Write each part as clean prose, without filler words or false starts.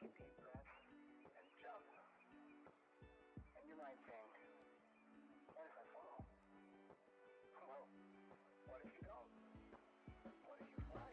take a deep breath and jump. And you might think, what if I fall? Well, what if you don't? What if you fly?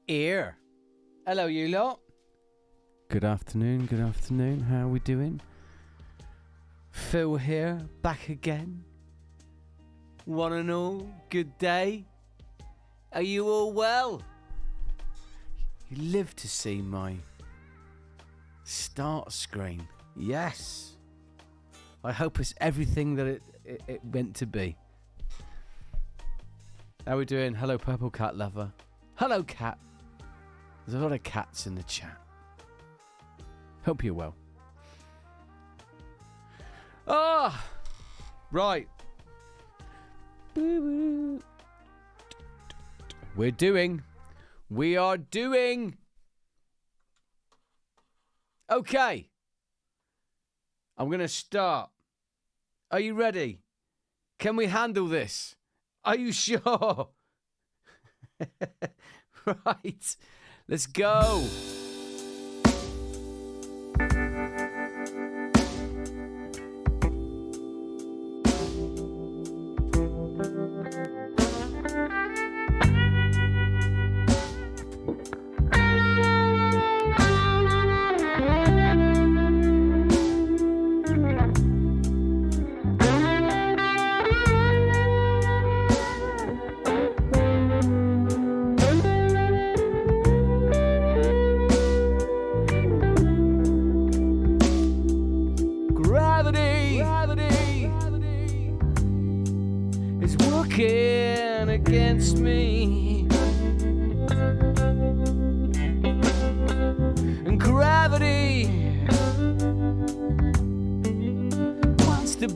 Here. Hello, you lot. Good afternoon, how are we doing? Phil here, back again. One and all, good day. Are you all well? You live to see my start screen. Yes. I hope it's everything that it meant to be. How are we doing? Hello, Purple Cat Lover. Hello, Cat. There's a lot of cats in the chat. Hope you're well. Right. We are doing. Okay. I'm going to start. Are you ready? Can we handle this? Are you sure? Right. Let's go.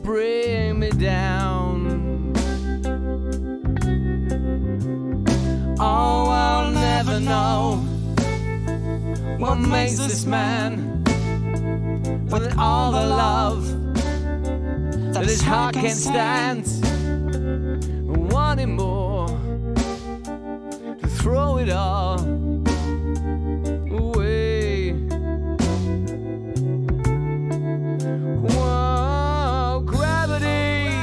bring me down. Oh, I'll never know what makes this man with all the love that his heart can't stand. Wanting more to throw it all away. Whoa, gravity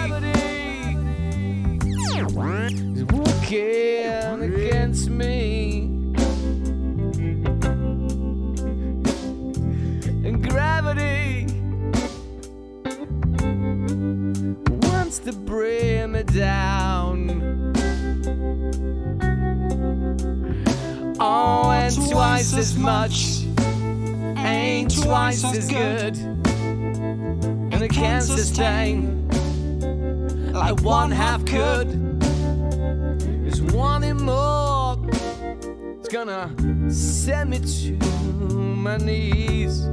is working against me. And gravity wants to bring me down. Oh, and twice as much ain't twice as good. And it can't sustain like one half could. There's wanting more. It's gonna send me to my knees.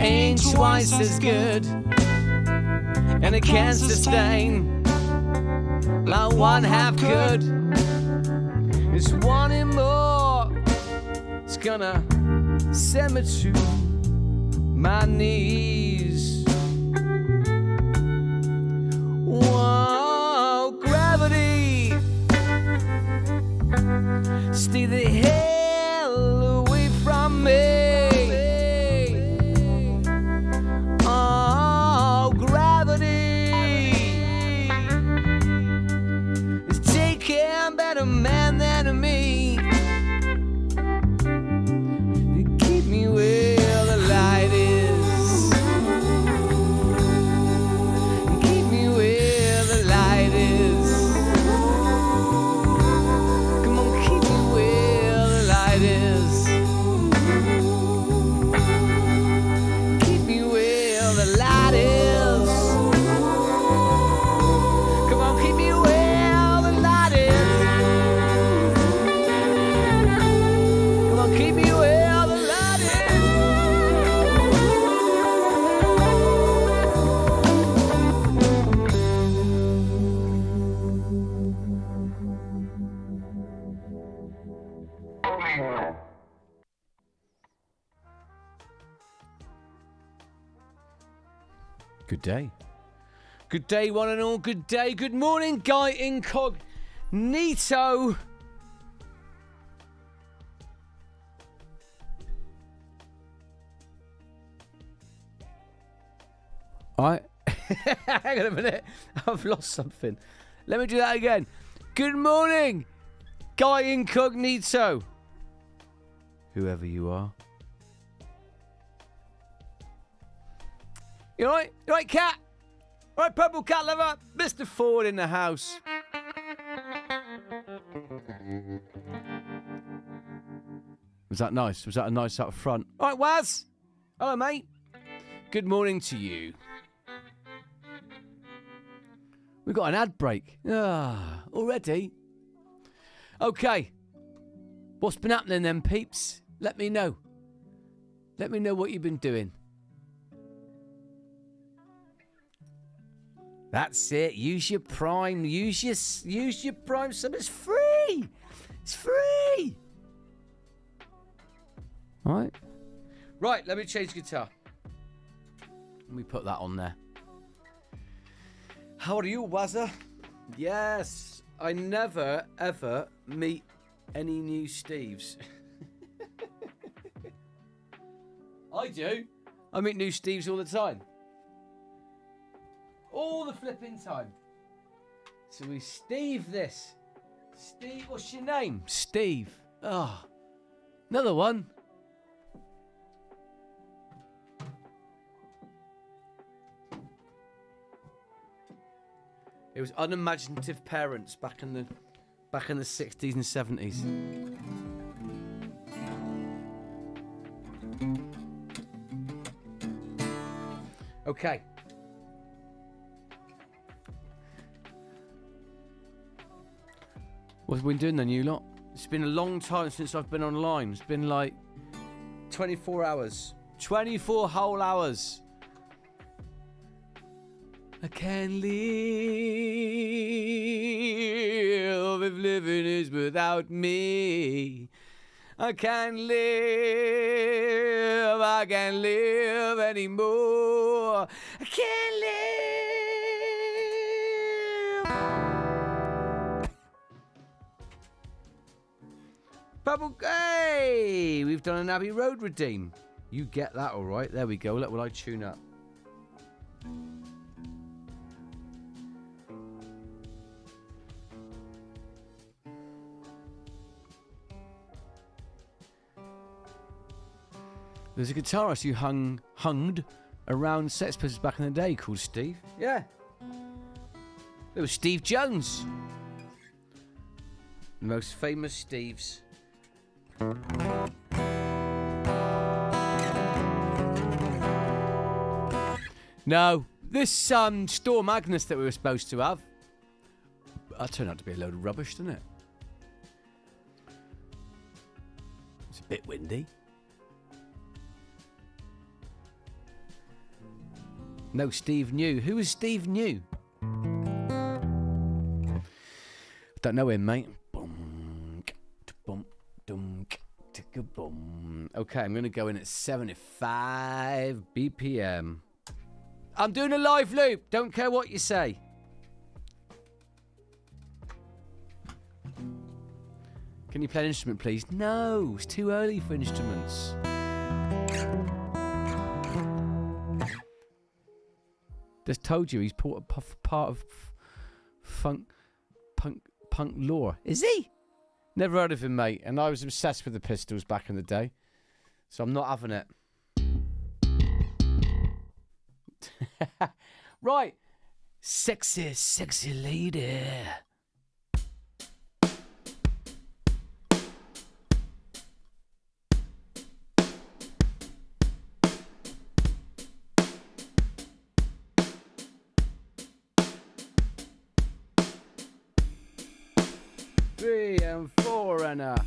Ain't twice as good, and it can't sustain like one half could. It's wanting more. It's gonna send me to my knees. Whoa, gravity, stay the hell away from me. Better man than me. Keep me where the light is. Keep me where the light is. Come on, keep me where the light is. Keep me where the light is. Come on, keep me where. Keep me where the light is. Good day. Good day, one and all. Good day. Good morning, Guy Incognito. Hang on a minute. I've lost something. Let me do that again. Good morning, Guy Incognito. Whoever you are. You alright? You alright, cat? Alright, purple cat lover. Mr. Ford in the house. Was that nice? Was that a nice up front? Alright, Waz. Hello, mate. Good morning to you. We've got an ad break. Already? Okay. What's been happening then, peeps? Let me know. Let me know what you've been doing. That's it. Use your Prime. Use your Prime sub. It's free. It's free. All right. Right, let me change guitar. Let me put that on there. How are you, Wazza? Yes, I never, ever meet any new Steves. I do. I meet new Steves all the time. All the flipping time. So we Steve this. Steve, what's your name? Steve. Oh, another one. It was unimaginative parents back in the 60s and 70s. Okay. What have we been doing then, you lot? It's been a long time since I've been online. It's been like 24 hours. 24 whole hours. I can't live if living is without me. I can't live anymore. I can't live. Bubble, hey, we've done an Abbey Road redeem. You get that all right. There we go. Look, will I tune up? There's a guitarist who hunged around Sex Pistols back in the day called Steve. Yeah. It was Steve Jones. The most famous Steves. No, this Storm Agnes that we were supposed to have, that turned out to be a load of rubbish, didn't it? It's a bit windy. No, Steve New. Who is Steve New? Don't know him, mate. Okay, I'm going to go in at 75 BPM. I'm doing a live loop. Don't care what you say. Can you play an instrument, please? No, it's too early for instruments. Just told you he's part of punk lore. Is he? Never heard of him, mate. And I was obsessed with the Pistols back in the day. So I'm not having it. Right. Sexy, sexy lady. Three and four and a.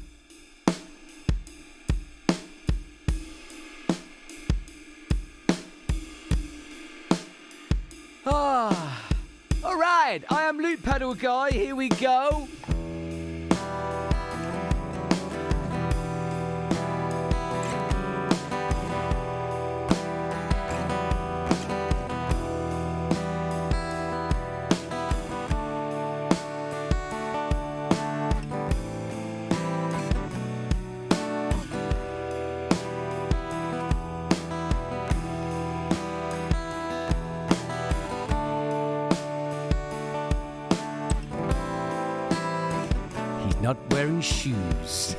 All right, I am Loop Pedal Guy. Here we go. Not wearing shoes.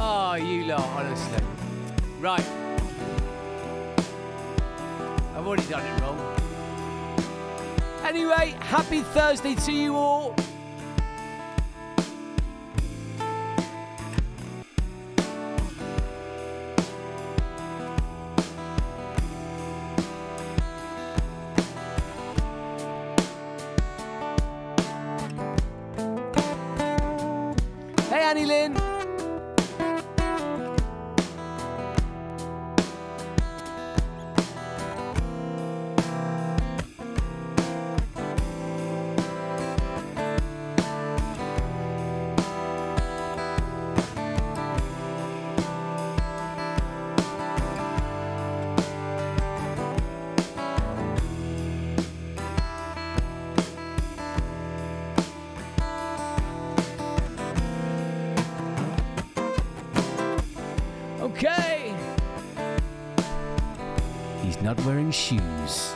Oh, you lot, honestly. Right. I've already done it wrong. Anyway, happy Thursday to you all. Hey, Annie Lynn. not wearing shoes.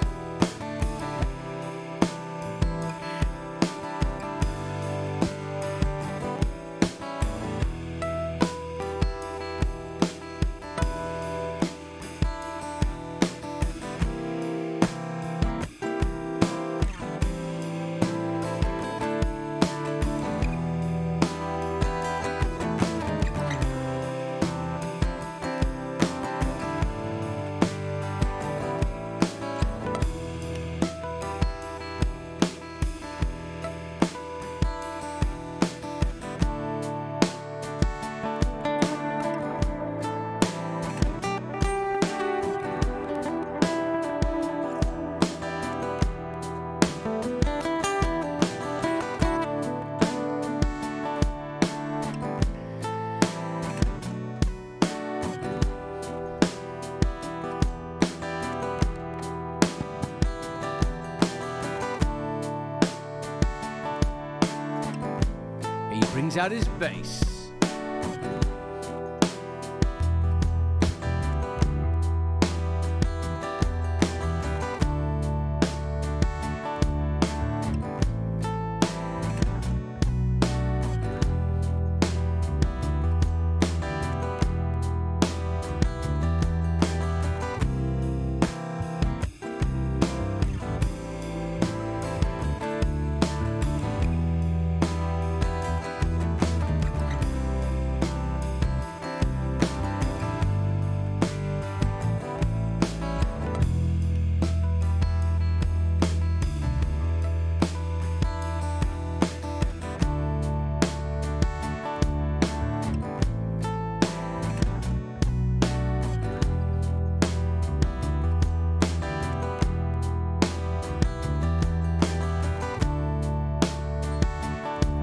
Brings out his bass.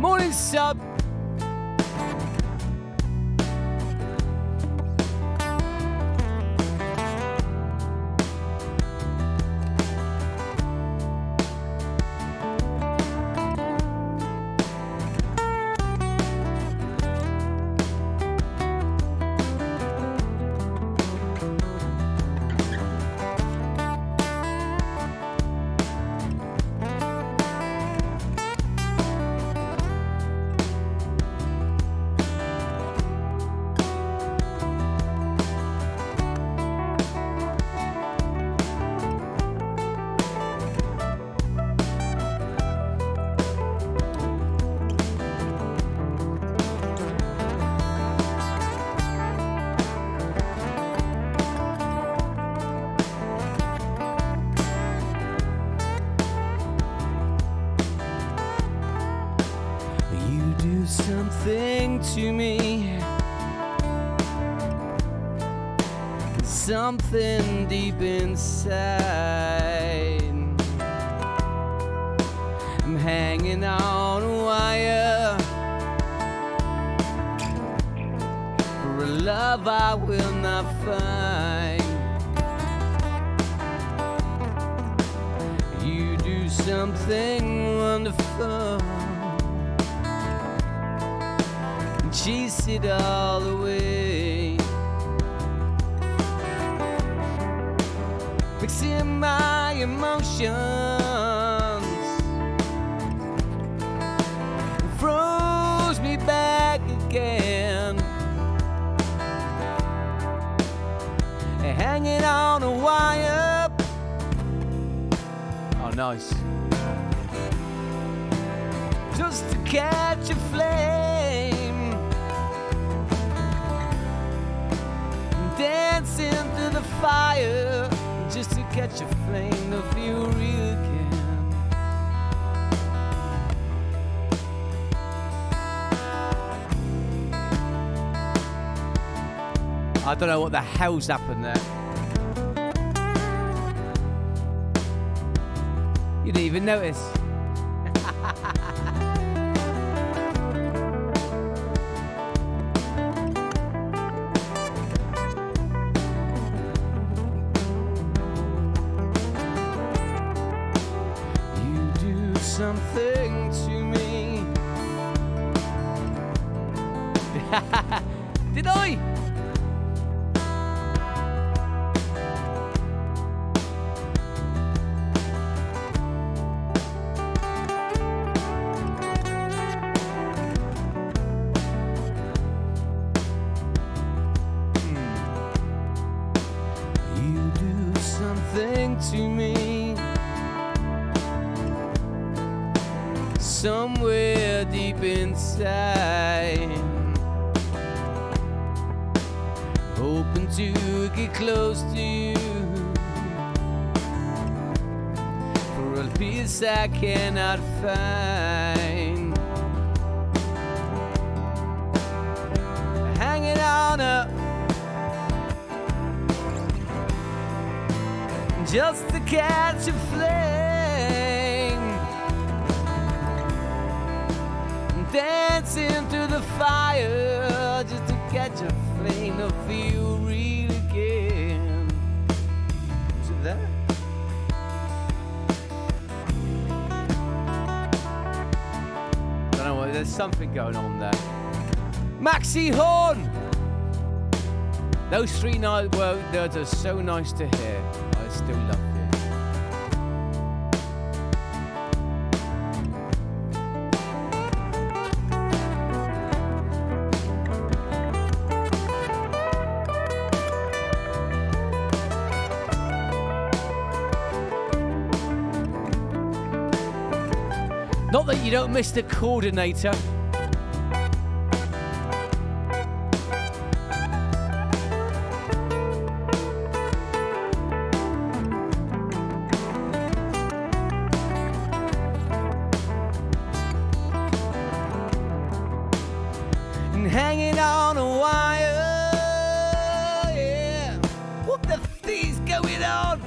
Morning, sub. Something to me, something deep inside. I'm hanging on a wire for a love I will not find. You do something wonderful, chase it all away, fixing my emotions, froze me back again, hanging on a wire. Oh, nice. Just to catch a flame, dancing through the fire, just to catch a flame to feel real again. I don't know what the hell's happened there. You didn't even notice. Something to me. Did I? to me. Somewhere deep inside, hoping to get close to you, for a peace I cannot find. Hanging on up just to catch a flame, dancing through the fire just to catch a flame to feel real again. Is it there? Don't know what. There's something going on there. Maxi Horn. Those 3 words are so nice to hear. I still love you. Not that you don't miss the coordinator. And hanging on a wire, yeah. What the f is going on?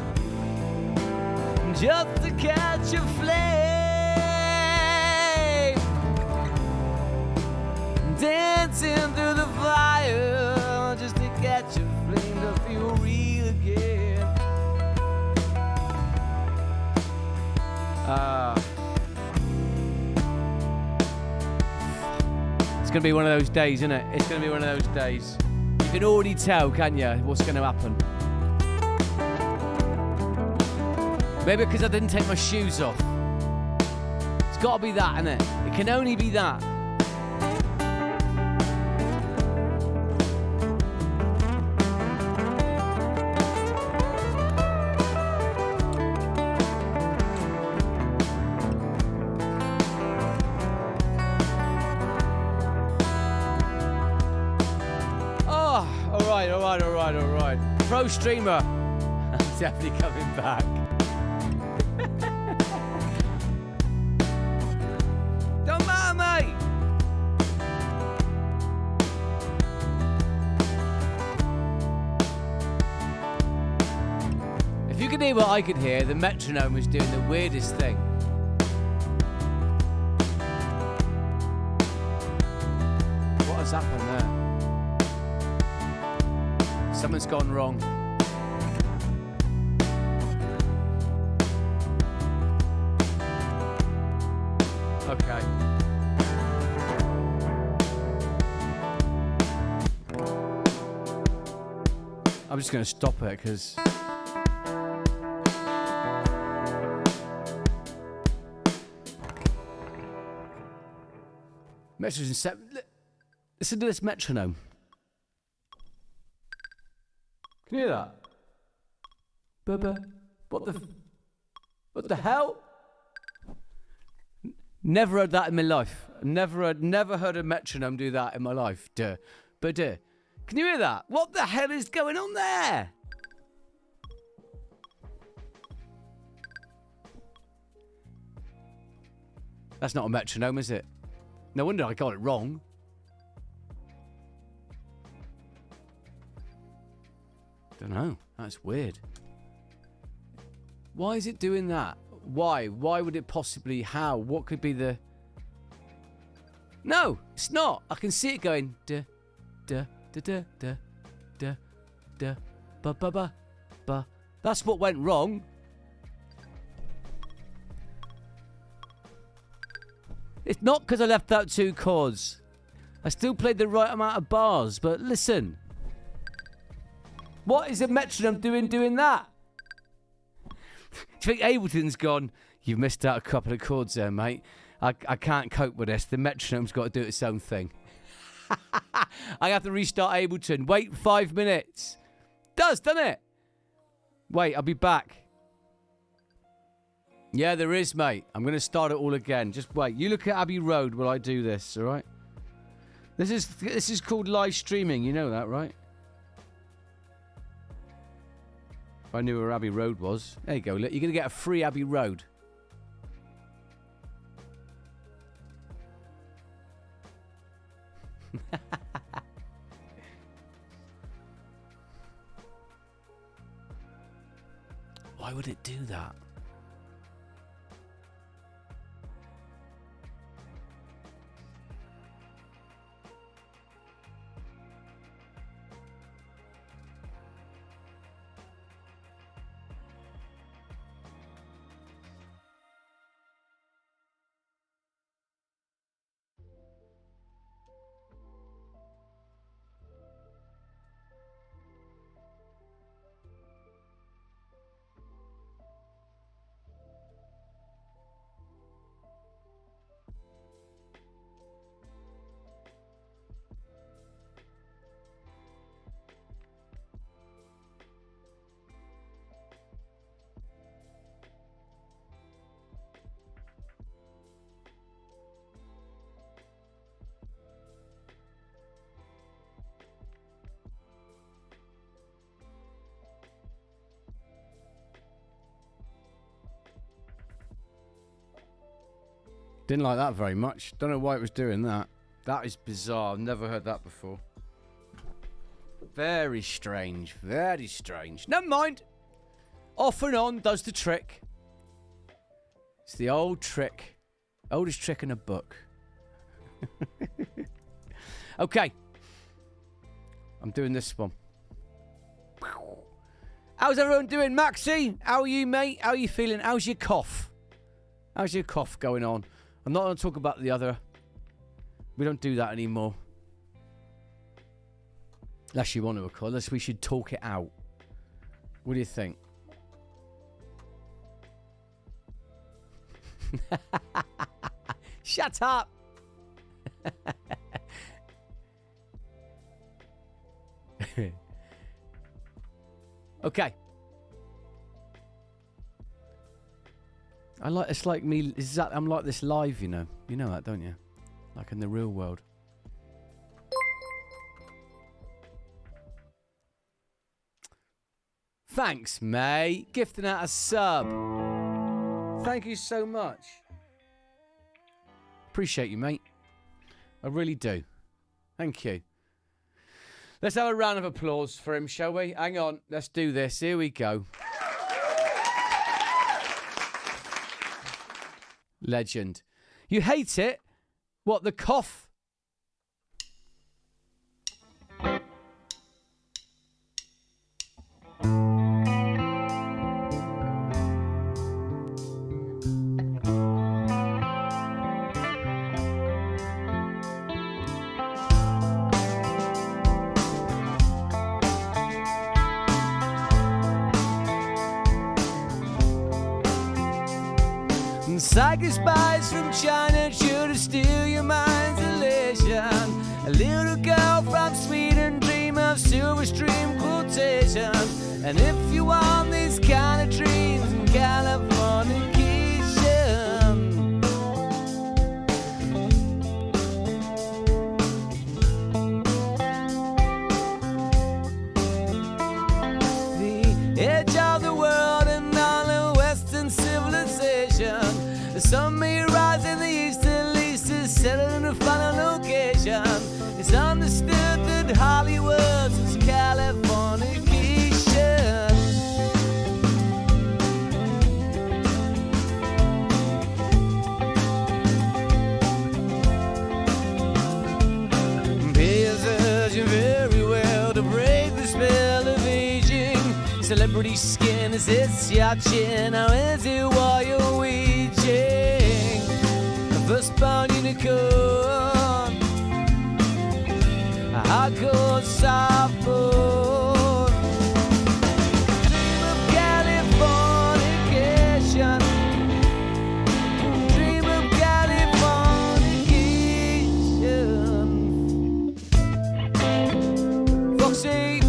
Just to catch a flame. Dancing through the fire just to catch a flame to feel real again. It's gonna be one of those days, isn't it? It's gonna be one of those days. You can already tell, can't you, what's gonna happen? Maybe because I didn't take my shoes off. It's gotta be that, innit? It can only be that. Alright. Pro streamer. I'm definitely coming back. Don't matter, mate. If you could hear what I could hear, the metronome was doing the weirdest thing. What has happened there? Something's gone wrong. Okay. I'm just going to stop it because metronome set. Listen to this metronome. Can you hear that? What the hell? Never heard that in my life. Never heard a metronome do that in my life. Can you hear that? What the hell is going on there? That's not a metronome, is it? No wonder I got it wrong. Don't know. That's weird. Why is it doing that? Why? Why would it possibly? How? What could be the? No, it's not. I can see it going da da da da da da da ba ba ba ba. That's what went wrong. It's not because I left out 2 chords. I still played the right amount of bars, but listen. What is a metronome doing that? Do you think Ableton's gone, you've missed out a couple of chords there, mate. I can't cope with this. The metronome's got to do its own thing. I have to restart Ableton. Wait 5 minutes. Doesn't it? Wait, I'll be back. Yeah, there is, mate. I'm going to start it all again. Just wait. You look at Abbey Road while I do this, all right? This is called live streaming. You know that, right? If I knew where Abbey Road was. There you go. Look, you're going to get a free Abbey Road. Why would it do that? Didn't like that very much. Don't know why it was doing that. That is bizarre. I've never heard that before. Very strange. Very strange. Never mind. Off and on does the trick. It's the old trick. Oldest trick in a book. Okay. I'm doing this one. How's everyone doing? Maxie? How are you, mate? How are you feeling? How's your cough? How's your cough going on? I'm not going to talk about the other. We don't do that anymore. Unless you want to, of course. Unless we should talk it out. What do you think? Shut up. Okay. It's like me. I'm like this live, you know. You know that, don't you? Like in the real world. Thanks, mate. Gifting out a sub. Thank you so much. Appreciate you, mate. I really do. Thank you. Let's have a round of applause for him, shall we? Hang on. Let's do this. Here we go. Legend. You hate it? What, the cough? Psychic spies from China sure to steal your mind's elation. A little girl from Sweden dream of silver stream quotation. And if you want these kind of dreams in Californication, the edge of the world and all the Western civilization. The sun may rise in the east, at least to settle in a final location. It's understood that Hollywood's is Californication. Pay attention very well to break the spell of aging. Celebrity skin, is it your chin? How is it while you're waging? Firstborn unicorn, a hardcore softball. Dream of Californication. Dream of Californication. Foxy.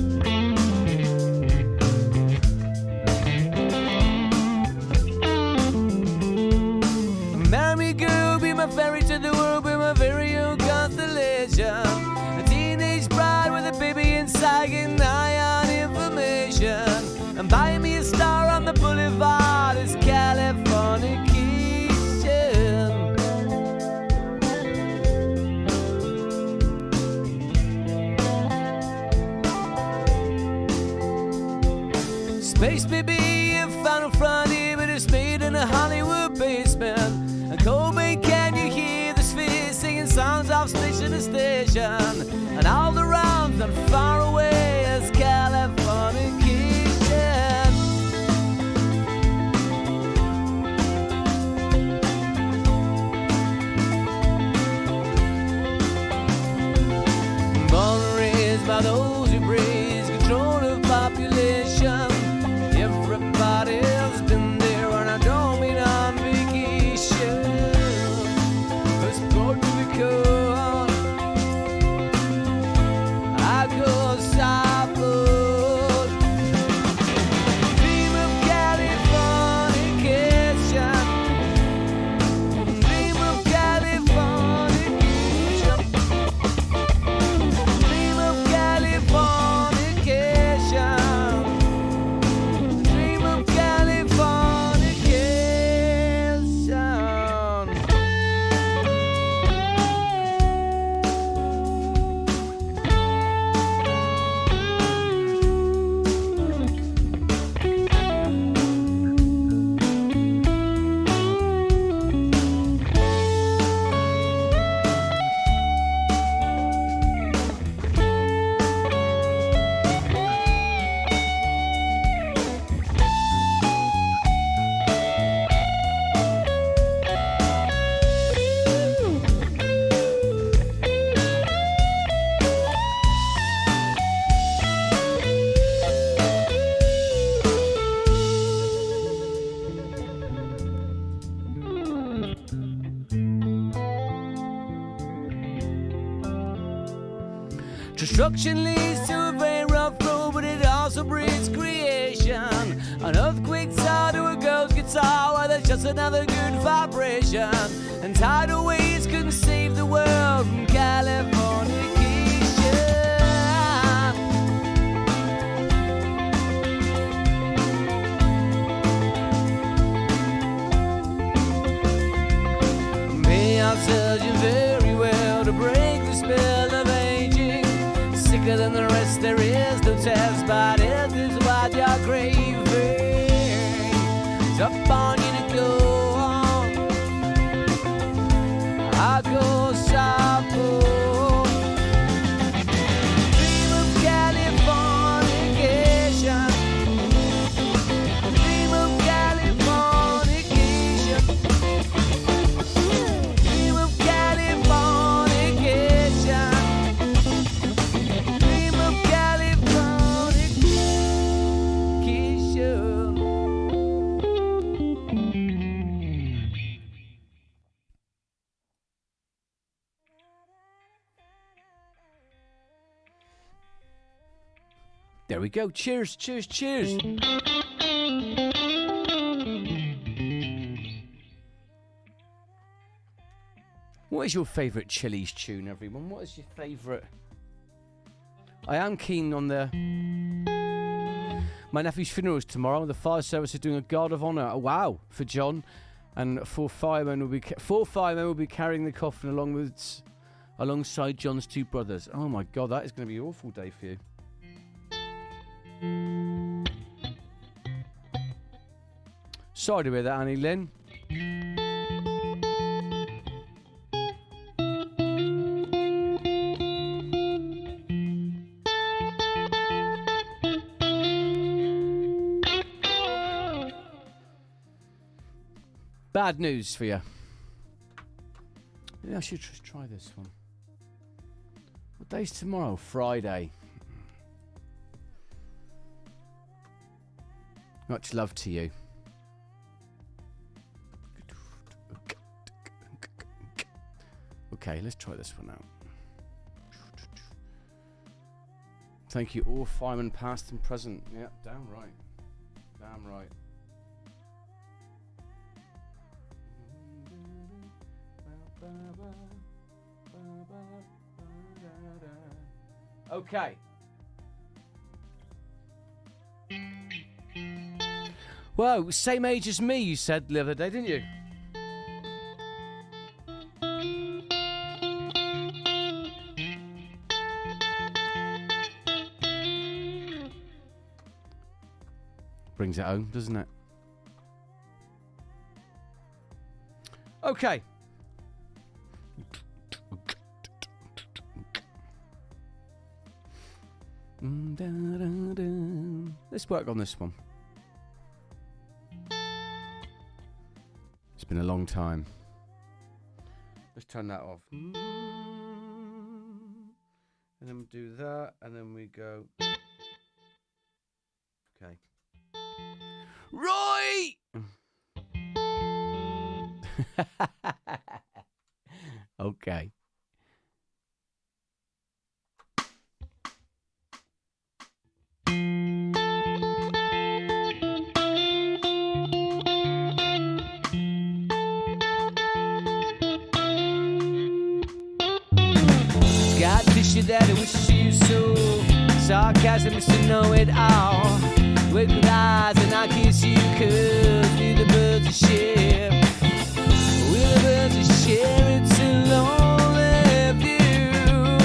Face may be a Final Friday, but it's made in a Hollywood basement. And Kobe, can you hear the sphere singing songs off station to station? And all the rounds not far away as Californication. Born and raised by those who praise control of population. Everybody's been there, and I don't mean on vacation. It's Puerto Rico. I go southward. Dream of Californication. Dream of Californication. Dream of Californication. Dream of Californication. Destruction leads to a very rough road, but it also breeds creation. An earthquake's hard to a girl's guitar, while there's just another good vibration. And tidal waves couldn't save the world from Californication. May I serve you very well to break the spell of aging. Sicker than the rest, there is no test, but it is what you're craving. It's up on you to go on. I go southward. Dream of Californication. Dream of Californication. Dream of Californication. Dream of Californication. There we go. Cheers, cheers, cheers. What is your favourite Chili's tune, everyone? What is your favourite? I am keen on the... My nephew's funeral is tomorrow. The fire service is doing a guard of honour. Oh, wow, for John. And four firemen will be carrying the coffin alongside John's two brothers. Oh my God, that is going to be an awful day for you. Sorry to hear that, Annie Lynn. Bad news for you. Maybe I should just try this one. What day's tomorrow? Friday. Much love to you. Okay, let's try this one out. Thank you all firemen past and present. Yeah, damn right. Damn right. Okay. Whoa, same age as me, you said the other day, didn't you? Brings it home, doesn't it? Okay. Let's work on this one. It's been a long time. Let's turn that off. And then we do that, and then we go. Okay. Roy! Okay. Got tissue that I wish you so. Sarcasm is to know it all. With good eyes and I kiss you, cause we're the birds of share. We're the birds of share, it's a lonely view.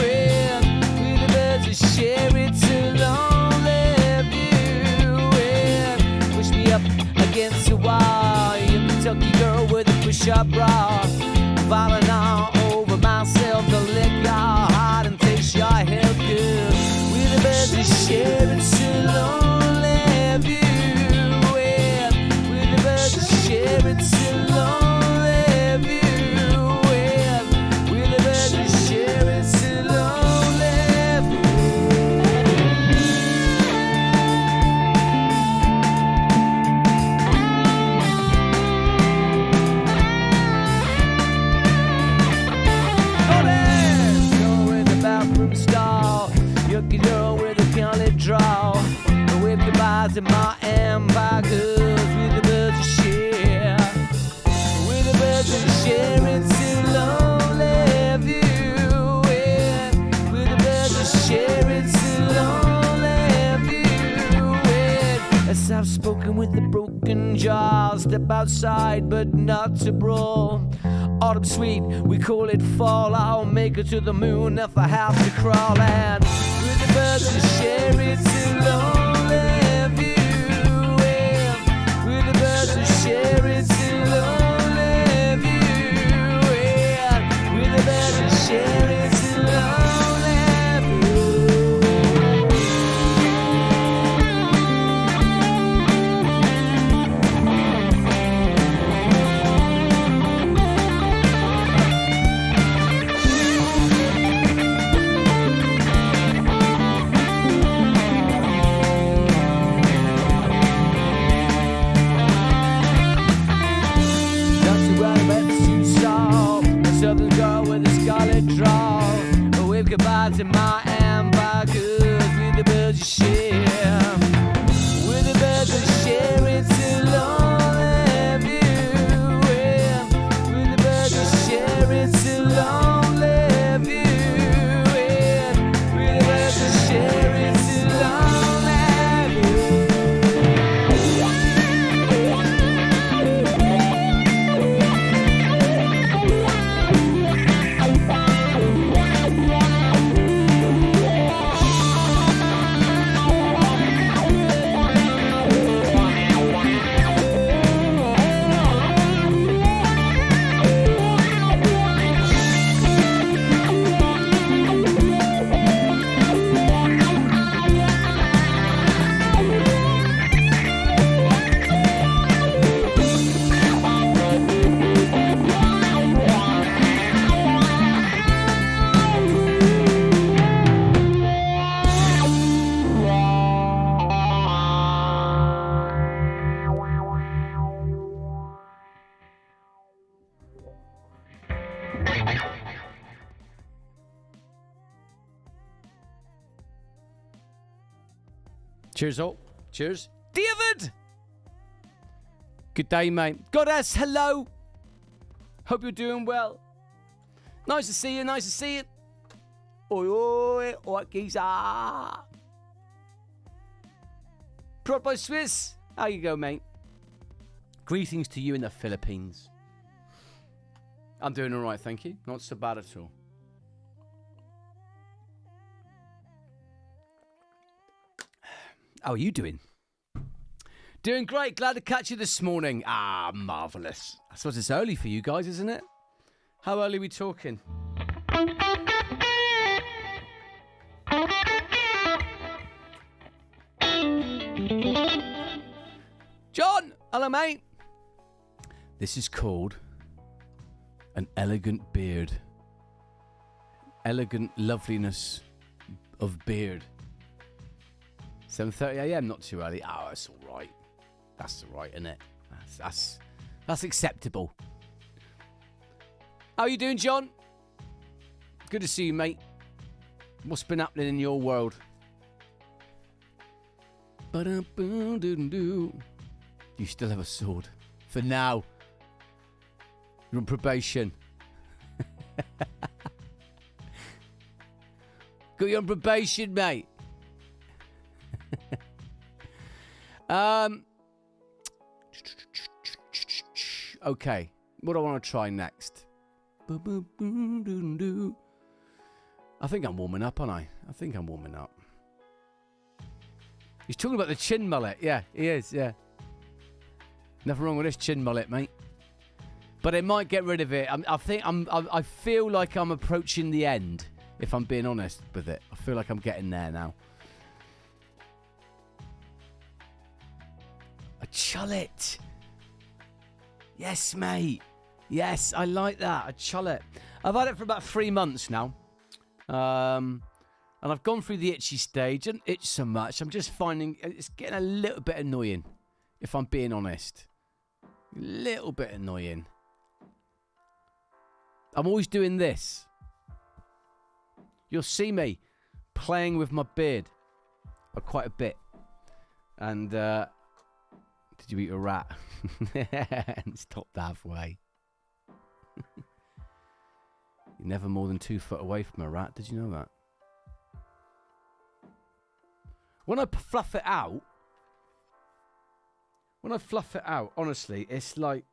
Yeah. We're the birds of share, it's a lonely view. Yeah. Push me up against the wall. You're a Kentucky girl with a push-up bra. Falling all over myself to lick your heart and taste your health good. We're the birds of share, it's a lonely view. Yeah. We're the birds of share, it's a lonely view. Yeah. We're the birds of share, it's a lonely view. Go in the bathroom stall. Yucky girl with a county draw. Wave goodbyes to my empire, cause we're the birds of share. We're the birds of share, it's a lonely view. Yeah. We're the birds of share, it's a lonely view. Yeah. As I've spoken with the broken jaw, step outside but not to brawl. Autumn sweet, we call it fall. I'll make it to the moon if I have to crawl. And with the birds of share, it's a lonely view. Yeah. With the birds of share, it's a lonely view. Yeah. With the birds of share, it's a lonely view. Southern girl with a scarlet draw. Wave goodbye to my empire, cause we're the birds of share. We're the birds of share, it's a lonely view. Yeah. We're the birds of share, it's a lonely view. Yeah. We're the birds of share, it's a lonely view. Cheers up. Cheers. David! Good day, mate. Goddess, hello. Hope you're doing well. Nice to see you, nice to see you. Oi, oi, oi, geezer. Brought by Swiss. How you go, mate? Greetings to you in the Philippines. I'm doing all right, thank you. Not so bad at all. How are you doing? Doing great. Glad to catch you this morning. Ah, marvellous. I suppose it's early for you guys, isn't it? How early are we talking? John! Hello, mate. This is called an elegant beard. Elegant loveliness of beard. 7:30 a.m, not too early. Oh, that's all right. That's all right, isn't it? That's acceptable. How you doing, John? Good to see you, mate. What's been happening in your world? You still have a sword. For now. You're on probation. Got you on probation, mate. Okay. What do I want to try next? I think I'm warming up, aren't I? I think I'm warming up. He's talking about the chin mullet. Yeah, he is, yeah. Nothing wrong with this chin mullet, mate. But it might get rid of it. I feel like I'm approaching the end, if I'm being honest with it. I feel like I'm getting there now. A chullet. Yes, mate. Yes, I like that. A chullet. I've had it for about 3 months now. And I've gone through the itchy stage. I don't itch so much. I'm just finding it's getting a little bit annoying, if I'm being honest. A little bit annoying. I'm always doing this. You'll see me playing with my beard quite a bit. And did you eat a rat? And stopped halfway. You're never more than 2 foot away from a rat. Did you know that? When I fluff it out, honestly, it's like...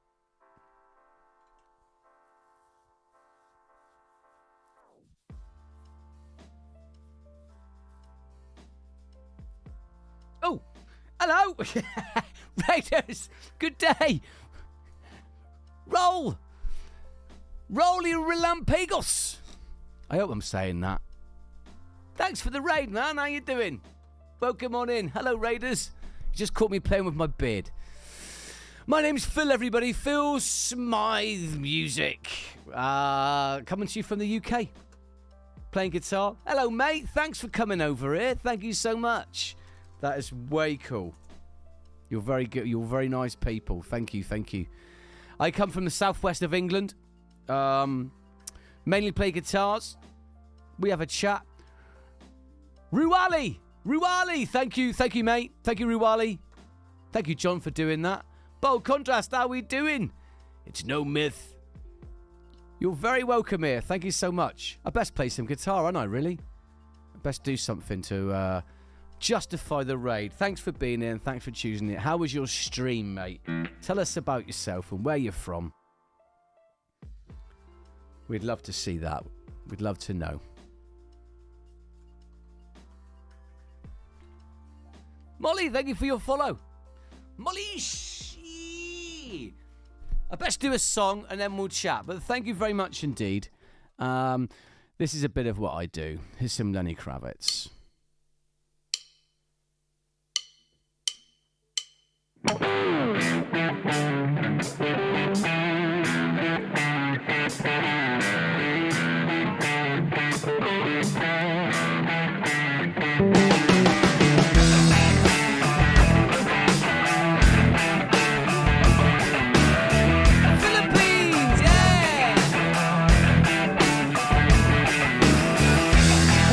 Oh, hello. Raiders, good day. Roll y relampagos. I hope I'm saying that. Thanks for the raid, man. How you doing? Welcome on in. Hello, Raiders. You just caught me playing with my beard. My name's Phil, everybody. Phil Smythe Music. Coming to you from the UK. Playing guitar. Hello, mate. Thanks for coming over here. Thank you so much. That is way cool. You're very good. You're very nice people. Thank you. Thank you. I come from the southwest of England. Mainly play guitars. We have a chat. Ruwali, thank you, mate. Thank you, Ruwali. Thank you, John, for doing that. Bold Contrast, how we doing? It's no myth. You're very welcome here. Thank you so much. I best play some guitar, aren't I, really? I best do something to justify the raid. Thanks for being here and thanks for choosing it. How was your stream, mate? Tell us about yourself and where you're from. We'd love to see that. We'd love to know. Molly, thank you for your follow. Molly, I best do a song and then we'll chat. But thank you very much indeed. This is a bit of what I do. Here's some Lenny Kravitz.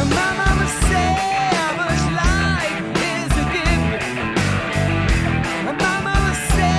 Mama was saying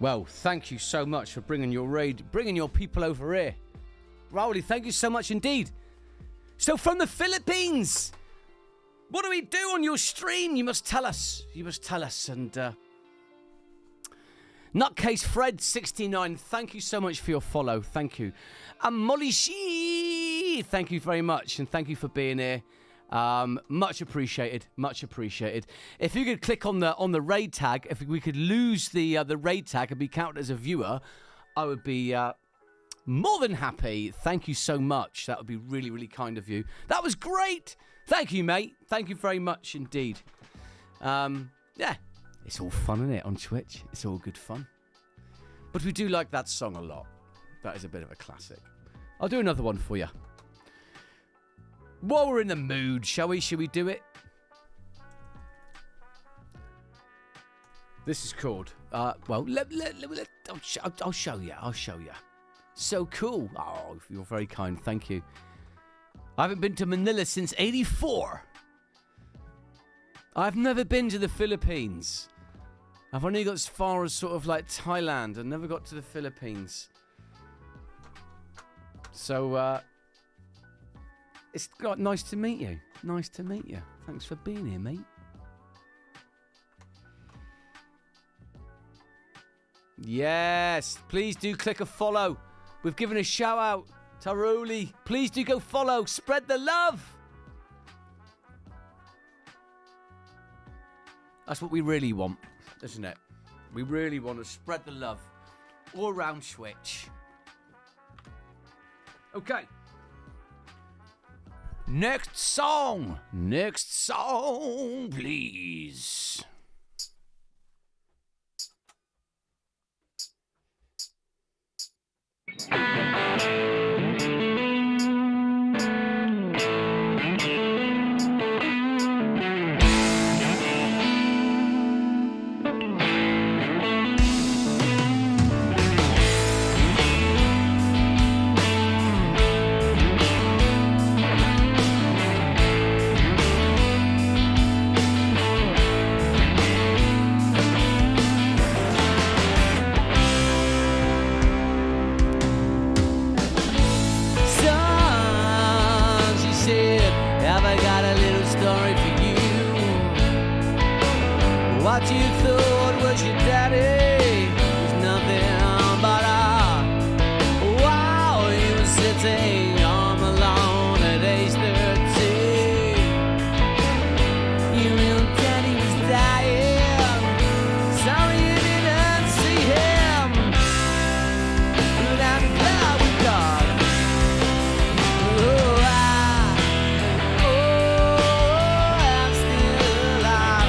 Well, thank you so much for bringing your people over here. Rowley, thank you so much indeed. So from the Philippines, what do we do on your stream? You must tell us. And Nutcase Fred 69, thank you so much for your follow. Thank you. And Molly Shee, thank you very much, and thank you for being here. Much appreciated. If you could click on the raid tag, if we could lose the raid tag and be counted as a viewer, I would be more than happy. Thank you so much. That would be really, really kind of you. That was great. Thank you, mate. Thank you very much indeed. Yeah, it's all fun, isn't it, on Twitch? It's all good fun. But we do like that song a lot. That is a bit of a classic. I'll do another one for you. While we're in the mood, shall we? Should we do it? This is called, well, I'll show you. So cool. Oh, you're very kind. Thank you. I haven't been to Manila since '84. I've never been to the Philippines. I've only got as far as sort of like Thailand. I never got to the Philippines. So, it's nice to meet you. Nice to meet you. Thanks for being here, mate. Yes, please do click a follow. We've given a shout out to Rowley. Please do go follow. Spread the love. That's what we really want, isn't it? We really want to spread the love all around Twitch. Okay. Next song, please. What you thought was your daddy was nothing but while you were sitting home alone at age 13. Your real daddy was dying. Sorry you didn't see him. Without a cloud with God. I'm still alive.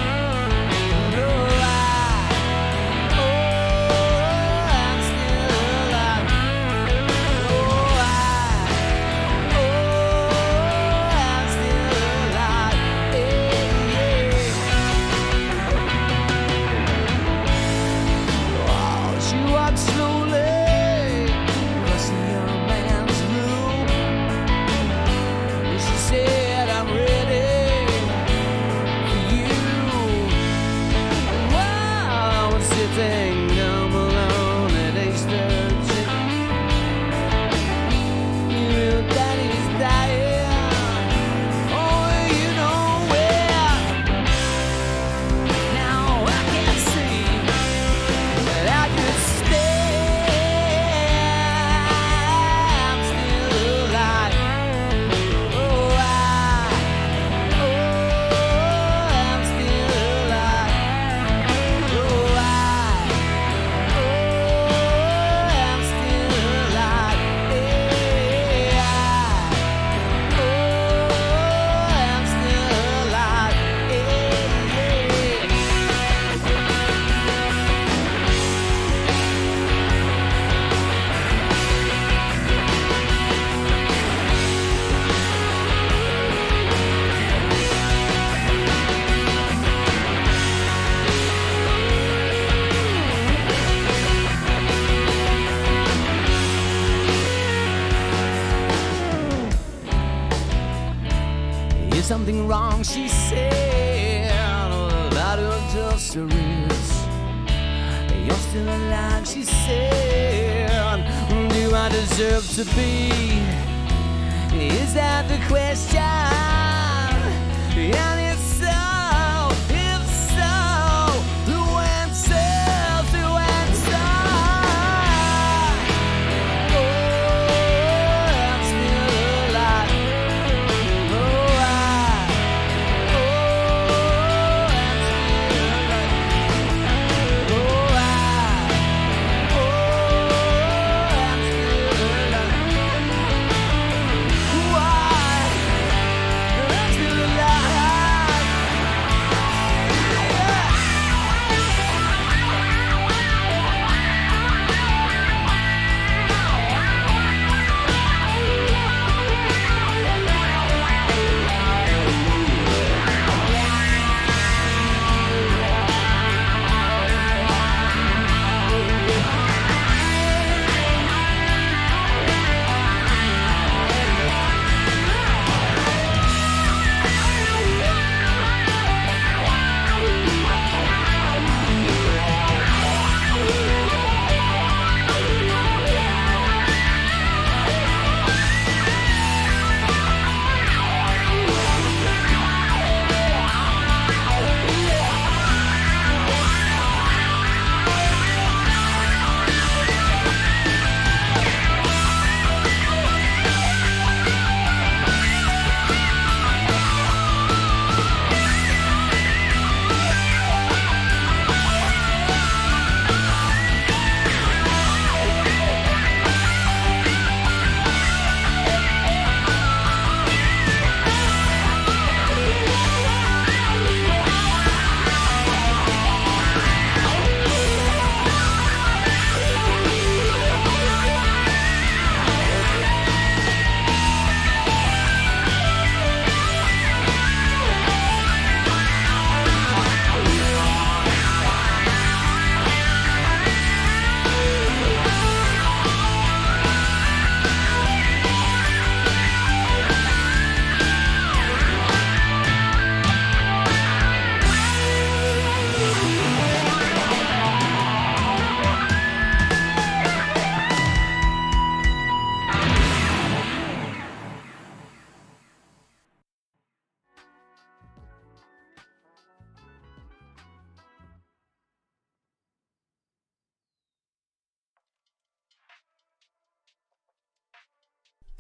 Something wrong, she said. Oh, that was just a risk. You're still alive, she said. Do I deserve to be? Is that the question? And if so, who answers? Oh, I'm still alive. Oh, I'm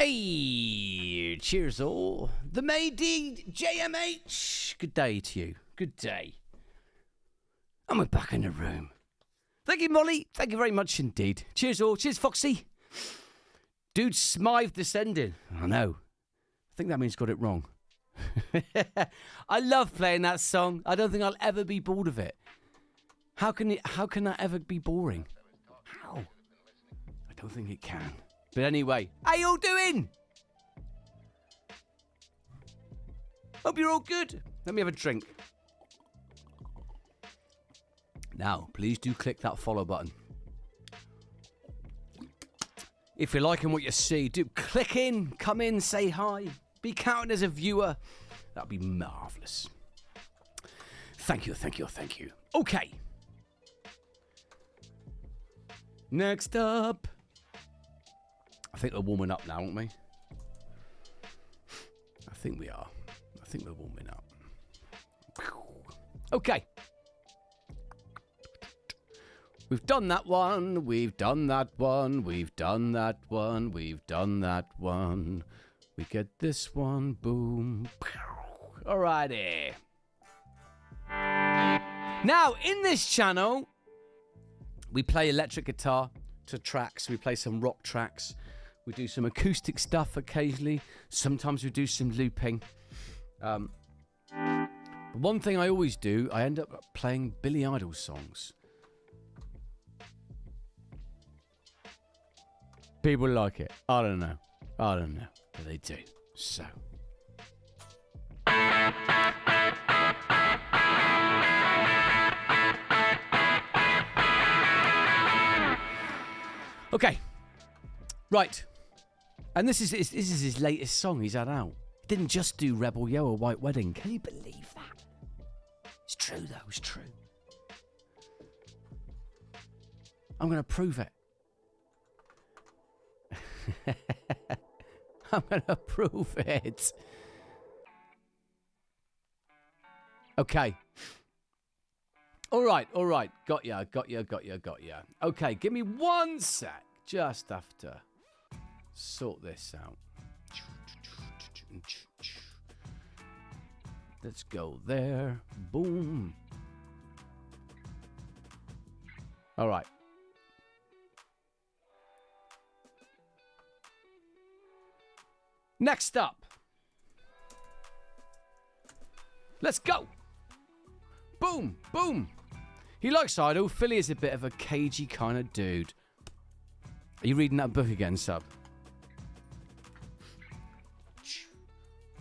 Hey, cheers all. The Mayday JMH. Good day to you. Good day. And we're back in the room. Thank you, Molly. Thank you very much indeed. Cheers all. Cheers, Foxy. Dude, Smythe descending. I know. I think that means got it wrong. I love playing that song. I don't think I'll ever be bored of it. How can that ever be boring? How? I don't think it can. But anyway, how you all doing? Hope you're all good. Let me have a drink. Now, please do click that follow button. If you're liking what you see, do click in, come in, say hi. Be counted as a viewer. That'd be marvellous. Thank you, thank you, thank you. Okay. Next up. I think we're warming up now, aren't we? I think we are. I think we're warming up. Okay. We've done that one. We've done that one. We've done that one. We've done that one. We get this one. Boom. Alrighty. Now, in this channel, we play electric guitar to tracks. We play some rock tracks. We do some acoustic stuff occasionally. Sometimes we do some looping. One thing I always do, I end up playing Billy Idol songs. People like it. I don't know. But they do. So. Okay. Right. And this is his latest song he's had out. He didn't just do Rebel Yell, White Wedding. Can you believe that? It's true, though. It's true. I'm going to prove it. I'm going to prove it. Okay. All right. Got ya. Okay, give me 1 sec. Just have to sort this out. Let's go there. Boom. All right. Next up. Let's go. Boom, boom. He likes idol. Philly is a bit of a cagey kind of dude. Are you reading that book again, Sub?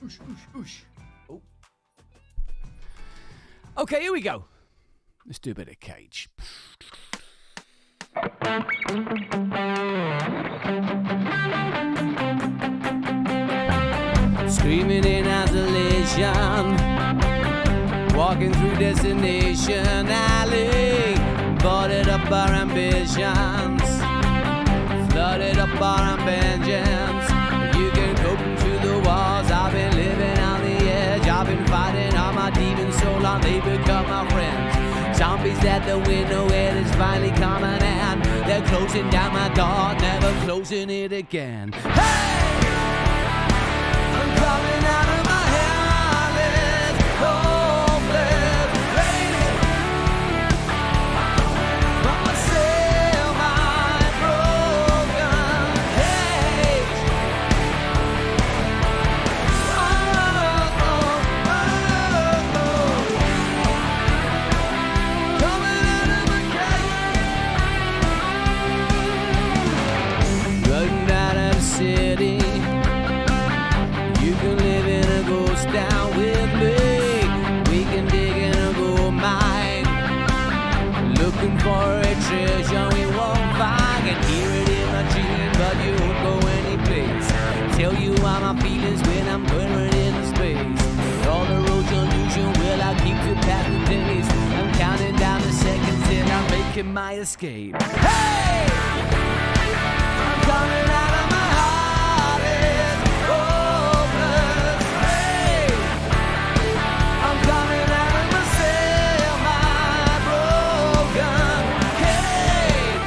Oosh, oosh, oosh. Oh. Okay, here we go. Let's do a bit of Cage. Screaming in isolation, walking through Destination Alley, boarded up our ambitions, flooded up our ambitions. You can go to the walls. I've been living on the edge. I've been fighting all my demons so long they become my friends. Zombies at the window, it is finally coming in. They're closing down my door, never closing it again. Hey! I'm coming out of my hellish, hopeless place. I'ma sail my broken cage. Coming out of my cage. Running out of the city. You can live in a ghost town with me. We can dig in a gold mine, looking for a treasure we won't find. Can hear it in my dream, but you won't go any place. Tell you how my feelings when I'm buried in space. All the roads illusion, will I keep to past the days? I'm counting down the seconds and I'm making my escape. Hey! I'm coming out of my heart. I'm coming out of myself, my broken cage.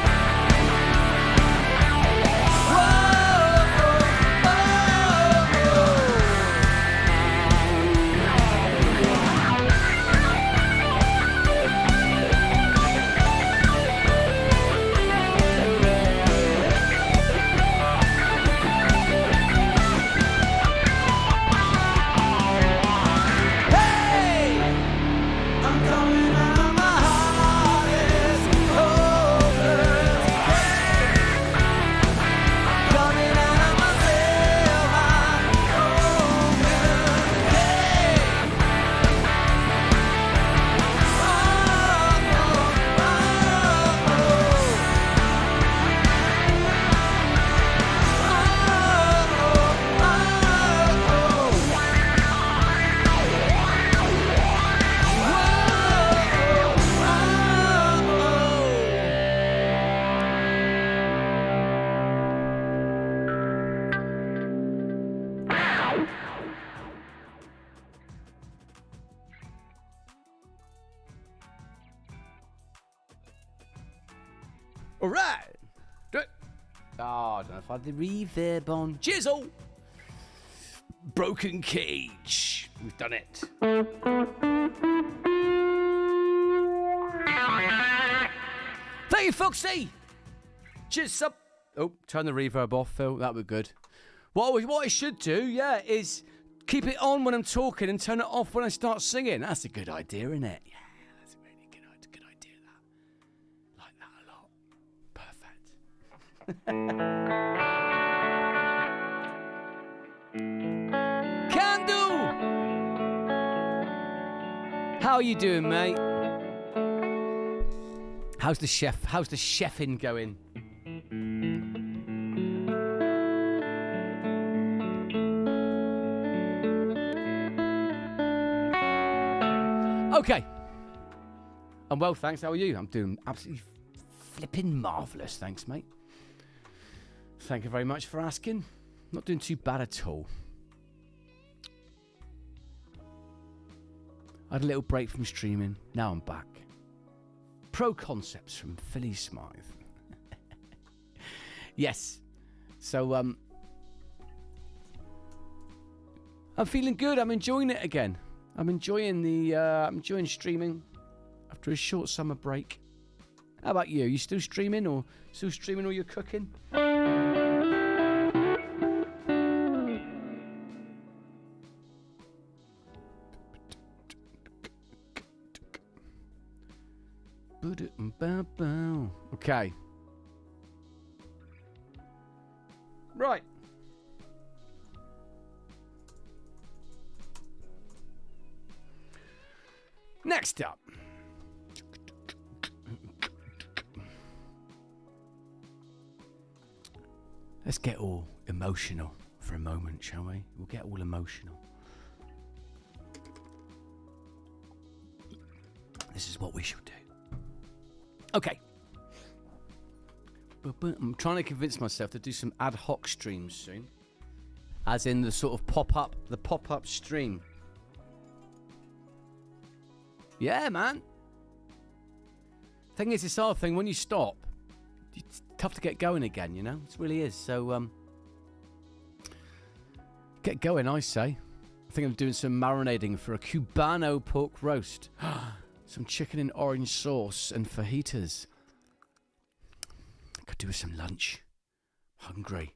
All right. Do it. Oh, I don't know if I had the reverb on. Jizzle. Broken Cage. We've done it. Thank you, Foxy. Cheers, sub. Oh, turn the reverb off, Phil. That would be good. What I should do, yeah, is keep it on when I'm talking and turn it off when I start singing. That's a good idea, isn't it? Yeah, that's a really good idea, that. Like that a lot. Perfect. Can do! How are you doing, mate? How's the chefing going? Okay. I'm well, thanks. How are you? I'm doing absolutely flipping marvellous. Thanks, mate. Thank you very much for asking. Not doing too bad at all. I had a little break from streaming. Now I'm back. Pro concepts from Philly Smythe. Yes. So, I'm feeling good. I'm enjoying it again. I'm enjoying streaming after a short summer break. How about you? You still streaming or you're cooking? Okay. Right. Next up. Let's get all emotional for a moment, shall we? We'll get all emotional. This is what we should do. Okay. I'm trying to convince myself to do some ad hoc streams soon. As in the sort of pop-up stream. Yeah, man. Thing is, this other thing, when you stop, it's tough to get going again, you know? It really is. So, get going, I say. I think I'm doing some marinating for a Cubano pork roast. Some chicken in orange sauce and fajitas. Could do with some lunch. Hungry.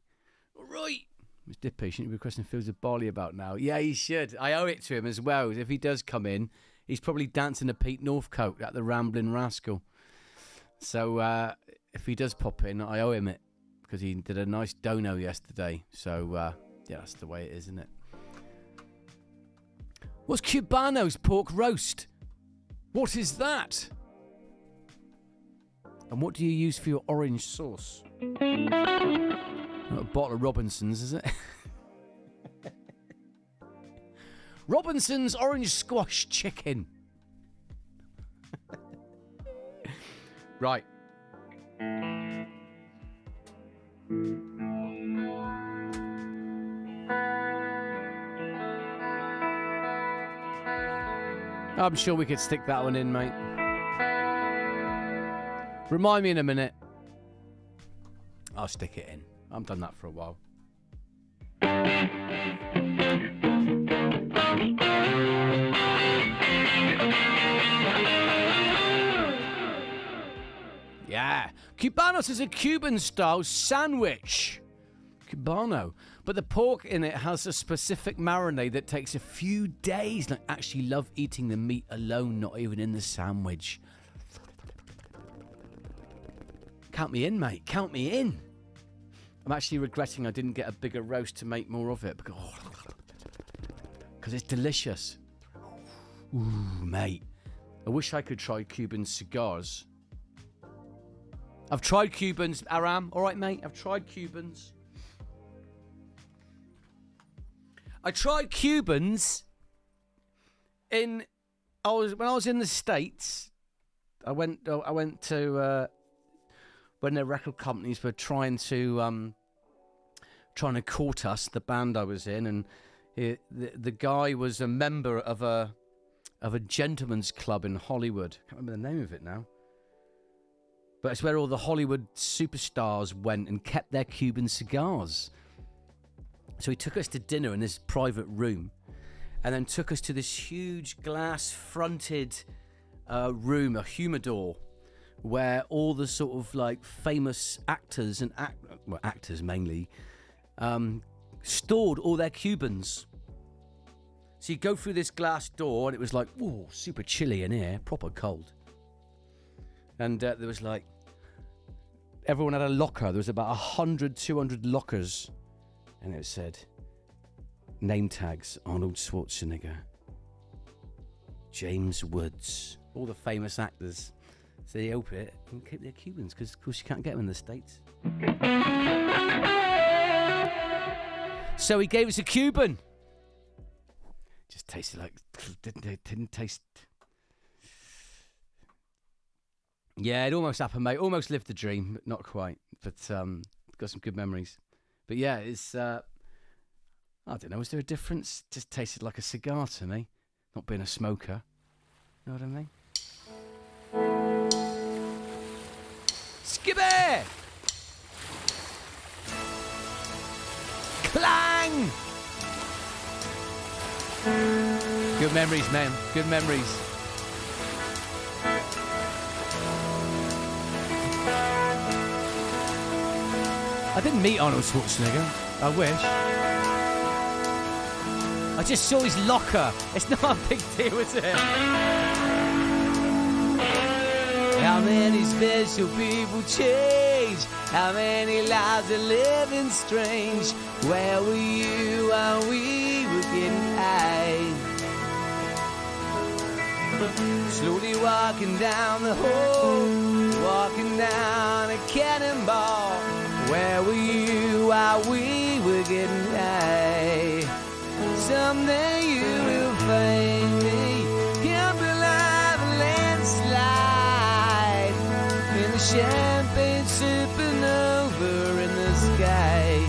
All right. Mr. Dippy, shouldn't you be requesting fields of barley about now? Yeah, he should. I owe it to him as well. If he does come in, he's probably dancing a Pete Northcote at the Ramblin' Rascal. So if he does pop in, I owe him it. Because he did a nice dono yesterday. So, yeah, that's the way it is, isn't it? What's Cubano's pork roast? What is that? And what do you use for your orange sauce? Not a bottle of Robinson's, is it? Robinson's orange squash chicken. Right. I'm sure we could stick that one in, mate. Remind me in a minute. I'll stick it in. I haven't done that for a while. Yeah. Cubanos is a Cuban-style sandwich. Cubano. But the pork in it has a specific marinade that takes a few days. I actually love eating the meat alone, not even in the sandwich. Count me in, mate. Count me in. I'm actually regretting I didn't get a bigger roast to make more of it. Because it's delicious. Ooh, mate. I wish I could try Cuban cigars. I've tried Cubans, Aram. All right, mate. I've tried Cubans. I tried Cubans when I was in the States. I went to when the record companies were trying to court us, the band I was in, and the guy was a member of a gentleman's club in Hollywood. I can't remember the name of it now. But it's where all the Hollywood superstars went and kept their Cuban cigars. So he took us to dinner in this private room and then took us to this huge glass-fronted room, a humidor, where all the sort of like famous actors and actors mainly stored all their Cubans. So you go through this glass door and it was like, ooh, super chilly in here, proper cold. And there was like, everyone had a locker. There was about 100, 200 lockers. And it said, name tags, Arnold Schwarzenegger, James Woods, all the famous actors. So they open it and keep their Cubans, because of course you can't get them in the States. So he gave us a Cuban. Just tasted like, didn't taste. Yeah, it almost happened, mate. Almost lived the dream, but not quite. But got some good memories. But yeah, it's I don't know. Was there a difference? Just tasted like a cigar to me. Not being a smoker. You know what I mean? Skibby! Clang! Good memories, man. Good memories. I didn't meet Arnold Schwarzenegger. I wish. I just saw his locker. It's not a big deal, is it? How many special people change? How many lives are living strange? Where were you while we were getting high? Slowly walking down the hall, walking down a cannonball. Where were you while we were getting high? Someday you will find me, can't believe a landslide in the champagne supernova in the sky.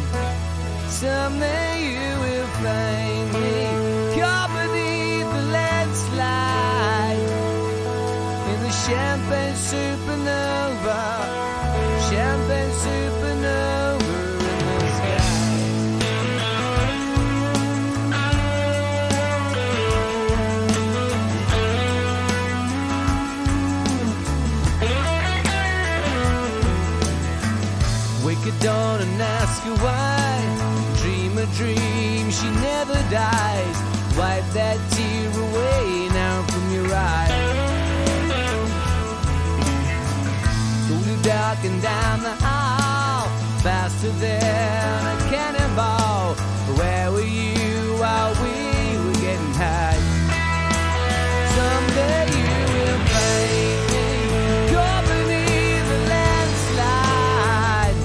Someday you will find me, caught beneath the landslide in the champagne supernova, champagne supernova in the sky. Wake at dawn and ask her why. Dream a dream, she never dies. Wipe that tear away now from your eye. Slowly darken down the hall, faster than a cannonball. Where were you while we were getting high? Someday you will find me, caught beneath the landslide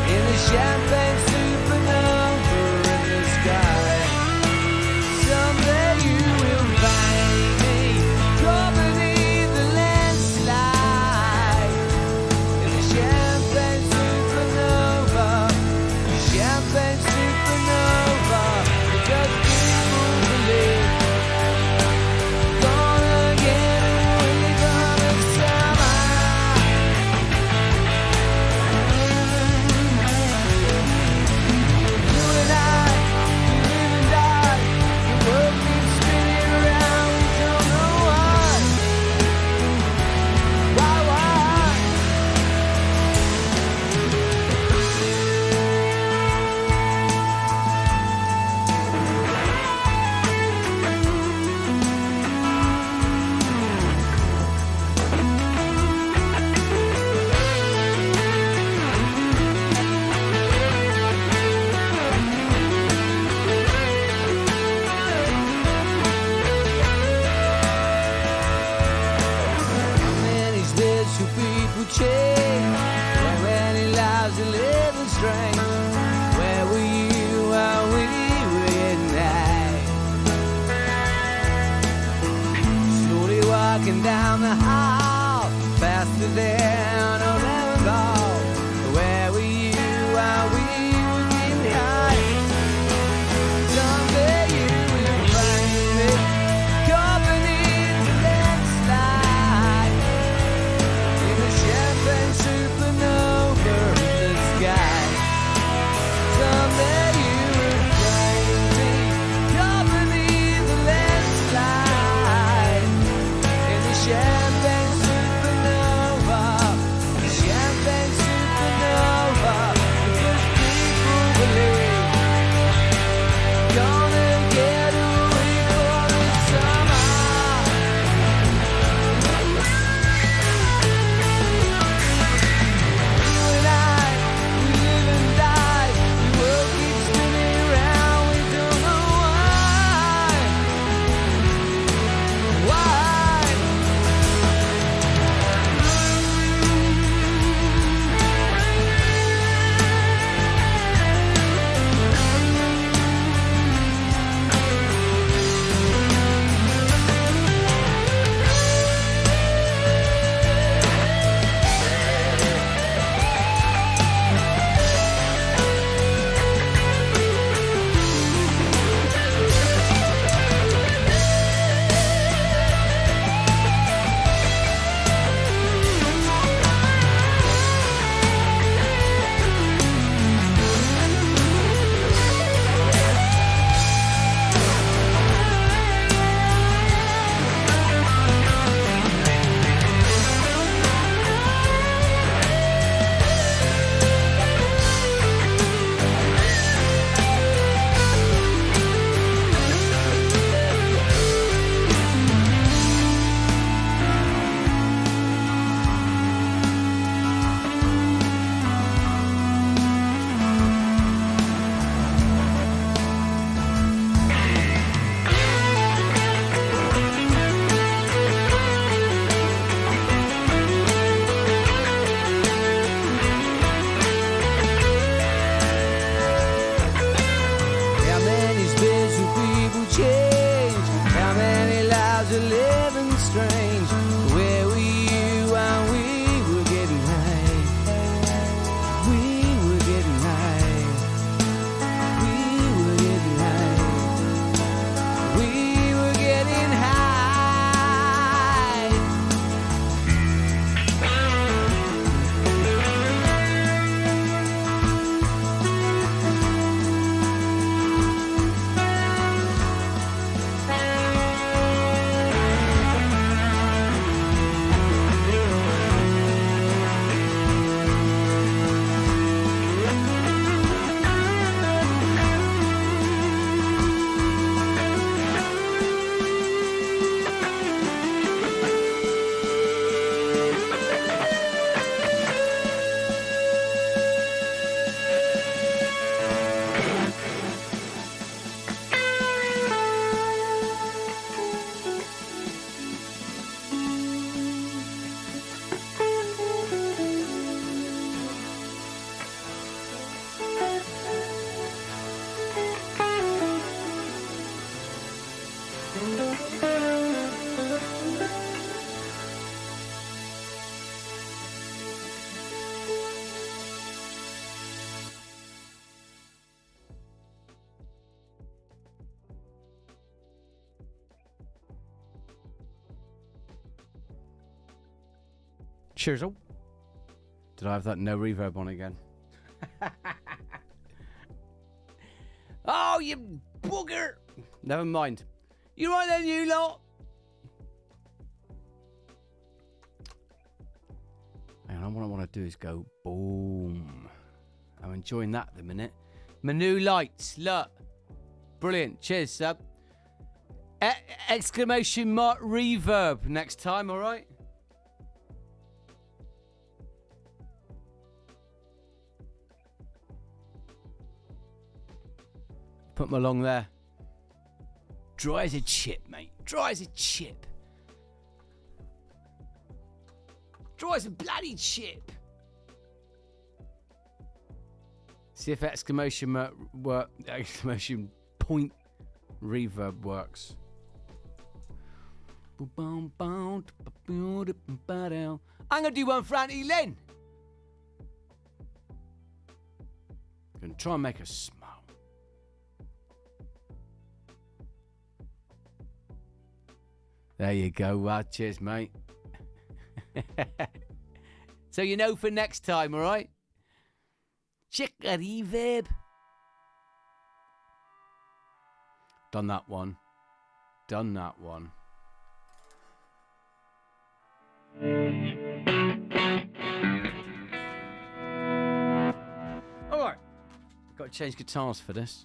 in the champagne supernova in the sky. Someday you will find me, caught beneath the landslide in the champagne supernova, champagne supernova. Because people believe gonna get away from the summer. You and I, we live and die. The world keeps spinning around, we don't know why. Why? How many special people change? How many lives are living strange? Where were you while we were getting high? Slowly walking down the hall, faster than a cannonball. Where were you while we were getting high? Someday you will find me, caught beneath the landslide in the champagne supernova in the sky. Someday you will find me, caught beneath the landslide in the champagne Cheers. Oh, did I have that no reverb on again? Oh, you bugger! Never mind. You right then, you lot? And what I want to do is go boom. I'm enjoying that at the minute. Menu lights, look. Brilliant. Cheers, sub. Exclamation mark reverb next time, all right? Put them along there. Dry as a chip, mate. Dry as a chip. Dry as a bloody chip. See if exclamation point reverb works. I'm gonna do one for Auntie Lynn. I'm gonna try and make her smile. There you go. Cheers, mate. So you know for next time, all right? Check the reverb. Done that one. Done that one. All right. Got to change guitars for this.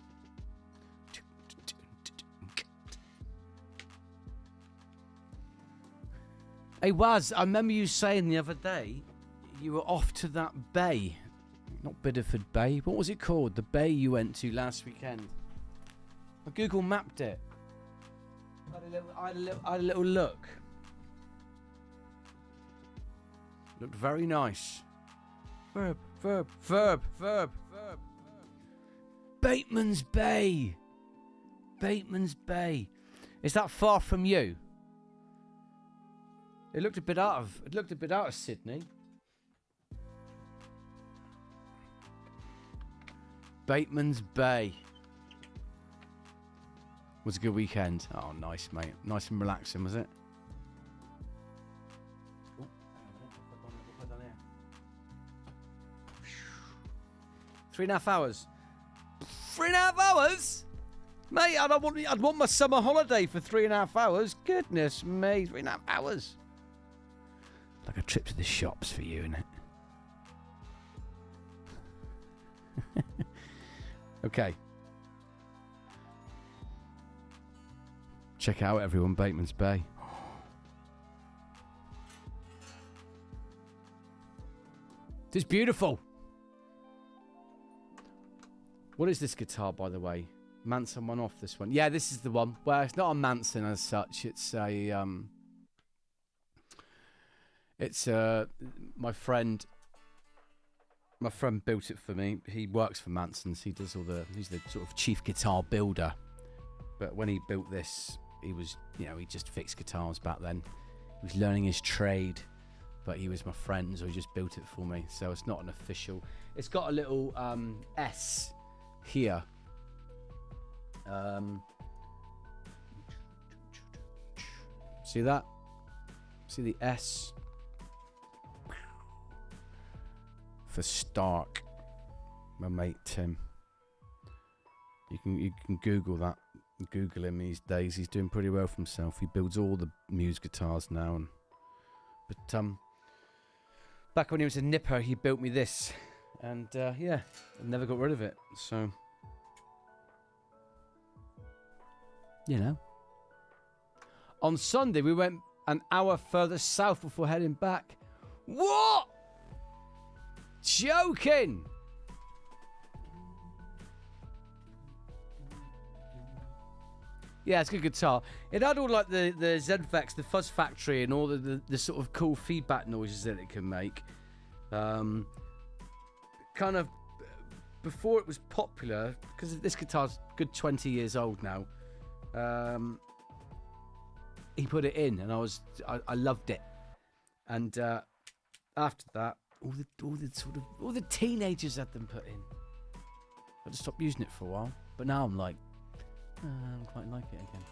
Hey, Waz, I remember you saying the other day you were off to that bay. Not Bideford Bay. What was it called? The bay you went to last weekend. I Google mapped it. I had a little look. Looked very nice. Verb. Bateman's Bay. Bateman's Bay. Is that far from you? It looked a bit out of Sydney. Bateman's Bay. Was a good weekend. Oh, nice, mate. Nice and relaxing, was it? Ooh, 3.5 hours. 3.5 hours? Mate, I'd want my summer holiday for 3.5 hours. Goodness me, 3.5 hours. Like a trip to the shops for you, innit? Okay. Check out, everyone, Bateman's Bay. It's beautiful. What is this guitar, by the way? Manson one off, this one. Yeah, this is the one. Well, it's not a Manson as such. It's a my friend built it for me. He works for Manson's. He's the sort of chief guitar builder. But when he built this, he was, he just fixed guitars back then. He was learning his trade, but he was my friend, so he just built it for me. So it's not an official. It's got a little S here. See that? See the S? For Stark, my mate Tim. You can Google that. Google him these days. He's doing pretty well for himself. He builds all the Muse guitars now. But back when he was a nipper, he built me this, and I never got rid of it. So on Sunday we went an hour further south before heading back. What? Joking! Yeah, it's a good guitar. It had all like the ZFX, the Fuzz Factory, and all the sort of cool feedback noises that it can make. Kind of before it was popular, because this guitar's a good 20 years old now. He put it in, and I loved it. And after that, all the teenagers had them put in. I just stopped using it for a while, but now I'm like, I quite like it again.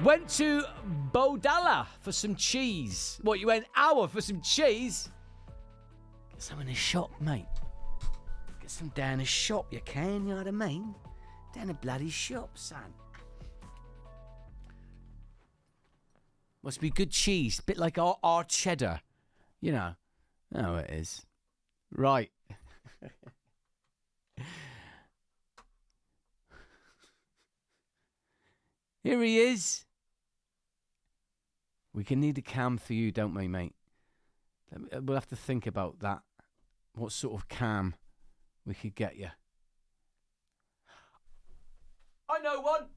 Went to Bodala for some cheese. What, you went hour for some cheese? Get some in the shop, mate. Get some down the shop, you can, you know what I mean? Down the bloody shop, son. Must be good cheese, bit like our cheddar. You know. Oh, it is. Right. Here he is. We can need a cam for you, don't we, mate? We'll have to think about that. What sort of cam we could get you. I know one.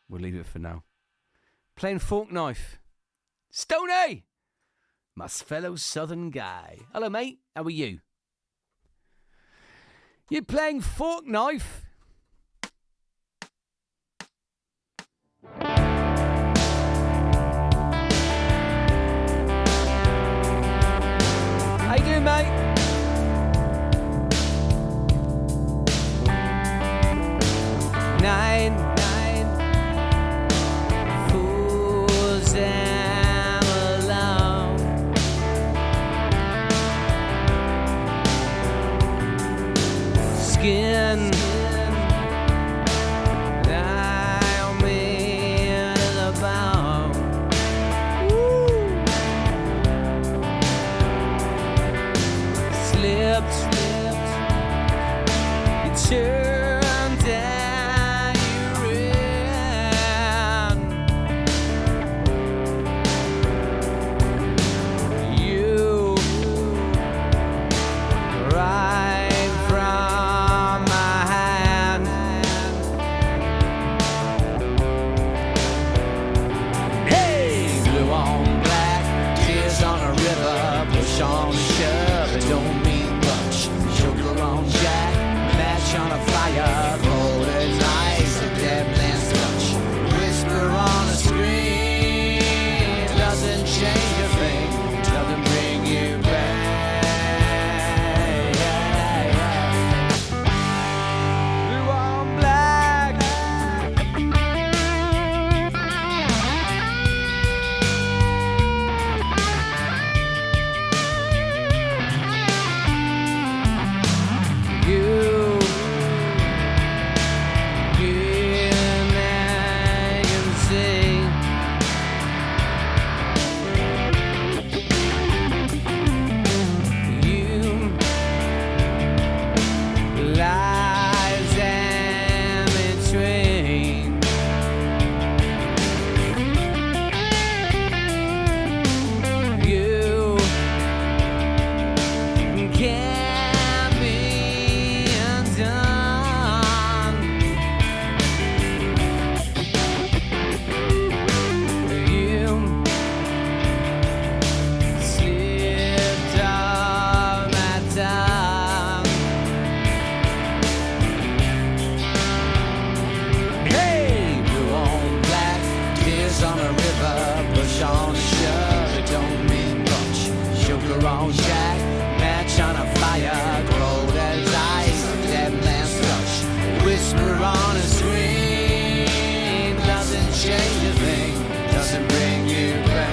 We'll leave it for now. Playing fork knife. Stoney! My fellow southern guy. Hello, mate. How are you? You're playing fork knife? How you doing, mate? Nine fools am alone. Skin down me to the bone. Slipped, you turned down, you ran. You right from my hand. Hey, blue on black, tears on a river, push on and shove, it don't mean much. Sugar on jack, match on a fire, cold as ice, a dead man's touch. Whisper on a screen, doesn't change a thing, doesn't bring you back. Blue on black. You can see. You lies in between. You can't be undone. You slipped off my tongue. Hey, blue on black, tears on a river, push on and shove, it don't mean much. Sugar on jack, match on a fire, cold as ice, dead man's touch. Whisper on a screen, doesn't change a thing, doesn't bring you back.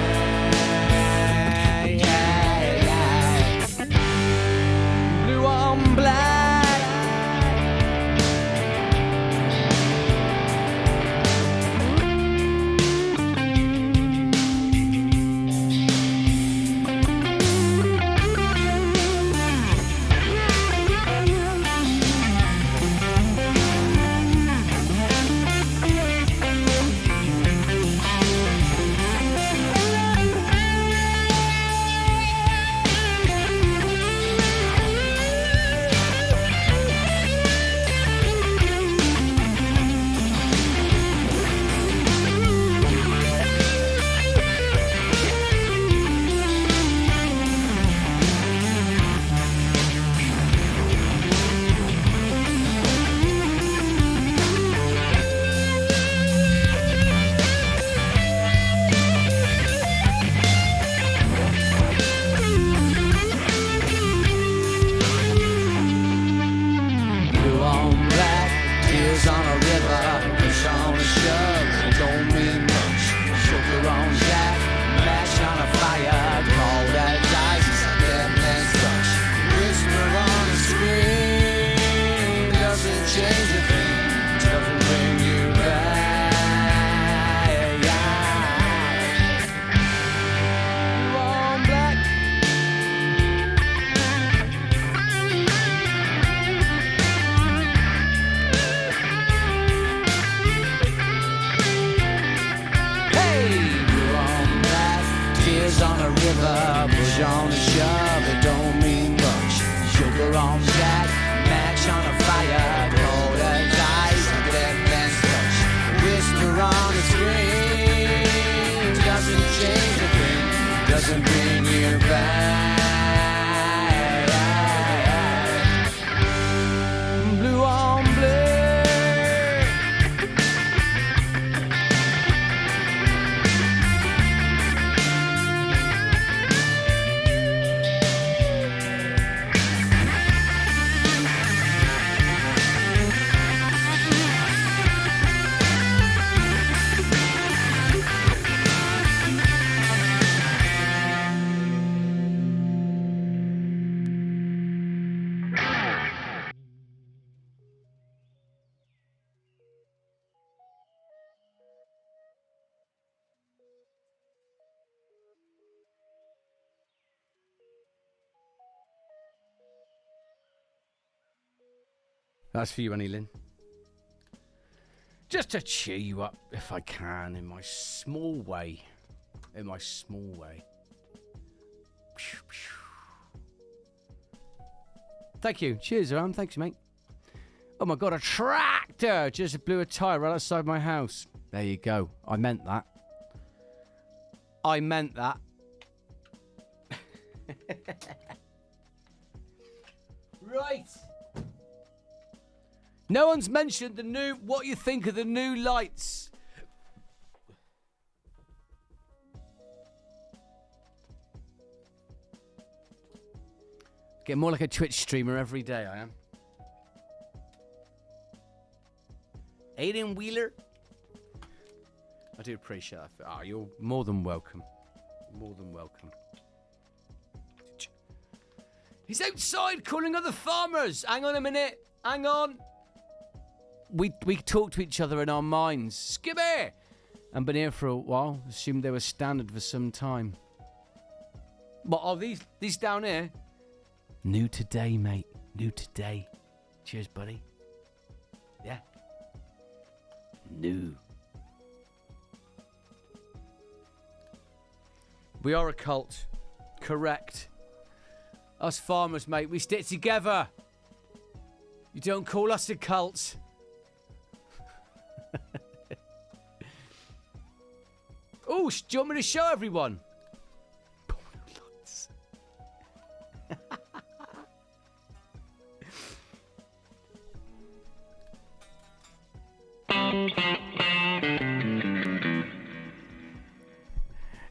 Blue on black. Fires on a river, push on and shove, it don't mean much. Sugar on Jack, match on a fire, cold as ice, dead man's touch. Whisper on a screen, doesn't change a thing, doesn't bring you back. Blue on blue. That's for you, Annie Lynn. Just to cheer you up, if I can, in my small way. In my small way. Thank you. Cheers, Aram. Thanks, mate. Oh my God, a tractor just blew a tyre right outside my house. There you go. I meant that. I meant that. Right. No one's mentioned the new, what you think of the new lights. Get more like a Twitch streamer every day, I am. Aiden Wheeler. I do appreciate that. Oh, you're more than welcome. More than welcome. He's outside calling other farmers. Hang on a minute. Hang on. We talk to each other in our minds. Skibby! I've been here for a while. Assumed they were standard for some time. What are these down here? New today, mate. New today. Cheers, buddy. Yeah. New. We are a cult. Correct. Us farmers, mate, we stick together. You don't call us a cult. Oh, do you want me to show everyone?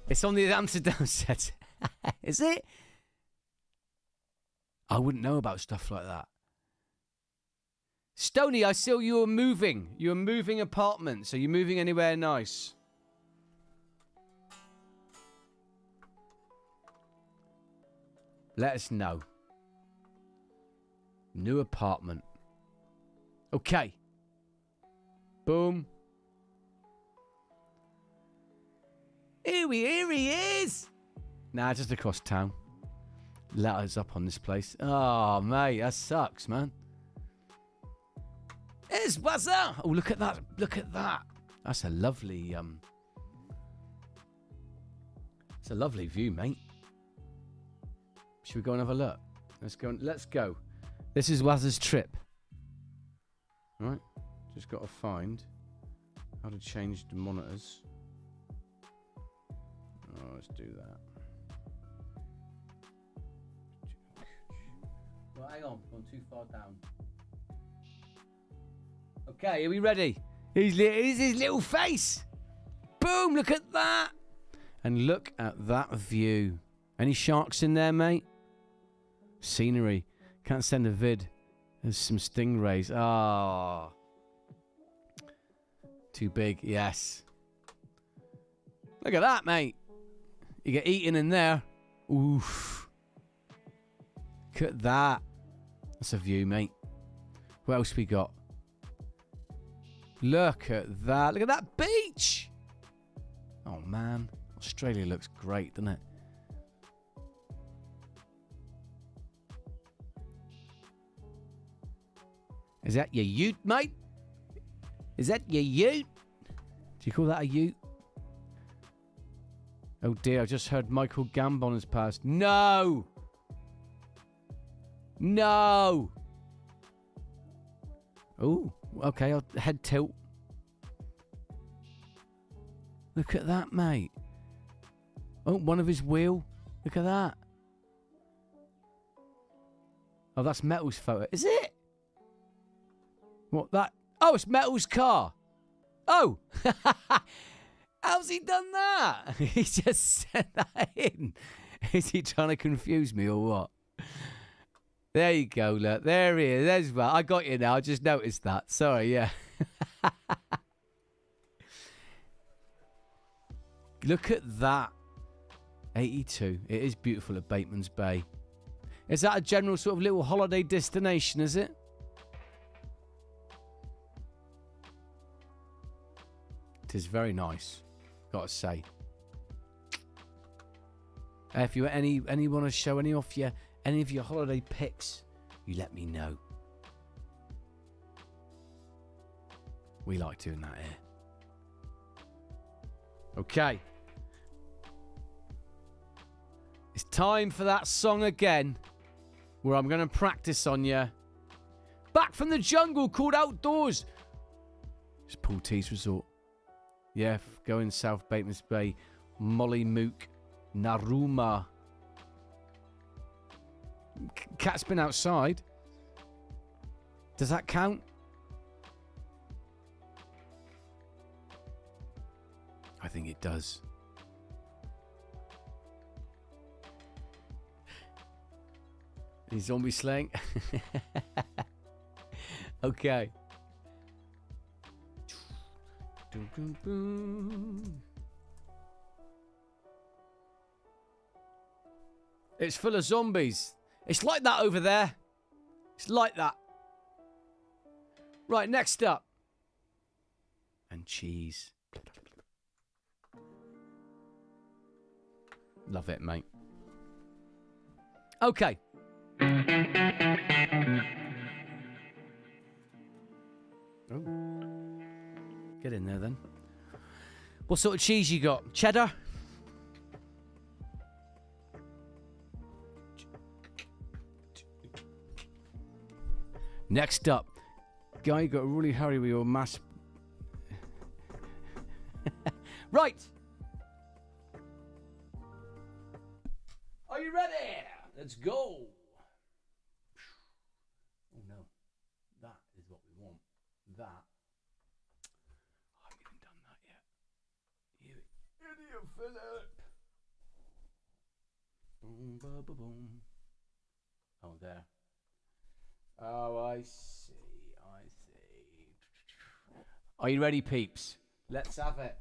It's on the Amsterdam set. Is it? I wouldn't know about stuff like that. Stony, I saw you were moving. You were moving apartments. Are you moving anywhere nice? Let us know. New apartment. Okay. Boom. Here he is. Nah, just across town. Let us up on this place. Oh, mate, that sucks, man. What's that? Oh, look at that. Look at that. That's a lovely, it's a lovely view, mate. Should we go and have a look? Let's go. This is Waz's trip. Right. Just got to find how to change the monitors. Oh, let's do that. Well, hang on. Gone too far down. Okay, are we ready? Here's his little face. Boom, look at that. And look at that view. Any sharks in there, mate? Scenery. Can't send a vid. There's some stingrays. Ah. Oh. Too big, yes. Look at that, mate. You get eaten in there. Oof. Look at that. That's a view, mate. What else we got? Look at that. Look at that beach. Oh, man. Australia looks great, doesn't it? Is that your ute, mate? Is that your ute? Do you call that a ute? Oh dear, I just heard Michael Gambon has passed. No! No! Oh, okay, I'll head tilt. Look at that, mate. Oh, one of his wheel. Look at that. Oh, that's Metal's photo. Is it? What, that? Oh, it's Metal's car. Oh! How's he done that? He just sent that in. Is he trying to confuse me or what? There you go, look. There he is. There's well. I got you now. I just noticed that. Sorry, yeah. Look at that. 82. It is beautiful at Bateman's Bay. Is that a general sort of little holiday destination, is it? It is very nice, gotta say. If you any want to show any of your holiday pics, you let me know. We like doing that here. Okay. It's time for that song again, where I'm going to practice on you. Back from the jungle, called Outdoors. It's Paul T's resort. Yeah, going South Bateman's Bay, Mollymook, Naruma. Cat's been outside. Does that count? I think it does. Is zombie slang? Okay. It's full of zombies. It's like that over there. It's like that. Right, next up. And cheese. Love it, mate. Okay. Oh. Get in there then. What sort of cheese you got? Cheddar? Next up. Guy, you got to really hurry with your mass. Right. Are you ready? Let's go. Oh no. That is what we want. That. I haven't even done that yet. You idiot, Philip. Boom, ba, ba, boom. Oh, there. Oh, I see. I see. Are you ready, peeps? Let's have it.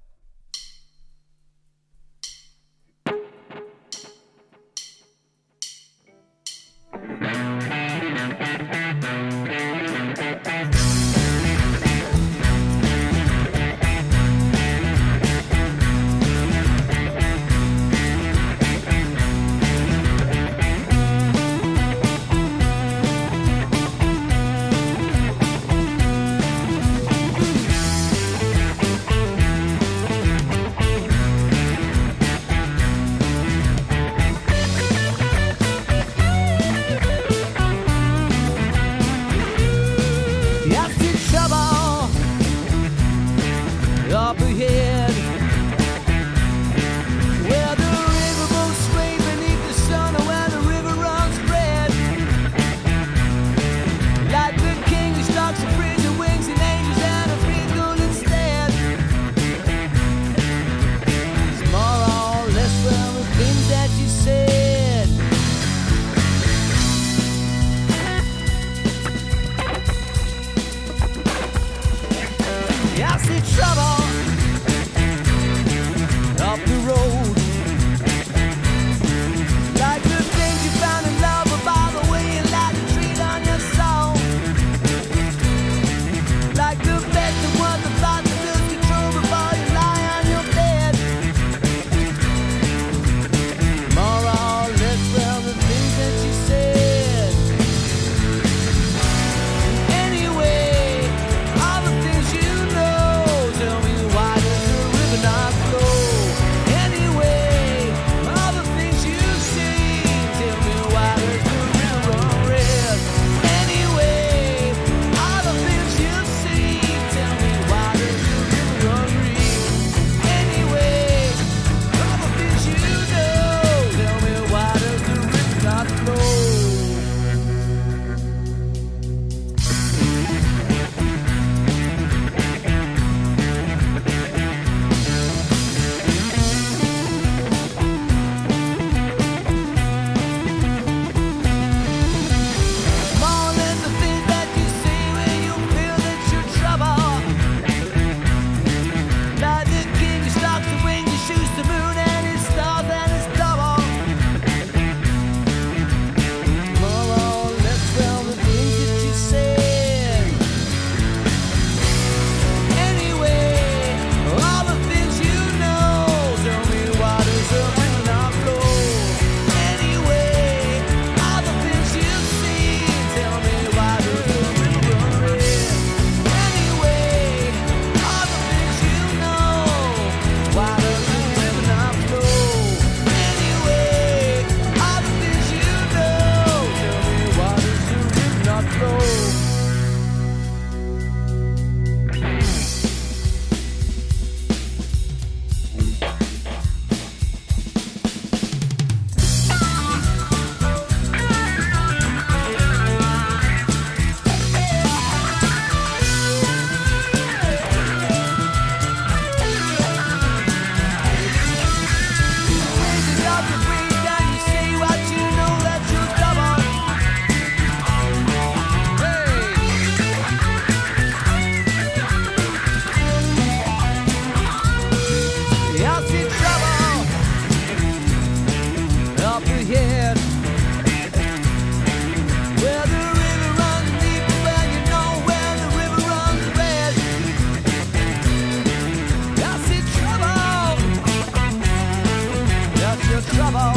trouble.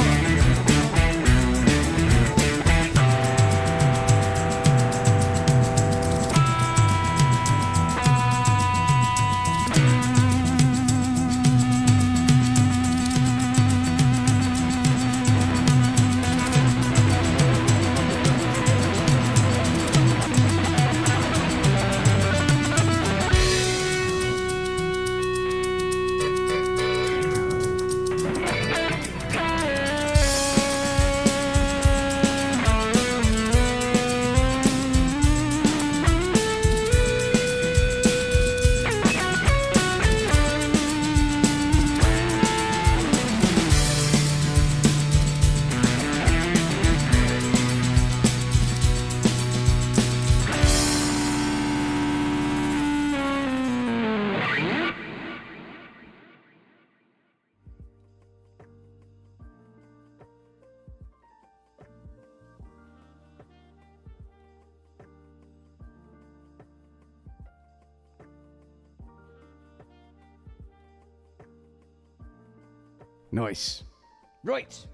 Nice. Right.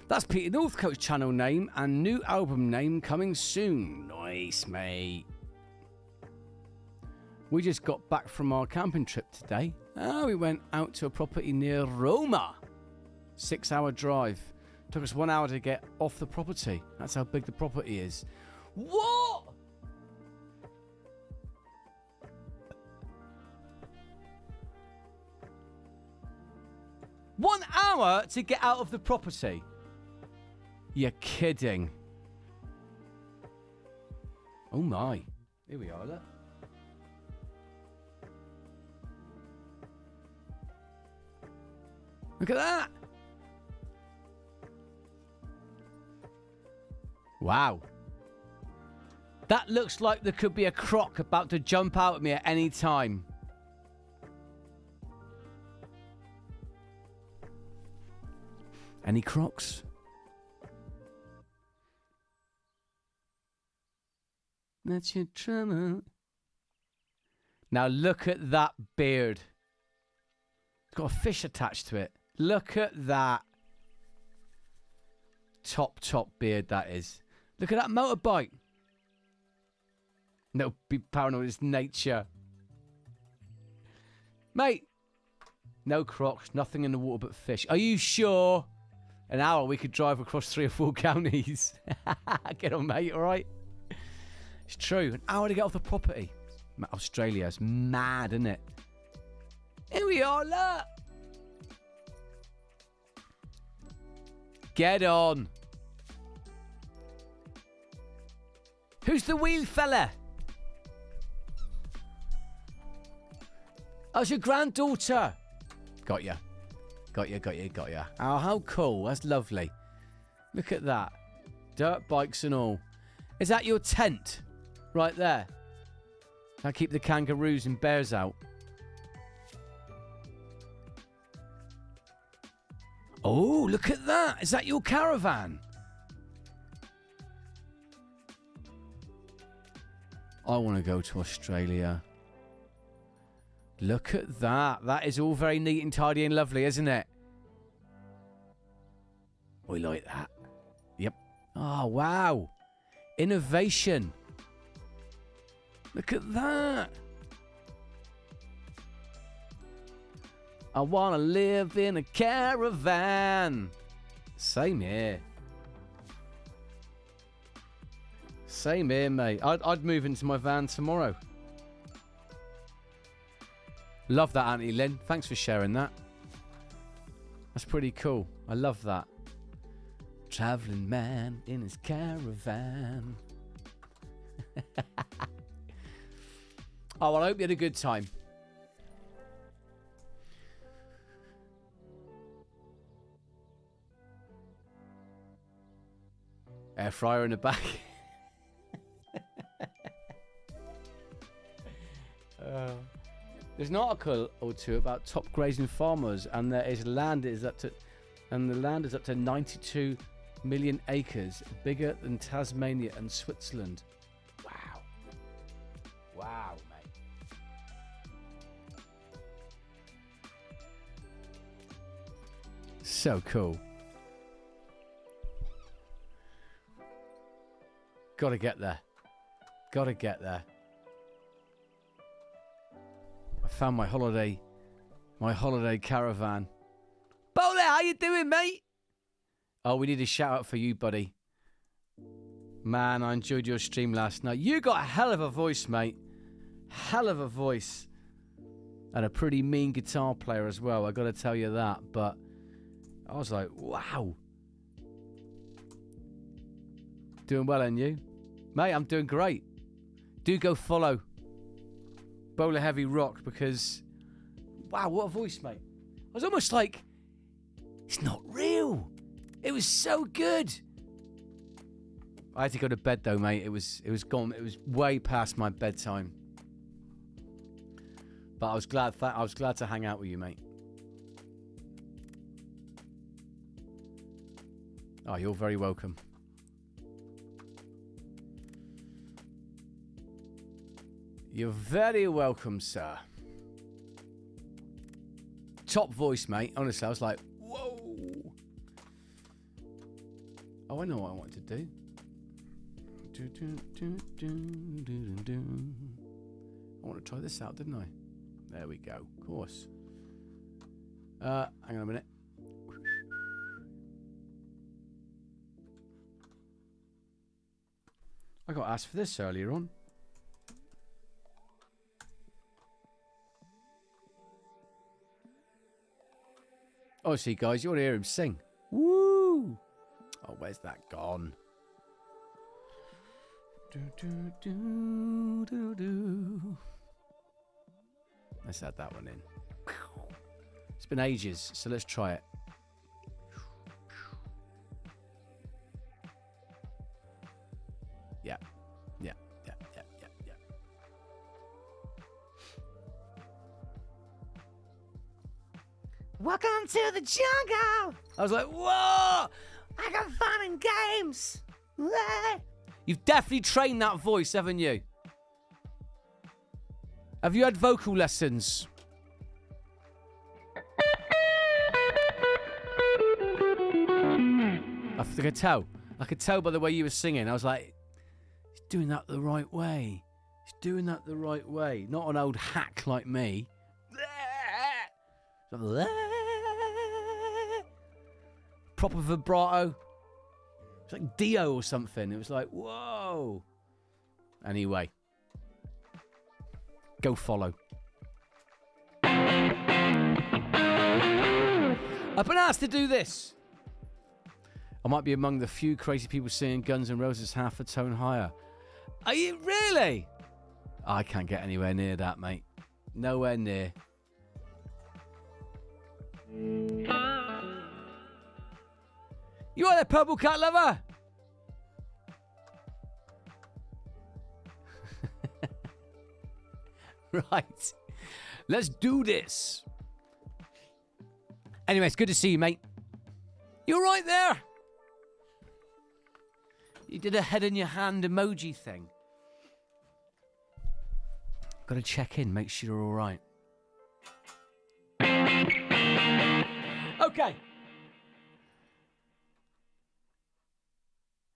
That's Peter Northcote's channel name and new album name coming soon. Nice, mate. We just got back from our camping trip today. We went out to a property near Roma. 6-hour drive. Took us 1 hour to get off the property. That's how big the property is. What? One hour to get out of the property? You're kidding. Oh my. Here we are, look. Look at that. Wow. That looks like there could be a croc about to jump out at me at any time. Any crocs? That's your trouble. Now look at that beard. It's got a fish attached to it. Look at that. Top beard that is. Look at that motorbike. No, be paranoid, it's nature. Mate. No crocs, nothing in the water but fish. Are you sure? An hour we could drive across 3 or 4 counties. Get on, mate, all right? It's true. An hour to get off the property. Australia is mad, isn't it? Here we are, look. Get on. Who's the wheel fella? Oh, it's your granddaughter. Got ya. Got ya. Oh, how cool. That's lovely. Look at that. Dirt bikes and all. Is that your tent? Right there. I keep the kangaroos and bears out. Oh, look at that. Is that your caravan? I want to go to Australia. Look at that. That is all very neat and tidy and lovely, isn't it? We like that. Yep. Oh, wow. Innovation. Look at that. I want to live in a caravan. Same here. Same here, mate. I'd move into my van tomorrow. Love that, Auntie Lynn. Thanks for sharing that. That's pretty cool. I love that. Traveling man in his caravan. Oh, well, I hope you had a good time. Air fryer in the back. There's an article or two about top grazing farmers, and there is land is up to, and the land is up to 92 million acres, bigger than Tasmania and Switzerland. Wow. Wow, mate. So cool. Gotta get there. Gotta get there. I found my holiday caravan. Bowler, how you doing, mate? Oh, we need a shout out for you, buddy. Man, I enjoyed your stream last night. You got a hell of a voice, mate. Hell of a voice. And a pretty mean guitar player as well, I gotta tell you that. But I was like, wow. Doing well, and you? Mate, I'm doing great. Do go follow Bowler Heavy Rock because, wow, what a voice, mate. I was almost like, it's not real. It was so good. I had to go to bed though, mate. It was gone. It was way past my bedtime. But I was glad to hang out with you, mate. Oh, you're very welcome. You're very welcome, sir. Top voice, mate. Honestly, I was like, whoa. Oh, I know what I want to do. I want to try this out, didn't I? There we go. Of course. Hang on a minute. I got asked for this earlier on. Oh, see, guys, you want to hear him sing. Woo! Oh, where's that gone? Let's add that one in. It's been ages, so let's try it. Yeah. Welcome to the jungle! I was like, whoa! I got fun and games! You've definitely trained that voice, haven't you? Have you had vocal lessons? I could tell by the way you were singing. I was like, he's doing that the right way. He's doing that the right way. Not an old hack like me. Proper vibrato. It's like Dio or something. It was like, whoa. Anyway. Go follow. I've been asked to do this. I might be among the few crazy people singing Guns N' Roses half a tone higher. Are you really? I can't get anywhere near that, mate. Nowhere near. You are the purple cat lover? Right. Let's do this. Anyway, it's good to see you, mate. You're right there. You did a head in your hand emoji thing. Got to check in, make sure you're all right. Okay.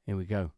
Here we go.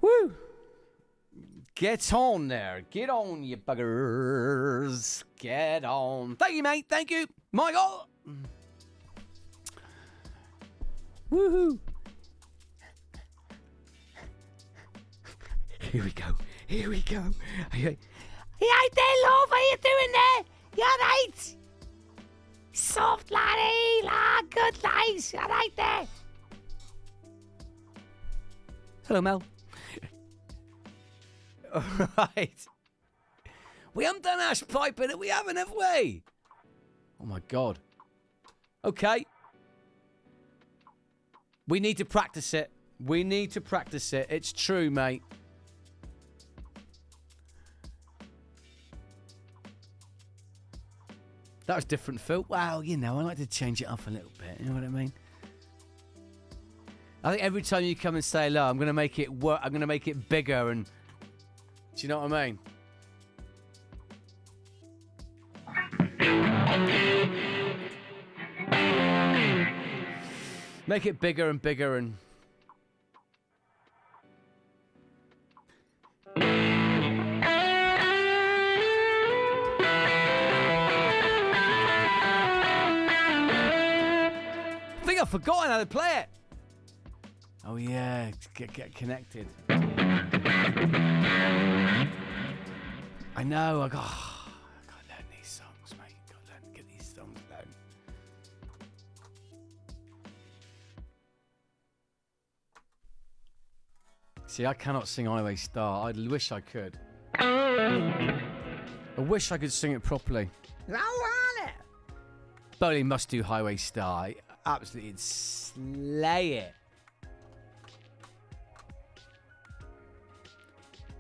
Woo! Get on there. Get on, you buggers. Get on. Thank you, mate. Thank you. Michael. Woohoo. Here we go. Here we go. Hey there, love. How you doing there? You alright? Soft laddie. Good nice. You alright there? Hello, Mel. Alright. We haven't done ash piping. We haven't, have we? Oh, my God. Okay. We need to practice it. We need to practice it. It's true, mate. That was different, Phil. Well, you know, I like to change it up a little bit. You know what I mean? I think every time you come and say hello, I'm going to make it work. I'm going to make it bigger. And do you know what I mean? Make it bigger and bigger and... I think I've forgotten how to play it. Oh yeah, get connected. I know, I gotta learn these songs, mate. Get these songs down. See, I cannot sing Highway Star. I wish I could. I wish I could sing it properly. Bowley must do Highway Star. Absolutely slay it.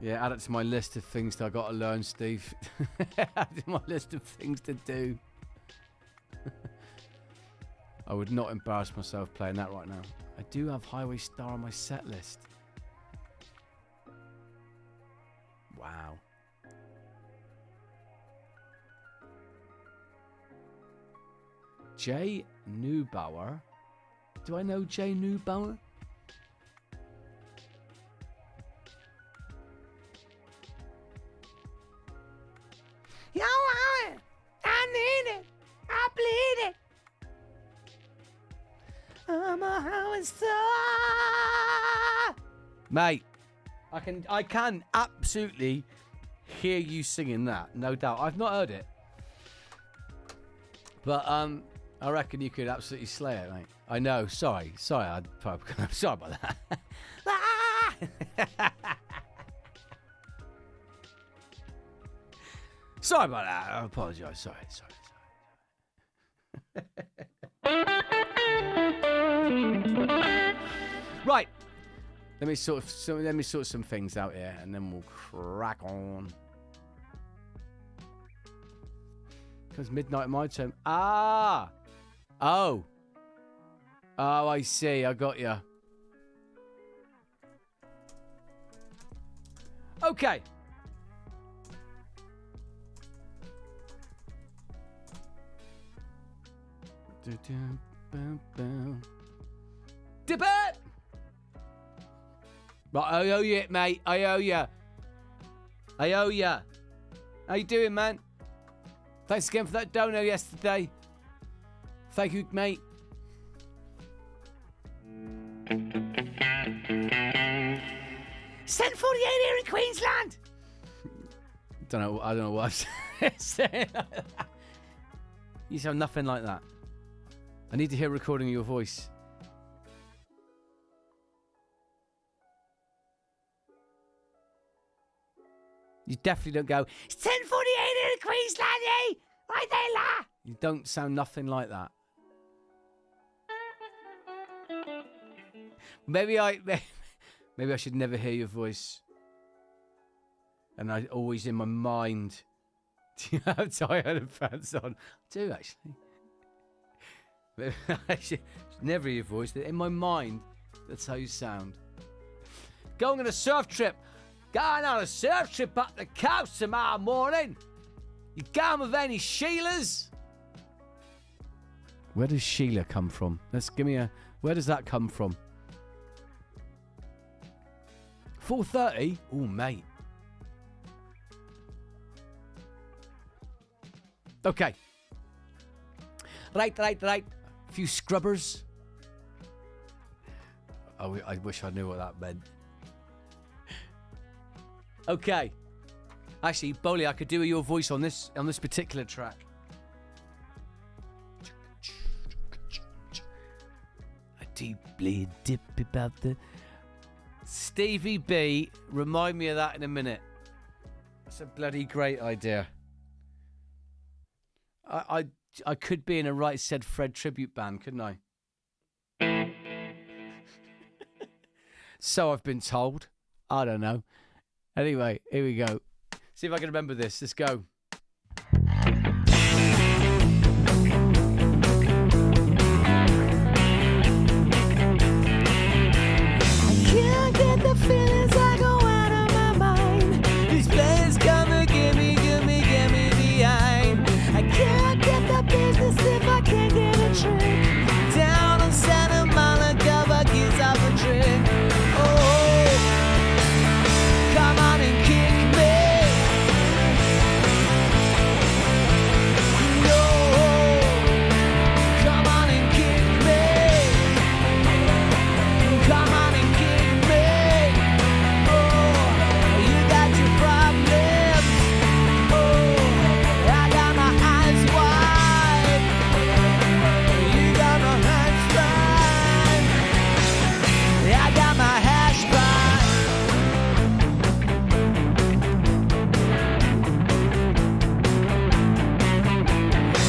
Yeah, add it to my list of things that I got to learn, Steve. Add it to my list of things to do. I would not embarrass myself playing that right now. I do have Highway Star on my set list. Wow. Jay Neubauer. Do I know Jay Neubauer? Yo, I need it. I bleed it. I'm a Howard Star. Mate, I can absolutely hear you singing that, no doubt. I've not heard it. But I reckon you could absolutely slay it, mate. I know. Sorry. I'm sorry about that. Sorry about that. I apologise. Sorry. Right. Let me sort some things out here, and then we'll crack on. Because midnight my time. Oh, I see. I got you. Okay. Dip it! Right, I owe you, mate. I owe you. How you doing, man? Thanks again for that dono yesterday. Thank you, mate. Send 48 here in Queensland. I don't know what I'm saying. You sound nothing like that. I need to hear a recording of your voice. You definitely don't go, it's 10:48 here in Queensland, eh? Right there, la. You don't sound nothing like that. Maybe I should never hear your voice. And I always in my mind, do you have tie-on pants on? I do, actually. Maybe I should never hear your voice. In my mind, that's how you sound. Going on a surf trip. Going on a surf trip up the coast tomorrow morning. You going with any Sheilas? Where does Sheila come from? Where does that come from? 4:30? Oh, mate. Okay. Right. A few scrubbers. Oh, I wish I knew what that meant. Okay. Actually, Bowley, I could do your voice on this particular track. I deeply dip about the... Stevie B, remind me of that in a minute. That's a bloody great idea. I could be in a Right Said Fred tribute band, couldn't I? So I've been told. I don't know. Anyway, here we go. See if I can remember this. Let's go. I can't get the feelings that go out of my mind. These players come and get me behind. I can't get the business if I can't get a trick. Down on Santa Monica, but gives up a trick. Oh, come on and kick me. No, come on and kick me. Come on and kick me. Oh, you got your problems. Oh, I got my eyes wide. You got my hands tied. I got my hash bride.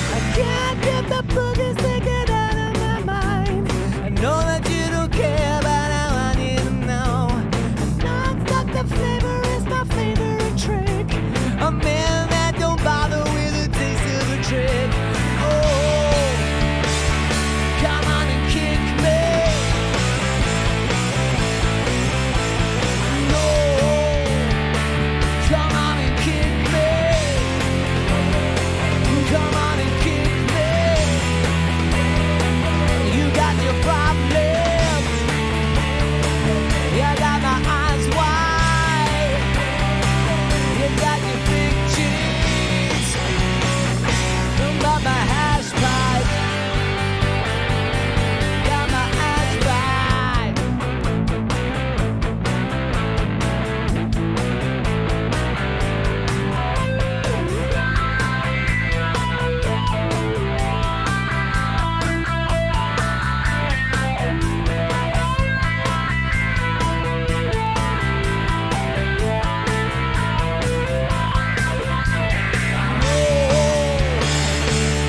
I can't get the boogers taken out of my mind. I know that you don't care, but now I need to know. Non-stop the flavor is my favorite trick. A man that don't bother with the taste of a trick. Oh, come on and kick me. No, come on and kick me. Come on and kick me. You got your problems. You got my eyes wide. You got your big cheese. Got my hash pipe. Got my eyes wide.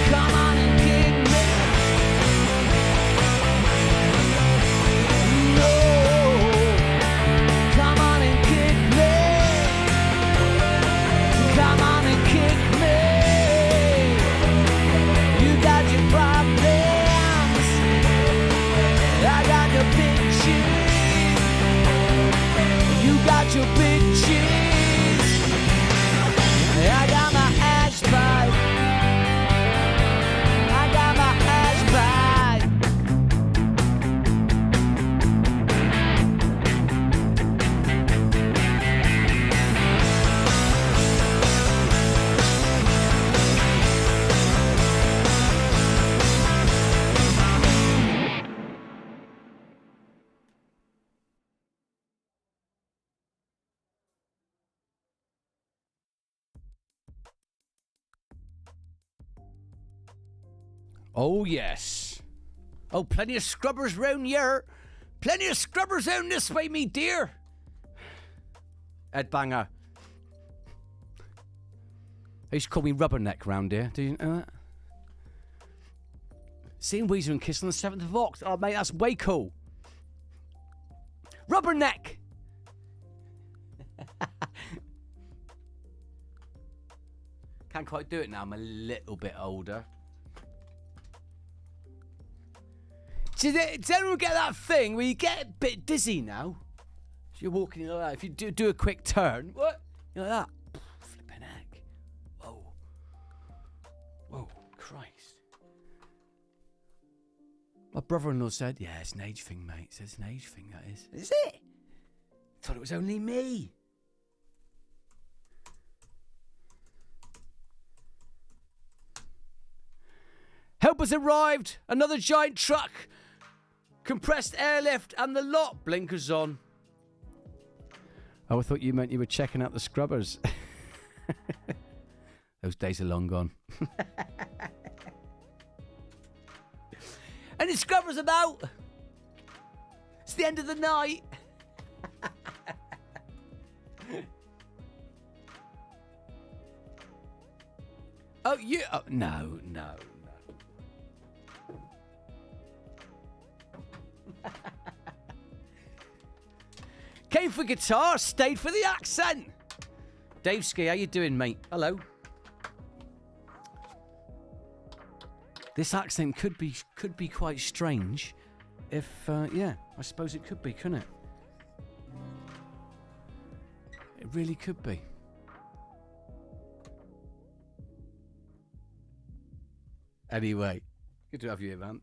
Come on and kick me. No, come on and kick me. Come on and kick me. You got your problems. I got the big cheese. You got your big cheese. I got my ash pipe. I got my ash pipe. Oh, yes. Oh, plenty of scrubbers round here. Plenty of scrubbers round this way, me dear. Ed Banger. They used to call me Rubberneck round here. Do you know that? Seeing Weezer and Kiss on the 7th of Oct. Oh, mate, that's way cool. Rubberneck. Can't quite do it now. I'm a little bit older. Does everyone get that thing where you get a bit dizzy now? So you're walking like that. If you do a quick turn, what? You're like that. Flipping heck. Whoa. Whoa, Christ. My brother-in-law said, yeah, it's an age thing, mate. It's an age thing, that is. Is it? Thought it was only me. Help has arrived. Another giant truck. Compressed airlift and the lot. Blinkers on. Oh, I thought you meant you were checking out the scrubbers. Those days are long gone. Any scrubbers about? It's the end of the night. Oh, you... Oh, no. Came for guitar, stayed for the accent. Dave Ski, how you doing, mate? Hello. This accent could be quite strange. If yeah, I suppose it could be, couldn't it? It really could be. Anyway, good to have you here, man.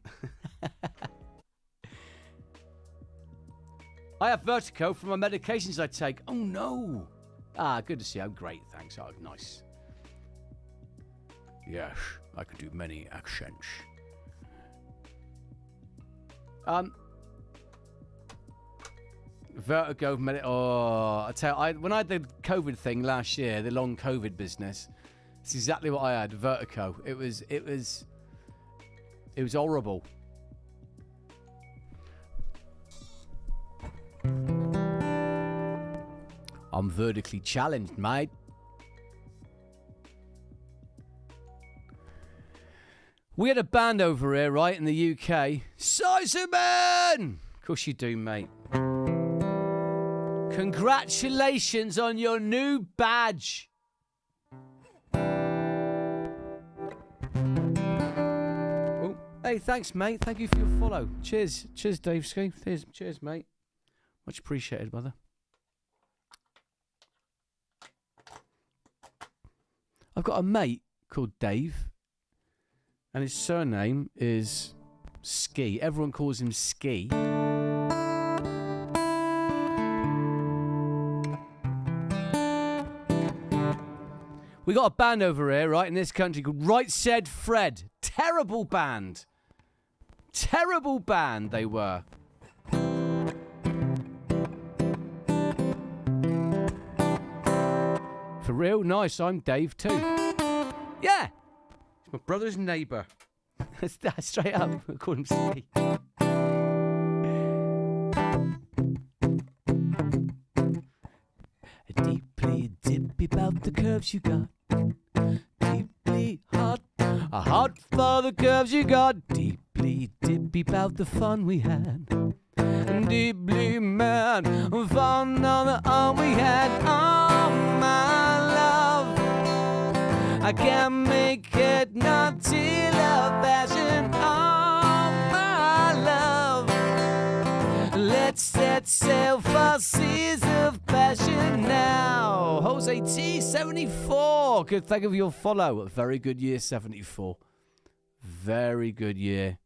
I have vertigo from my medications I take. Oh, no. Ah, good to see you. Great, thanks. Oh, nice. Yes, I can do many accents. Vertigo. Oh, I tell you, when I had the COVID thing last year, the long COVID business, it's exactly what I had. Vertigo. It was horrible. I'm vertically challenged, mate. We had a band over here, right, in the UK. Sizeman! Of course you do, mate. Congratulations on your new badge. Oh, hey, thanks, mate. Thank you for your follow. Cheers. Cheers, Dave Ski. Cheers, mate. Much appreciated, brother. I've got a mate called Dave, and his surname is Ski. Everyone calls him Ski. We got a band over here, right, in this country called Right Said Fred. Terrible band. Terrible band they were. For real? Nice. I'm Dave too. Yeah. He's my brother's neighbour. Straight up. I call him Ski. Deeply dippy about the curves you got. Deeply hot. Hot for the curves you got. Deeply dippy about the fun we had. Deeply mad. Fun on the arm we had. Oh, my love. I can't make it not till a passion. Oh, my love. Let's set sail for seas of passion now. Jose T, 74. Good, thank you for your follow. A very good year, 74. Very good year.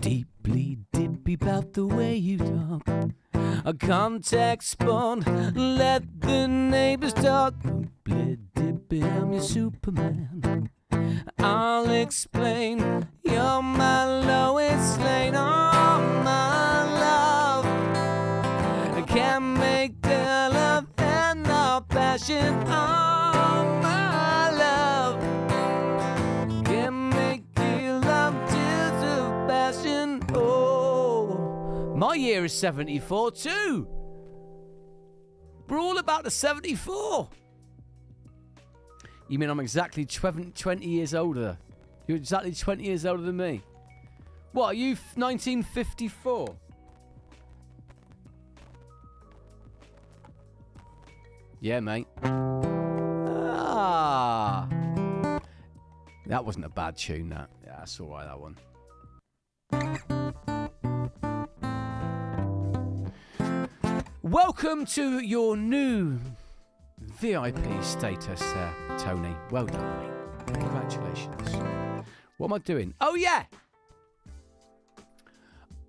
Deeply dippy about the way you talk. A contact spawn, let the neighbors talk. Deeply dippy, I'm your Superman. I'll explain, you're my Lois Lane. Oh, my love, I can't make the love and the passion. Oh, my love, can't make the love till the passion. Oh, my year is 74 too. We're all about the 74. You mean I'm exactly 20 years older? You're exactly 20 years older than me. What, are you 1954? Yeah, mate. Ah. That wasn't a bad tune, that. Yeah, that's all right, that one. Welcome to your new VIP status, Tony. Well done, mate. Congratulations. What am I doing? Oh, yeah!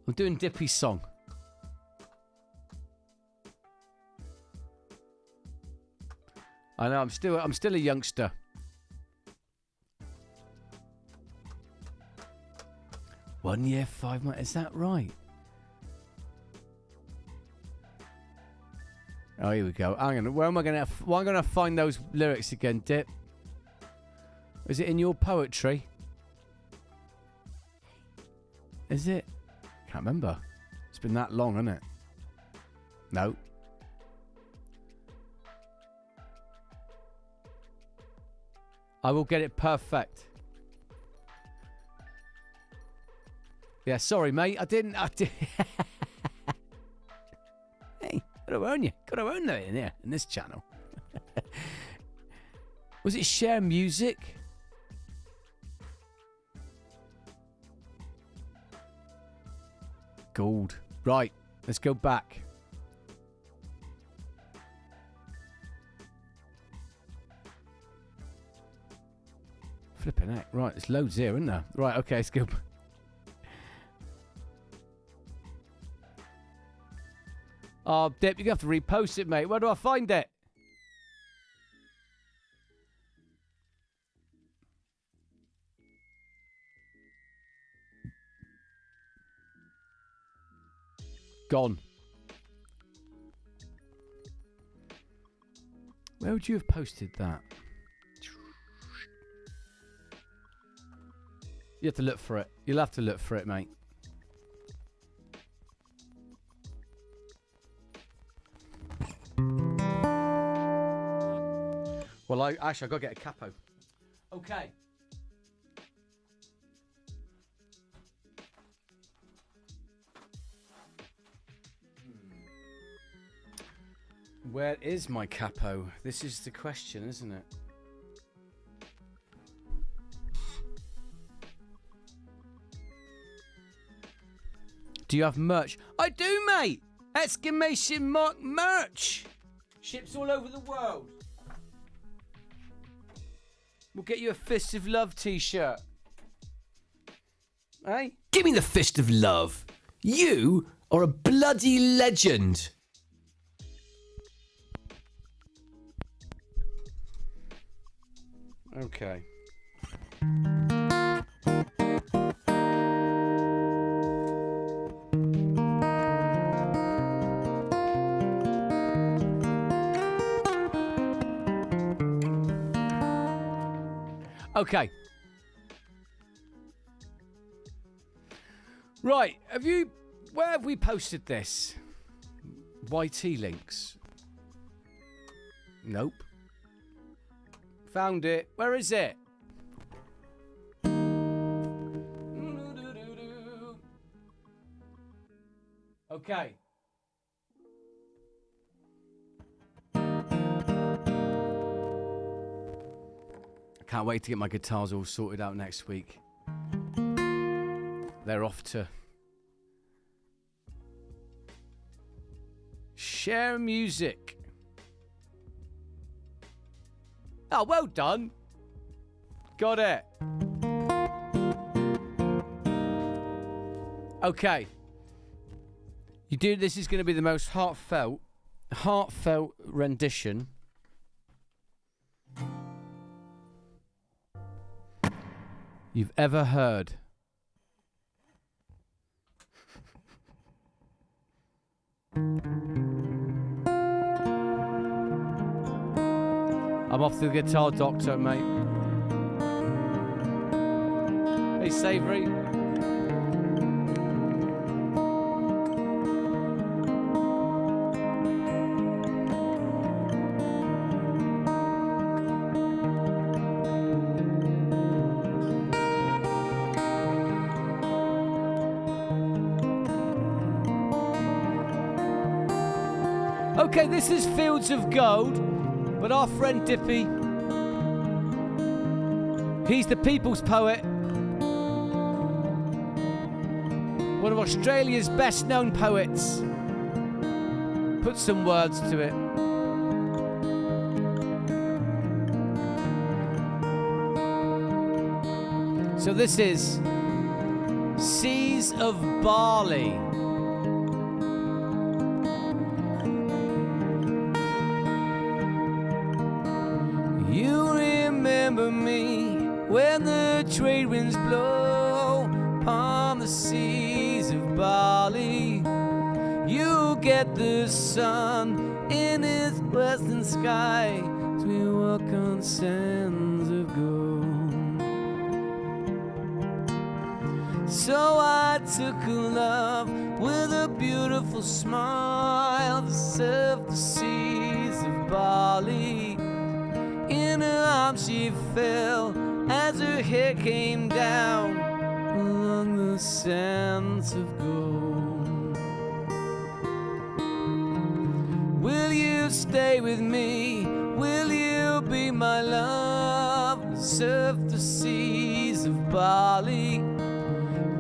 I'm doing Dippy's song. I know. I'm still a youngster. One year, 5 months. Is that right? Oh, here we go. Hang on. Where am I going to find those lyrics again, Dip? Is it in your poetry? Is it? Can't remember. It's been that long, hasn't it? No. I will get it perfect. Yeah, sorry, mate. I didn't. Hey, gotta earn you. Gotta earn that in here, in this channel. Was it Share Music? Gold. Right, let's go back. Flipping heck. Right, there's loads here, isn't there? Right, okay, let's go. Oh, Dip, you're going to have to repost it, mate. Where do I find it? Gone. Where would you have posted that? You have to look for it. You'll have to look for it, mate. Well, actually, I've got to get a capo. Okay. Where is my capo? This is the question, isn't it? Do you have merch? I do, mate! Exclamation mark merch! Ships all over the world. We'll get you a Fist of Love t-shirt. Hey? Give me the Fist of Love. You are a bloody legend. Okay. Okay. Right, where have we posted this? YT links. Nope. Found it. Where is it? Okay. Can't wait to get my guitars all sorted out next week. They're off to Share Music. Oh, well done. Got it. Okay. This is going to be the most heartfelt rendition you've ever heard. I'm off to the guitar doctor, mate. Hey, Savoury. Okay, this is Fields of Gold, but our friend Dippy, he's the people's poet, one of Australia's best known poets. Put some words to it. So this is Seas of Barley. trade winds blow upon the seas of Bali, you get the sun in its western sky as we walk on sands of gold. So I took a love with a beautiful smile to surf the seas of Bali. In her arms she fell as her hair came down along the sands of gold. Will you stay with me? Will you be my love? Surf the seas of Bali.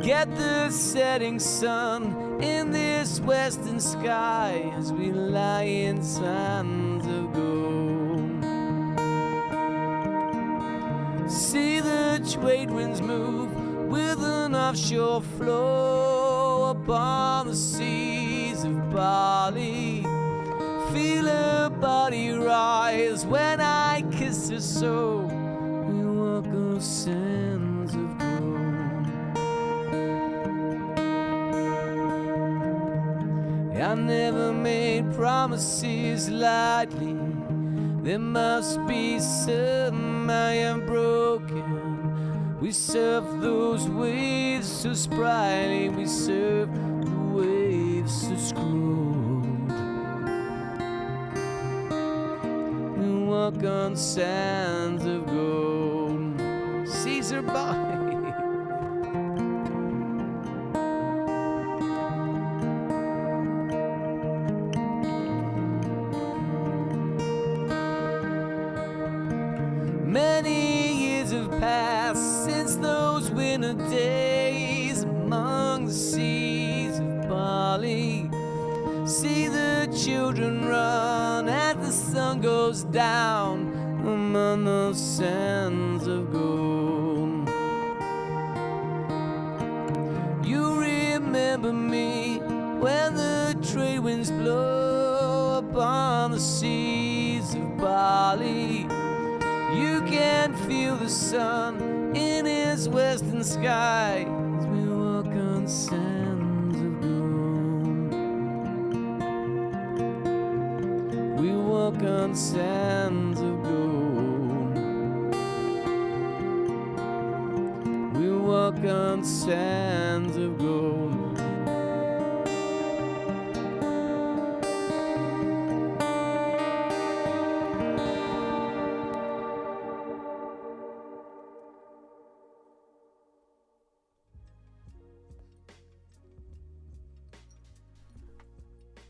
Get the setting sun in this western sky as we lie in sands of gold. See the trade winds move with an offshore flow upon the seas of Bali. Feel her body rise when I kiss her so. We walk on sands of gold. I never made promises lightly. There must be some I have broken. We surf those waves so spryly. We surf the waves so screwed. We walk on sands of gold. Caesar body. Many years have passed since those winter days among the seas of Bali. See the children run as the sun goes down among those sands of gold. You remember me when the trade winds blow upon the seas of Bali. You can feel the sun in its western sky as we walk on sands of gold. We walk on sands of gold. We walk on sands of gold.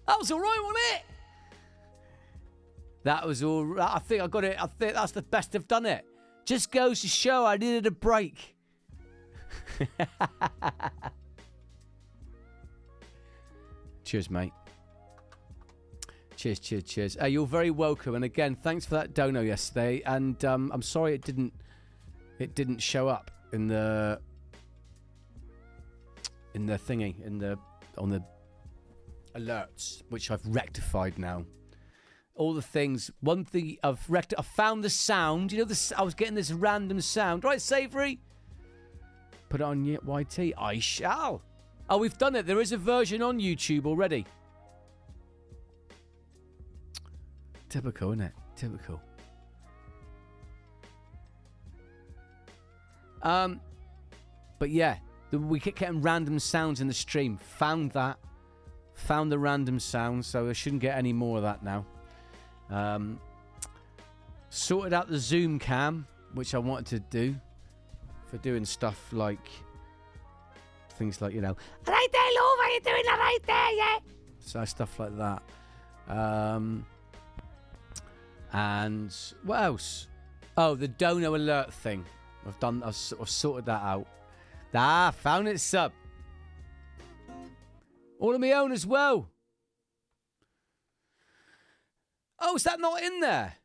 That was all right, wasn't it? That was all right. I think I got it. I think that's the best I've done it. Just goes to show I needed a break. Cheers, mate. Cheers, cheers, cheers. You're very welcome. And again, thanks for that dono yesterday. And I'm sorry it didn't show up in the thingy on the alerts, which I've rectified now. All the things. One thing I found the sound. You know, I was getting this random sound. Right, Savory? Put it on YT. I shall. Oh, we've done it. There is a version on YouTube already. Typical, isn't it? Typical. But yeah, we kept getting random sounds in the stream. Found that. Found the random sound, so I shouldn't get any more of that now. Sorted out the Zoom cam, which I wanted to do for doing stuff like things like, you know, right there, love, are you doing that right there, yeah? So stuff like that. And what else? Oh, the dono alert thing. I've sorted that out. Found it, sub. All of my own as well. Oh, is that not in there?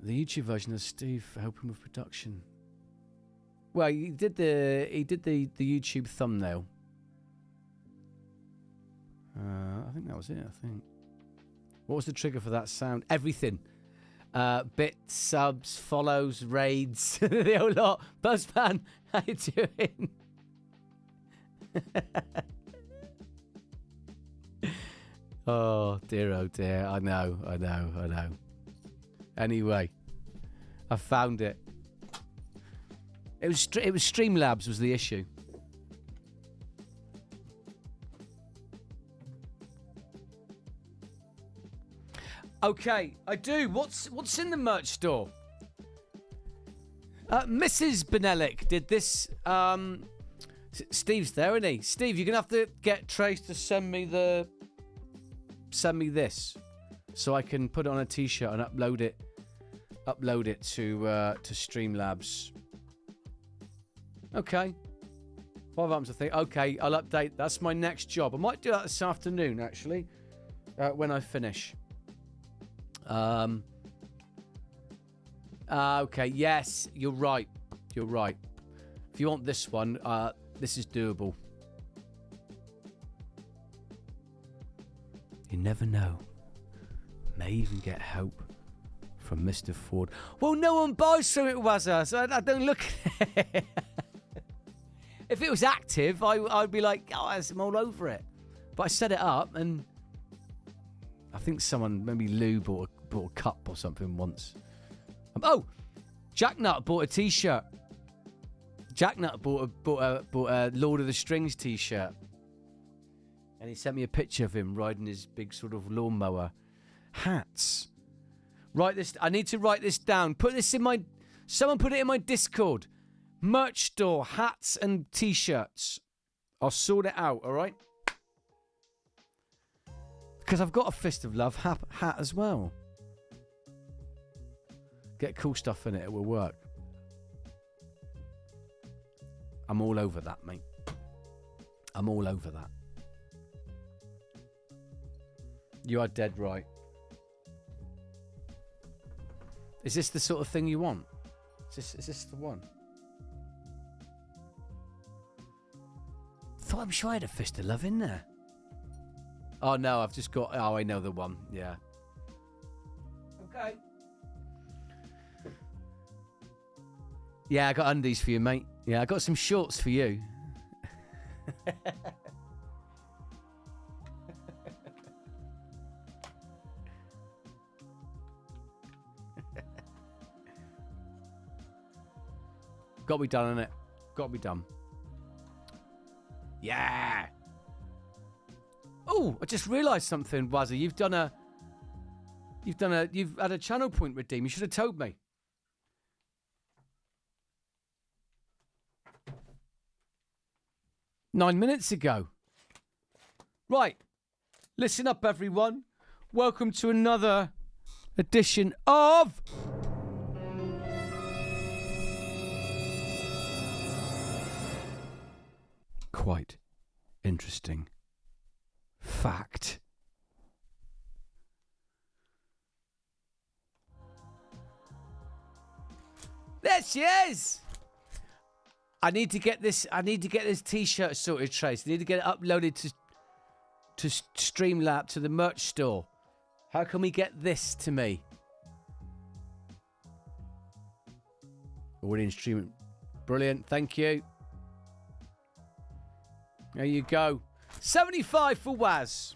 The YouTube version of Steve helping with production. Well, he did the YouTube thumbnail. I think that was it. What was the trigger for that sound? Everything. Bit, subs, follows, raids, the whole lot. Buzzman, how you doing? Oh dear. I know. Anyway, I found it. It was Streamlabs was the issue. Okay, I do. What's in the merch store? Mrs. Benellic did this. Steve's there, isn't he? Steve, you're gonna have to get Trace to send me this, so I can put it on a T-shirt and upload it to Streamlabs. Okay. 5 arms, I think. Okay, I'll update. That's my next job. I might do that this afternoon, actually, when I finish. Okay, yes, you're right. If you want this one, this is doable. You never know. May even get help from Mr. Ford. Well, no one buys from it, Wazza, so I don't look at it. If it was active, I'd be like, oh, I'm all over it. But I set it up, and I think someone, maybe Lou, bought a cup or something once. Oh, Jacknut bought a T-shirt. Jacknut bought a Lord of the Strings T-shirt, and he sent me a picture of him riding his big sort of lawnmower. Hats. I need to write this down. Someone put it in my Discord. Merch store, hats and T-shirts. I'll sort it out. All right. Because I've got a Fist of Love hat as well. Get cool stuff in it. It will work. I'm all over that, mate. I'm all over that. You are dead right. Is this the sort of thing you want? Is this the one? I'm sure I had a Fist of Love in there. Oh no, I've just got... Oh, I know the one. Yeah. Okay. Yeah, I got undies for you, mate. Yeah, I got some shorts for you. Got to be done, innit? Got to be done. Yeah. Oh, I just realised something, Wazzy. You've had a channel point redeem. You should have told me. Nine minutes ago. Right. Listen up, everyone. Welcome to another edition of... Quite interesting fact. There she is. I need to get this T-shirt sorted, Trace. I need to get it uploaded to Streamlab, to the merch store. How can we get this to me? Already in streaming. Brilliant. Thank you. There you go. 75 for Waz.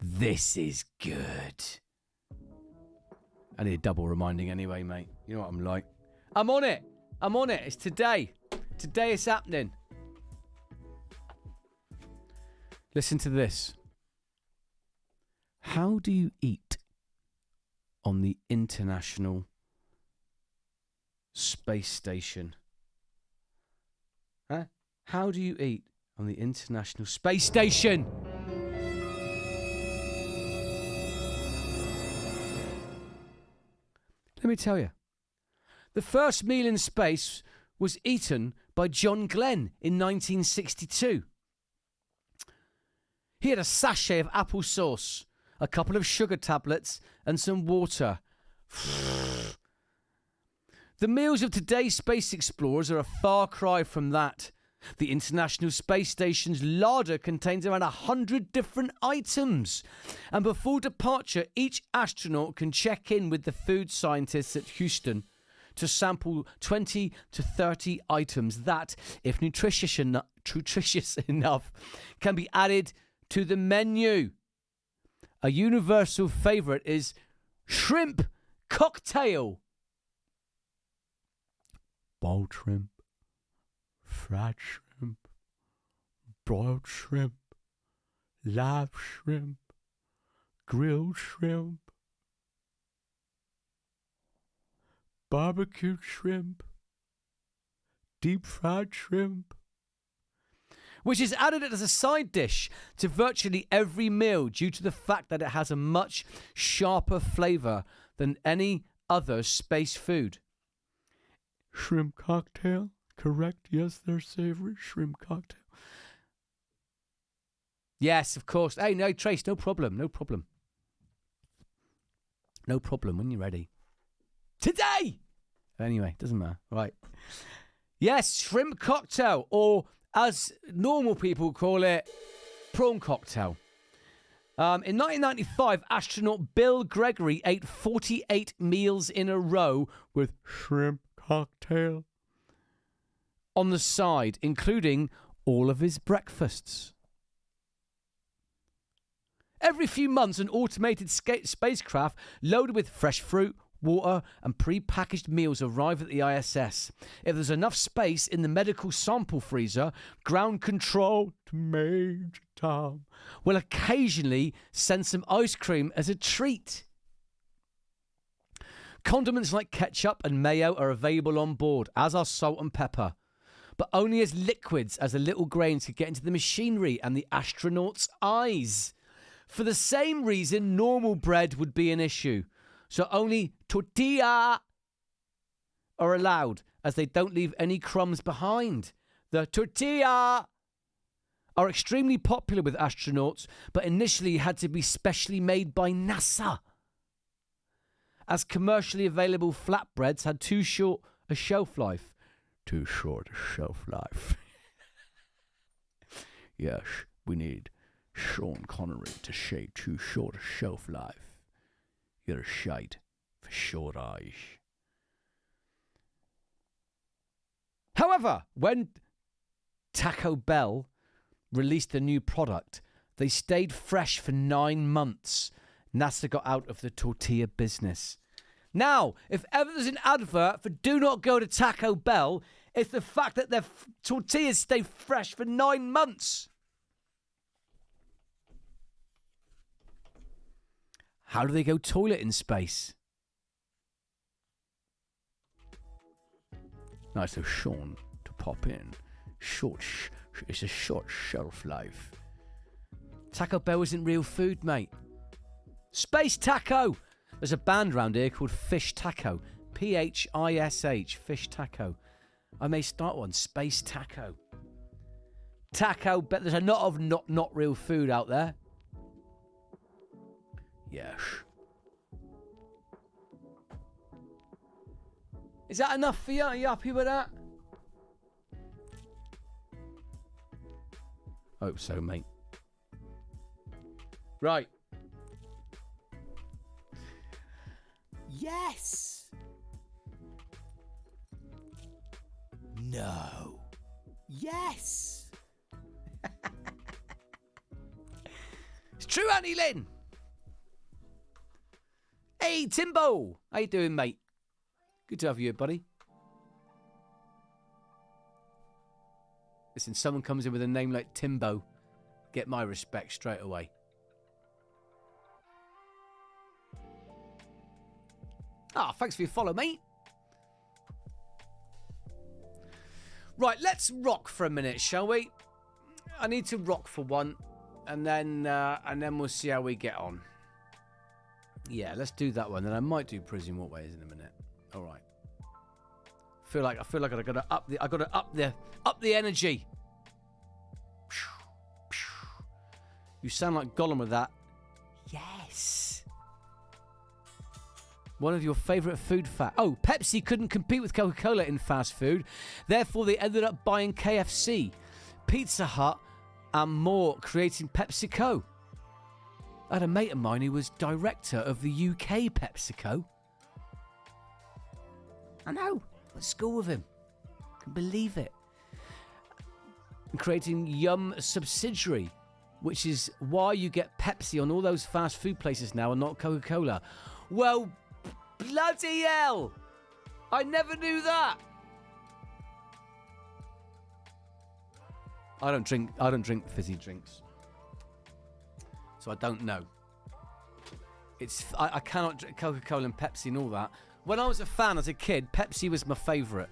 This is good. I need a double reminding anyway, mate. You know what I'm like. I'm on it. It's today. Today is happening. Listen to this. How do you eat on the International Space Station? Huh? How do you eat on the International Space Station? Let me tell you. The first meal in space was eaten by John Glenn in 1962. He had a sachet of applesauce, a couple of sugar tablets, and some water. The meals of today's space explorers are a far cry from that. The International Space Station's larder contains around 100 different items. And before departure, each astronaut can check in with the food scientists at Houston to sample 20 to 30 items that, if nutritious enough, can be added to the menu. A universal favourite is shrimp cocktail. Boiled shrimp, fried shrimp, broiled shrimp, live shrimp, grilled shrimp, barbecued shrimp, deep fried shrimp, which is added as a side dish to virtually every meal due to the fact that it has a much sharper flavour than any other space food. Shrimp cocktail, correct? Yes, they're savoury. Shrimp cocktail. Yes, of course. Hey, no, Trace, no problem. No problem when you're ready. Today! Anyway, doesn't matter. Right. Yes, shrimp cocktail, or as normal people call it, prawn cocktail. In 1995, astronaut Bill Gregory ate 48 meals in a row with shrimp cocktail on the side, including all of his breakfasts. Every few months, an automated spacecraft loaded with fresh fruit, water and pre-packaged meals arrive at the ISS. If there's enough space in the medical sample freezer, ground control to Major Tom will occasionally send some ice cream as a treat. Condiments like ketchup and mayo are available on board, as are salt and pepper, but only as liquids, as the little grains could get into the machinery and the astronauts' eyes. For the same reason, normal bread would be an issue. So only tortilla are allowed, as they don't leave any crumbs behind. The tortilla are extremely popular with astronauts, but initially had to be specially made by NASA, as commercially available flatbreads had too short a shelf life. Too short a shelf life. Yes, we need Sean Connery to shave too short a shelf life. You're a shite for short eyes. However, when Taco Bell released a new product, they stayed fresh for 9 months. NASA got out of the tortilla business. Now, if ever there's an advert for do not go to Taco Bell, it's the fact that their tortillas stay fresh for 9 months. How do they go toilet in space? Nice of Sean to pop in. It's a short shelf life. Taco Bell isn't real food, mate. Space Taco! There's a band around here called Fish Taco. Phish, Fish Taco. I may start one, Space Taco. Taco, but there's a lot of not real food out there. Yes. Is that enough for you? Are you happy with that? Hope so, mate. Right. Yes. No. Yes. It's true, Annie Lynn. Hey, Timbo. How you doing, mate? Good to have you, buddy. Listen, someone comes in with a name like Timbo, get my respect straight away. Thanks for your follow, mate. Right, let's rock for a minute, shall we? I need to rock for one, and then we'll see how we get on. Yeah, let's do that one. Then I might do Prison Walkways in a minute. All right. I feel like I gotta up the energy. You sound like Gollum with that. Yes. One of your favourite food facts. Oh, Pepsi couldn't compete with Coca-Cola in fast food. Therefore, they ended up buying KFC, Pizza Hut, and more, creating PepsiCo. I had a mate of mine who was director of the UK PepsiCo. I know. I went to school with him. I can believe it. And creating Yum subsidiary, which is why you get Pepsi on all those fast food places now and not Coca-Cola. Well, bloody hell! I never knew that. I don't drink fizzy drinks, so I don't know. I cannot drink Coca-Cola and Pepsi and all that. When I was a fan as a kid, Pepsi was my favourite,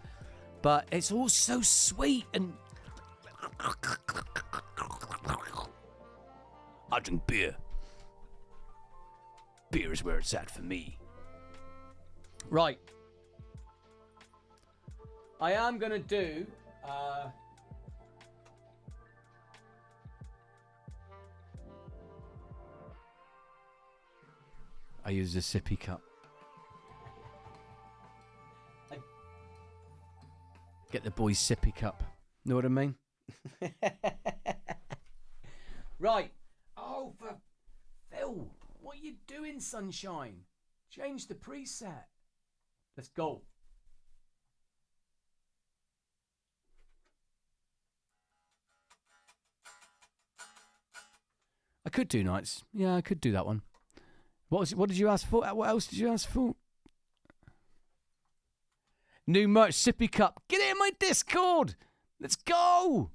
but it's all so sweet and. I drink beer. Beer is where it's at for me. Right. I am going to do... I use a sippy cup. Get the boys' sippy cup. Know what I mean? Right. Oh, for Phil, what are you doing, sunshine? Change the preset. Let's go. I could do nights. Yeah, I could do that one. What did you ask for? What else did you ask for? New merch, sippy cup. Get it in my Discord. Let's go.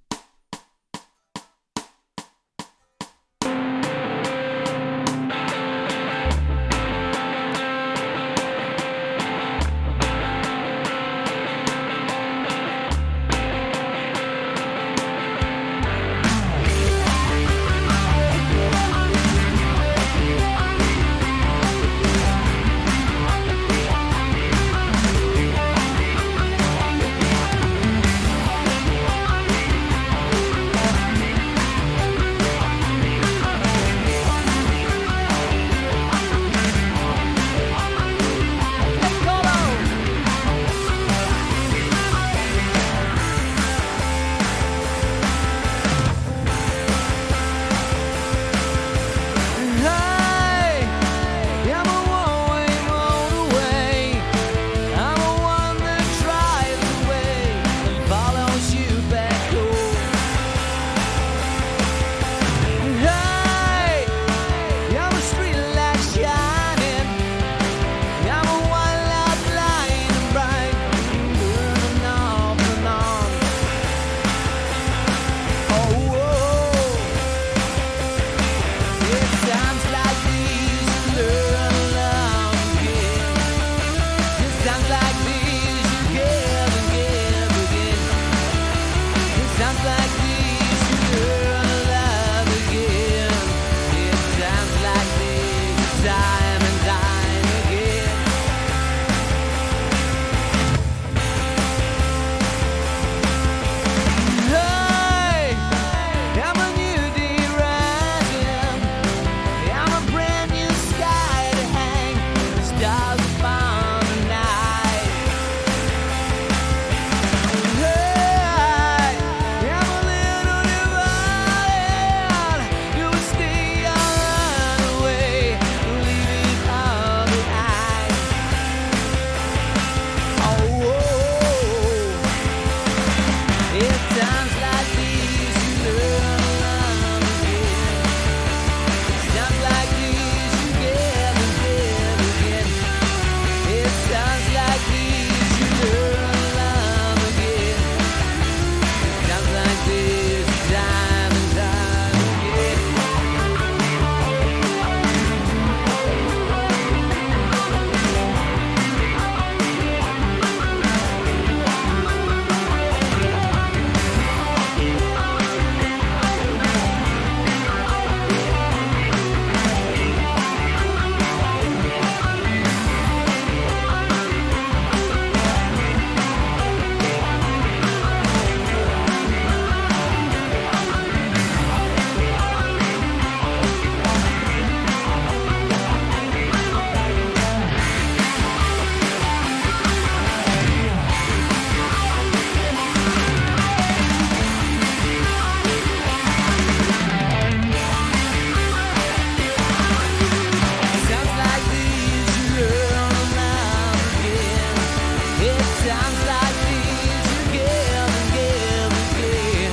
times like these you give and give again.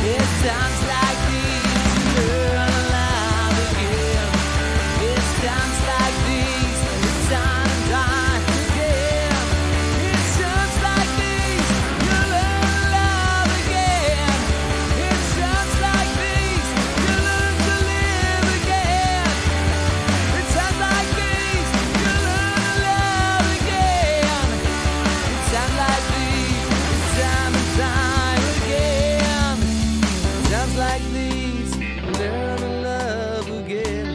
It's times like these you learn to love again. It's times like these, it's time and time again. It's times like these you learn to love again. It's times like these you learn to live again. It's times like these you learn to love again. It's times like these, it's time and time again. Times like these, learn to love again.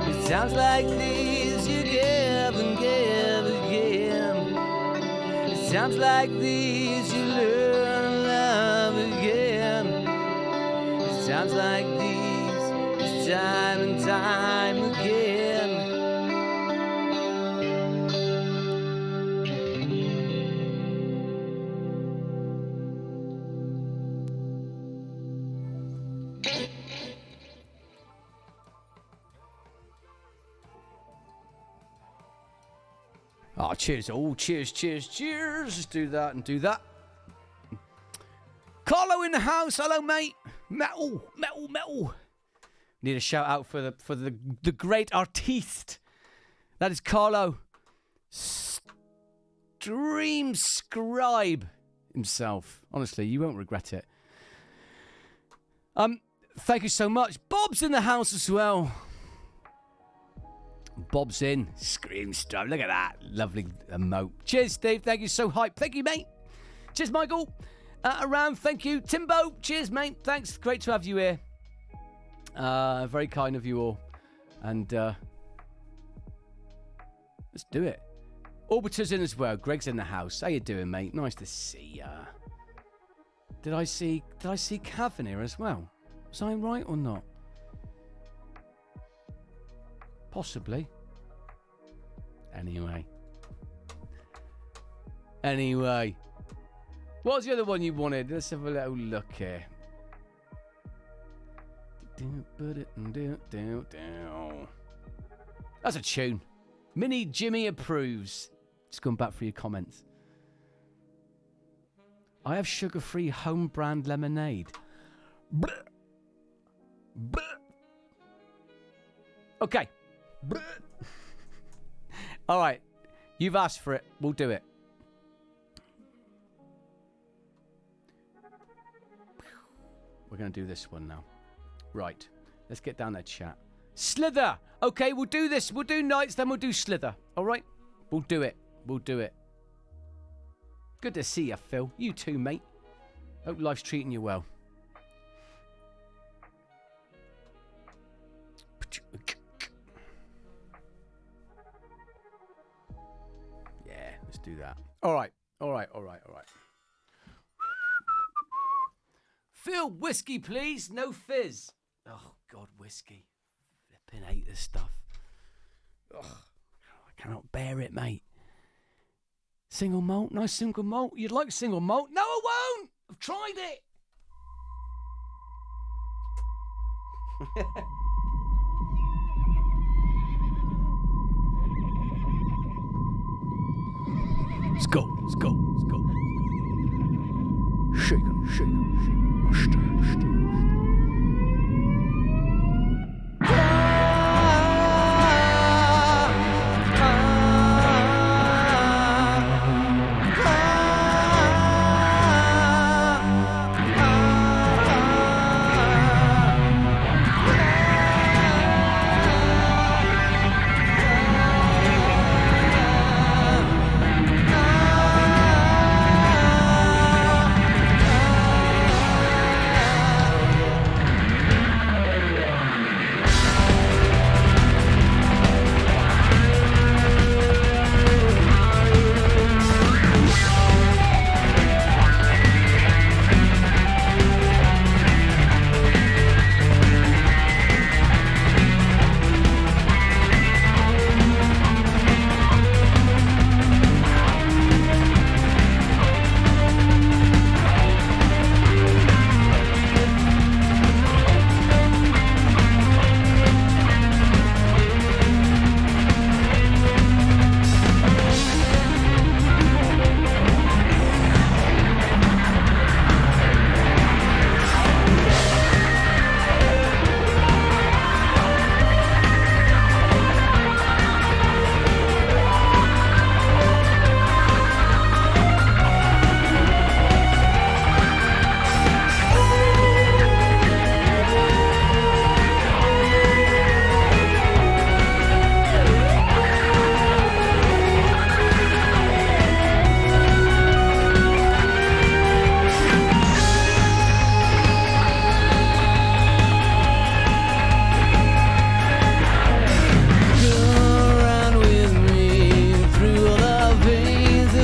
It's times like these you give and give again. It's times like these you learn to love again. It's times like these, it's time and time again. Oh, cheers. Oh, cheers, cheers, cheers. Let's do that and do that. Carlo in the house. Hello, mate. Metal, metal, metal. Need a shout out for the great artiste. That is Carlo. Stream scribe himself. Honestly, you won't regret it. Thank you so much. Bob's in the house as well. Bob's in. Scream stuff. Look at that. Lovely emote. Cheers, Steve. Thank you. So hype. Thank you, mate. Cheers, Michael. Around. Thank you. Timbo. Cheers, mate. Thanks. Great to have you here. Very kind of you all. And let's do it. Orbiter's in as well. Greg's in the house. How you doing, mate? Nice to see ya. Did I see Cav in here as well? Was I right or not? Possibly. Anyway. What was the other one you wanted? Let's have a little look here. That's a tune. Mini Jimmy approves. Just going back for your comments. I have sugar-free home brand lemonade. Okay. All right. You've asked for it. We'll do it. We're going to do this one now. Right. Let's get down there, chat. Slither. Okay, we'll do this. We'll do Knights, then we'll do Slither. All right? We'll do it. We'll do it. Good to see you, Phil. You too, mate. Hope life's treating you well. Yeah, let's do that. All right. Phil, whiskey, please. No fizz. Oh, God, whiskey. Flipping hate this stuff. Ugh, I cannot bear it, mate. Single malt? Nice single malt. You'd like single malt? No, I won't. I've tried it. Let's go. Shake. Stir.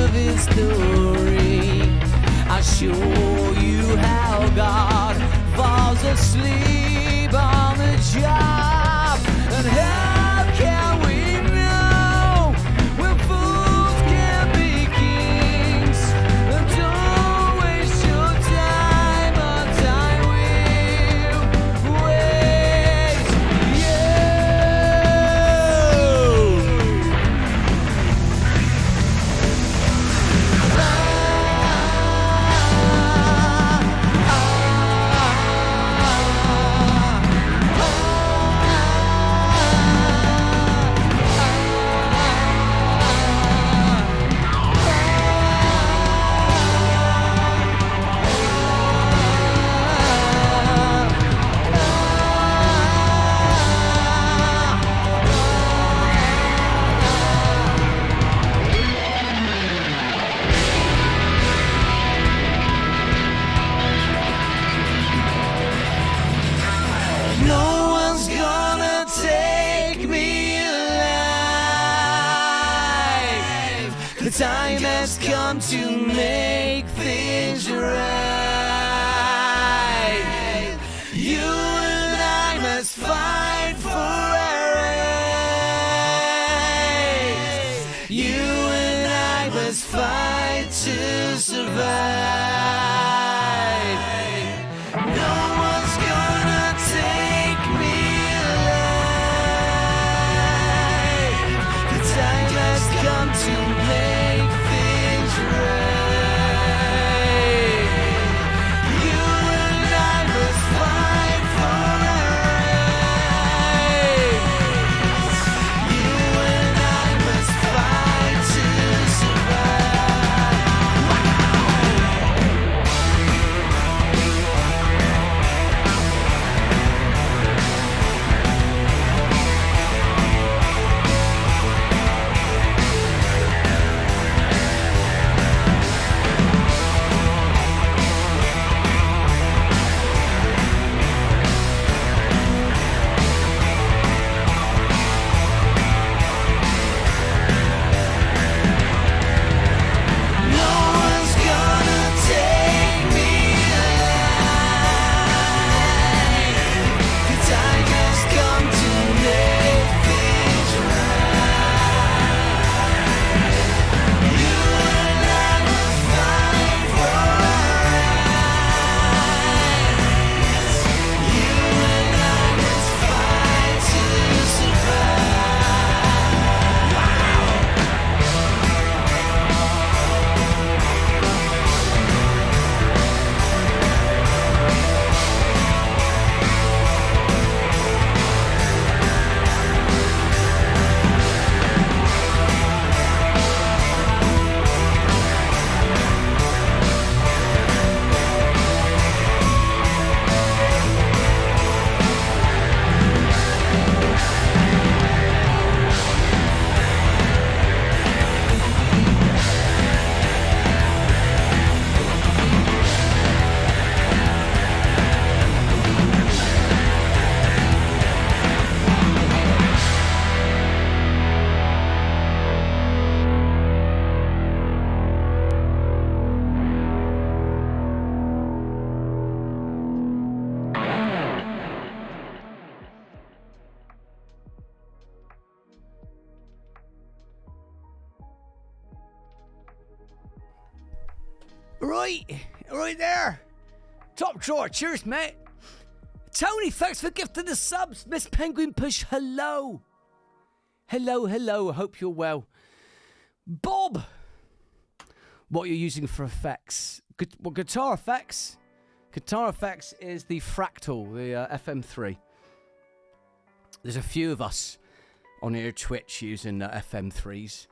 of his story. I'll show you how God falls asleep on the job. And how can we know when fools can be kings? And don't waste your time on time will waste you. No one's gonna take me alive. The time has come to make things right. You and I must fight for our rights. You and I must fight to survive. No one's gonna take me alive. The time has come to make things right. You and I must fight for our rights. You and I must fight to survive. No one's gonna take me alive. The time has come to make things right. You and I must fight for our rights. You and I must fight to Right there. Top drawer. Cheers, mate. Tony, thanks for gifting the subs. Miss Penguin Push, hello. Hello. Hope you're well. Bob, what you're using for effects? Guitar effects? Guitar effects is the Fractal, the FM3. There's a few of us on here Twitch using FM3s.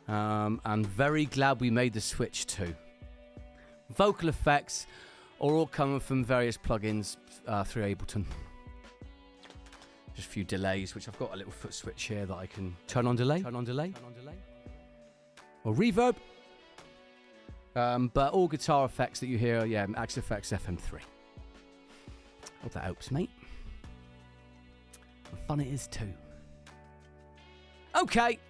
I'm very glad we made the switch too. Vocal effects are all coming from various plugins through Ableton. Just a few delays, which I've got a little foot switch here that I can turn on delay. Or reverb. But all guitar effects that you hear, Axe Effects FM3. Hope that helps, mate. And fun it is too. Okay.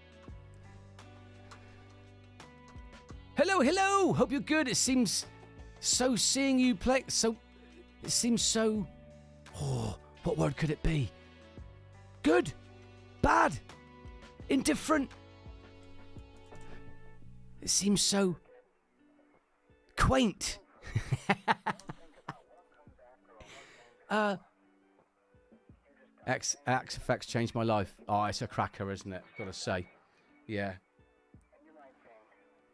Hello, hello. Hope you're good. It seems so seeing you play. It seems so. Oh, what word could it be? Good, bad, indifferent. It seems so quaint. X effects changed my life. Oh, it's a cracker, isn't it? Gotta say. Yeah.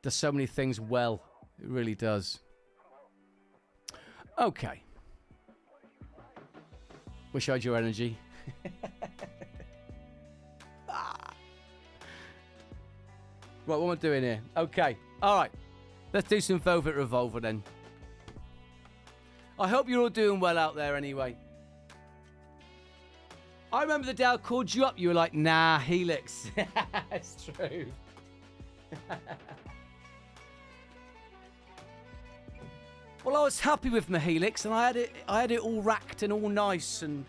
Does so many things well. It really does. Okay. Wish I had your energy. Right, what am I doing here? Okay. All right. Let's do some Velvet Revolver then. I hope you're all doing well out there anyway. I remember the day I called you up. You were like, nah, Helix. It's true. Well, I was happy with my Helix, and I had it all racked and all nice, and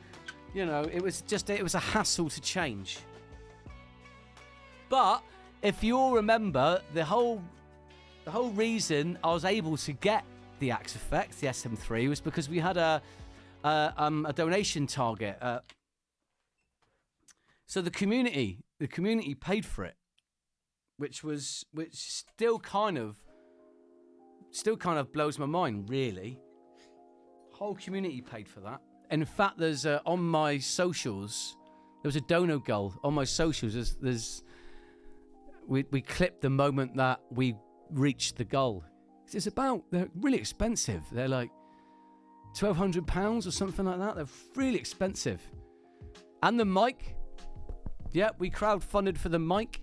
you know, it was a hassle to change. But if you all remember, the whole reason I was able to get the Axe Effect, the SM3, was because we had a donation target. So the community paid for it, which still kind of blows my mind, really. Whole community paid for that. And in fact, there's on my socials, there was a donor goal on my socials. We clipped the moment that we reached the goal. They're really expensive. They're like £1,200 or something like that. They're really expensive. And the mic. Yeah, we crowdfunded for the mic.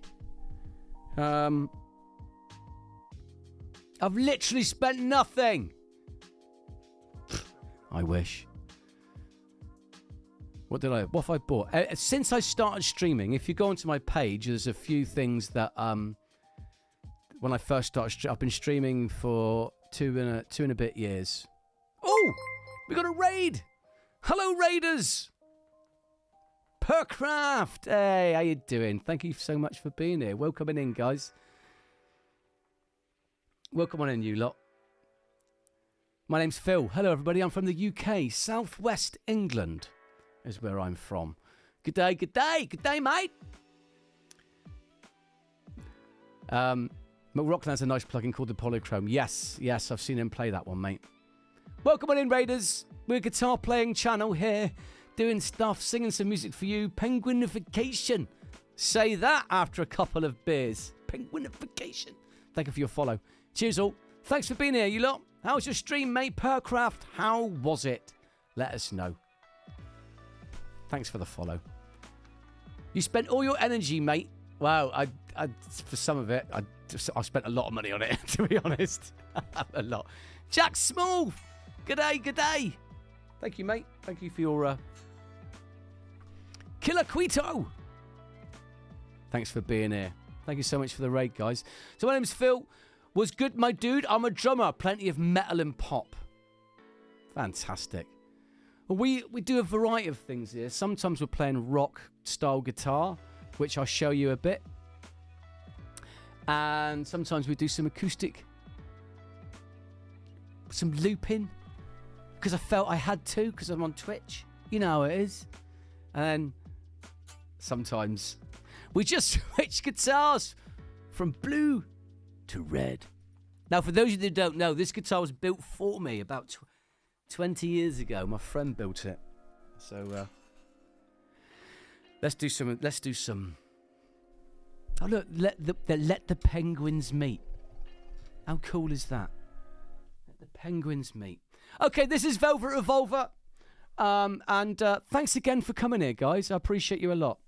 I've literally spent nothing. I wish. What have I bought? Since I started streaming, if you go onto my page, there's a few things that when I first started, I've been streaming for two and a bit years. Oh, we got a raid. Hello, raiders. Percraft. Hey, how you doing? Thank you so much for being here. Welcome in, guys. Welcome on in, you lot. My name's Phil. Hello, everybody. I'm from the UK. Southwest England is where I'm from. Good day, good day. Good day, mate. Rockland has a nice plugin called the Polychrome. Yes, I've seen him play that one, mate. Welcome on in, Raiders. We're a guitar playing channel here, doing stuff, singing some music for you. Penguinification. Say that after a couple of beers. Penguinification. Thank you for your follow. Cheers all. Thanks for being here, you lot. How was your stream, mate? Percraft, how was it? Let us know. Thanks for the follow. You spent all your energy, mate. Wow, I for some of it, I spent a lot of money on it, to be honest. A lot. Jack Small. Good day. Thank you, mate. Thank you for your... Killer Quito. Thanks for being here. Thank you so much for the raid, guys. So my name's Phil. Was good, my dude. I'm a drummer. Plenty of metal and pop. Fantastic. Well, we do a variety of things here. Sometimes we're playing rock-style guitar, which I'll show you a bit. And sometimes we do some acoustic, some looping, because I felt I had to, because I'm on Twitch. You know how it is. And sometimes we just switch guitars from blue to red. Now, for those of you that don't know, this guitar was built for me about 20 years ago. My friend built it. So let's do some. Oh look, let the penguins meet. How cool is that? Let the penguins meet. Okay, this is Velvet Revolver. And thanks again for coming here, guys. I appreciate you a lot.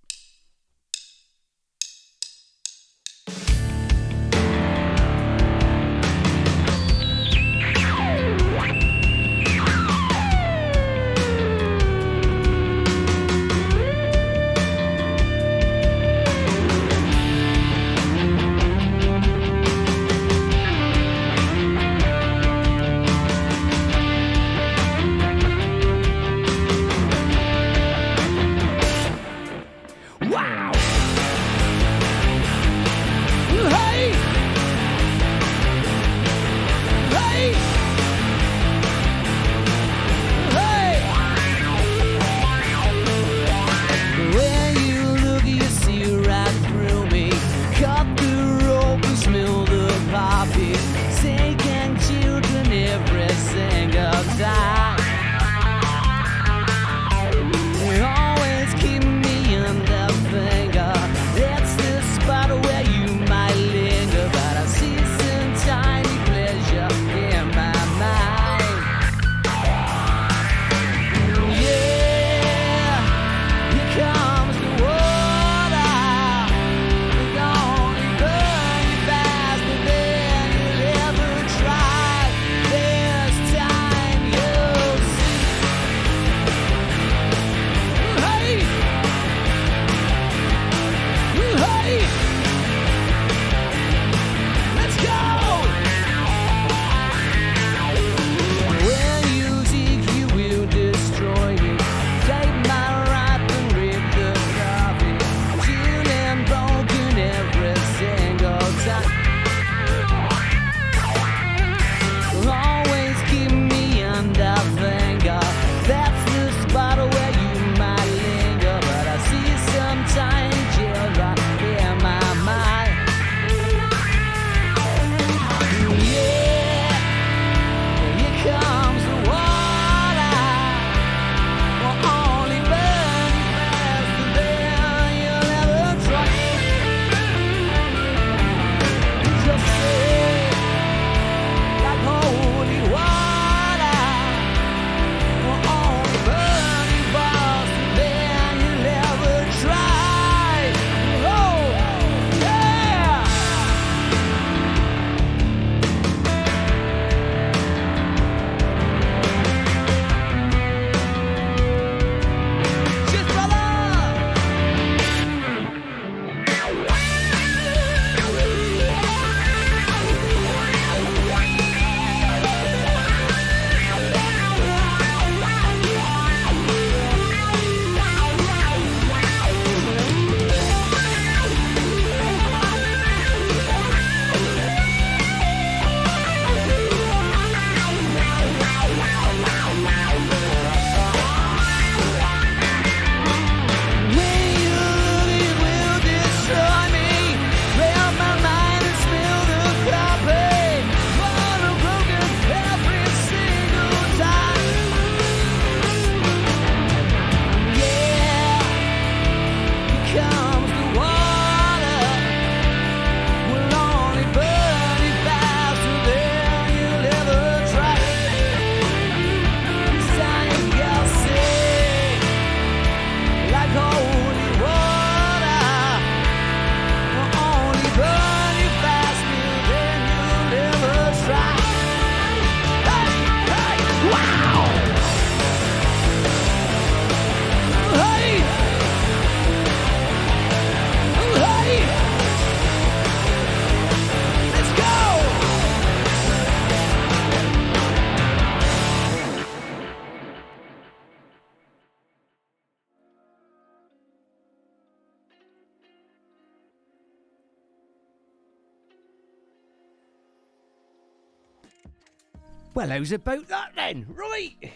Well, how's about that then? Right.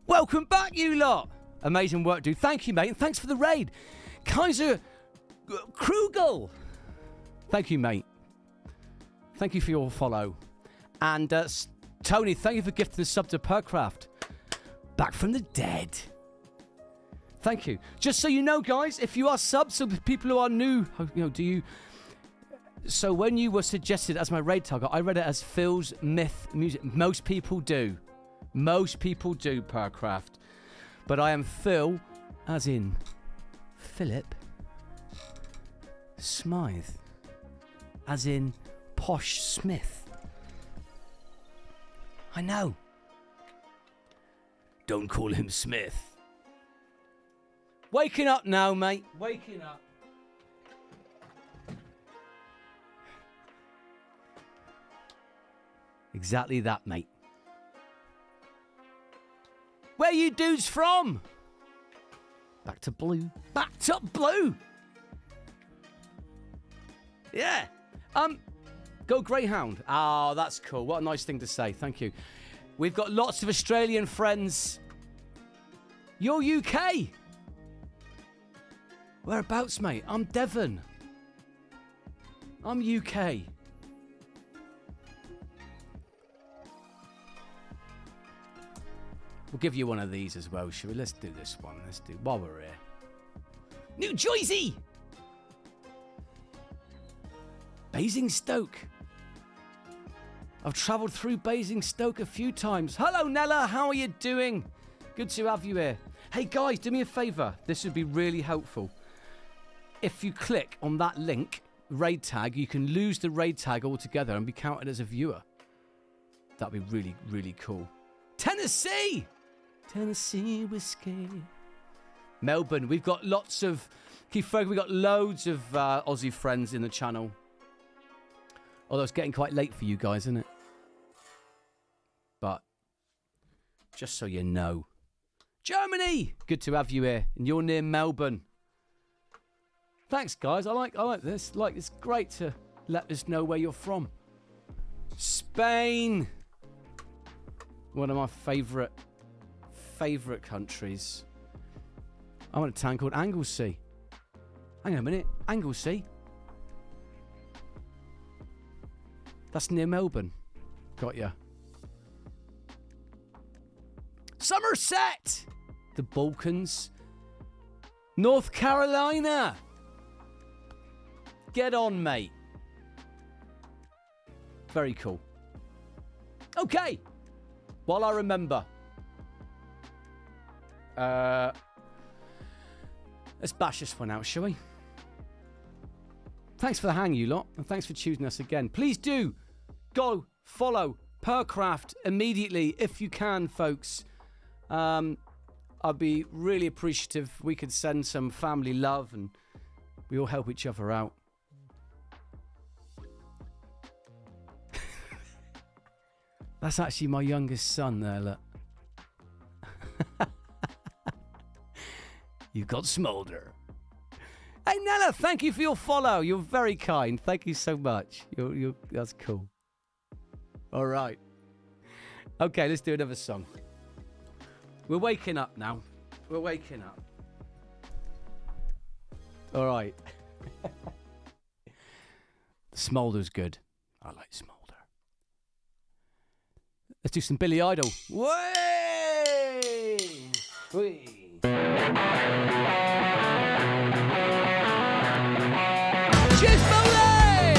Welcome back, you lot. Amazing work, dude. Thank you, mate. And thanks for the raid. Kaiser Krugel. Thank you, mate. Thank you for your follow. And Tony, thank you for gifting the sub to Percraft. Back from the dead. Thank you. Just so you know, guys, if you are subs, so the people who are new, do you... So when you were suggested as my raid target, I read it as Phil's Myth Music. Most people do. Most people do, Percraft. But I am Phil, as in Philip Smythe. As in Posh Smith. I know. Don't call him Smith. Waking up now, mate. Waking up. Exactly that, mate. Where you dudes from? Back to blue. Back to blue. Yeah. Go Greyhound. Oh, that's cool. What a nice thing to say. Thank you. We've got lots of Australian friends. You're UK. Whereabouts, mate? I'm Devon. I'm UK. We'll give you one of these as well, shall we? Let's do this one. Let's do while we're here. New Jersey! Basingstoke. I've travelled through Basingstoke a few times. Hello, Nella. How are you doing? Good to have you here. Hey, guys, do me a favour. This would be really helpful. If you click on that link, raid tag, you can lose the raid tag altogether and be counted as a viewer. That'd be really, really cool. Tennessee! Tennessee whiskey. Melbourne. We've got lots of... Keith Ferg, we've got loads of Aussie friends in the channel. Although it's getting quite late for you guys, isn't it? But just so you know. Germany! Good to have you here. And you're near Melbourne. Thanks, guys. I like this. It's great to let us know where you're from. Spain. One of my favourite countries. I'm in a town called Anglesey. Hang on a minute. Anglesey? That's near Melbourne. Got ya. Somerset! The Balkans. North Carolina! Get on, mate. Very cool. Okay. While I remember. Let's bash this one out, shall we? Thanks for the hang, you lot. And thanks for choosing us again. Please do go follow Percraft immediately if you can, folks. I'd be really appreciative if we could send some family love and we all help each other out. That's actually my youngest son there, look. You've got Smolder. Hey, Nella, thank you for your follow. You're very kind. Thank you so much. That's cool. All right. Okay, let's do another song. We're waking up now. We're waking up. All right. Smolder's good. I like Smolder. Let's do some Billy Idol. Way! Way! Cheers, Foley!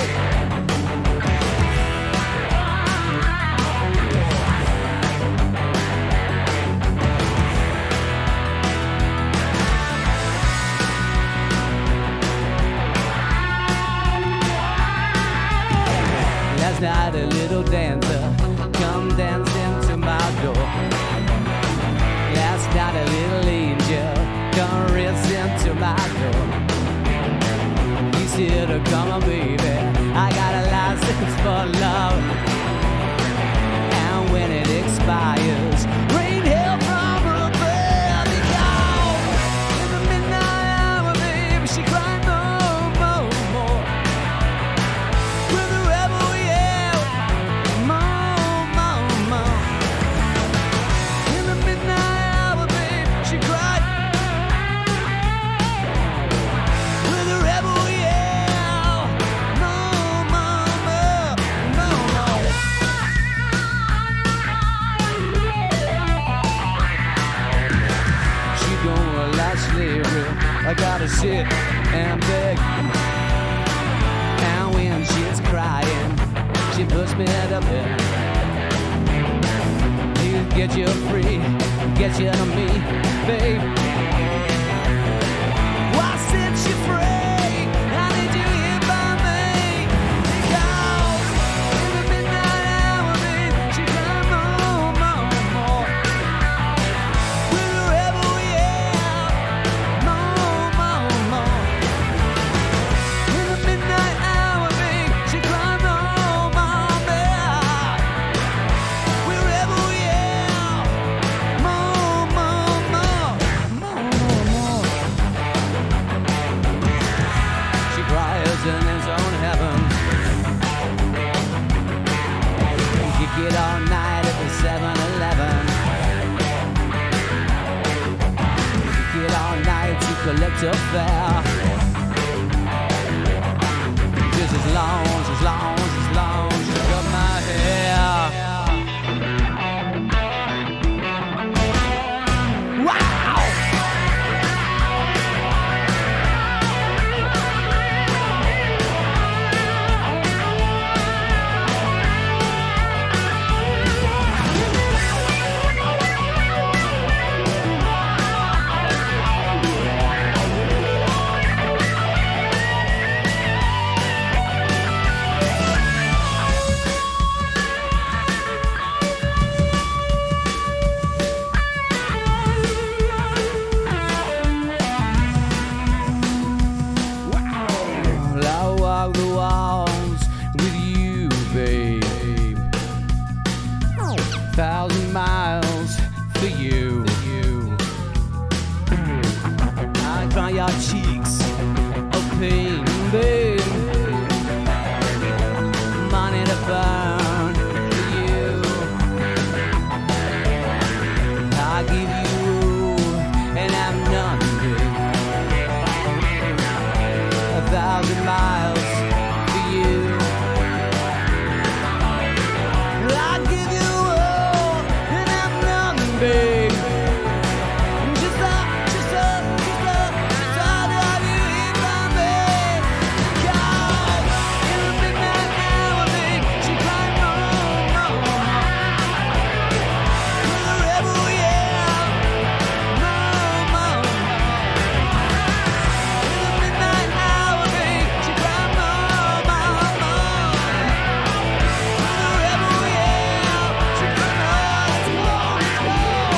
Last night a little dancer come dancing to my door. Last night a little angel come racing to my door. He said, come on baby, I got a license for love. And when it expires, rain hell from above. Because in the midnight hour, baby, she cried more, more, more. With the rebel yell, more. puts me at a bed. He'll get you free, get you to me, babe. Why set you free? How did you hear by me? Because in the midnight hour, babe, she cried more, more, more. Wherever we are, more, more, more. In the midnight hour, babe, she cried more, more, more. Wherever we are, more, more, more, more, more, more. She cries in his own heaven. Kick it all night at the 7-Eleven. Kick it all night to collect a fare. Just as long as you got my hair. Wow! I'll walk the walls with you, babe. 1,000 miles for you. I cry your cheeks of pain, babe. Money to burn for you. I give you and I'm none, babe. 1,000 miles for you. I give you all and I'm none, babe. Just have you here by me. God, in the midnight hour, babe, she cried more, more, more. Wherever we are, more, more, more. In the midnight hour, babe, she cried more, more, more. Wherever we are, she cried more, more, more.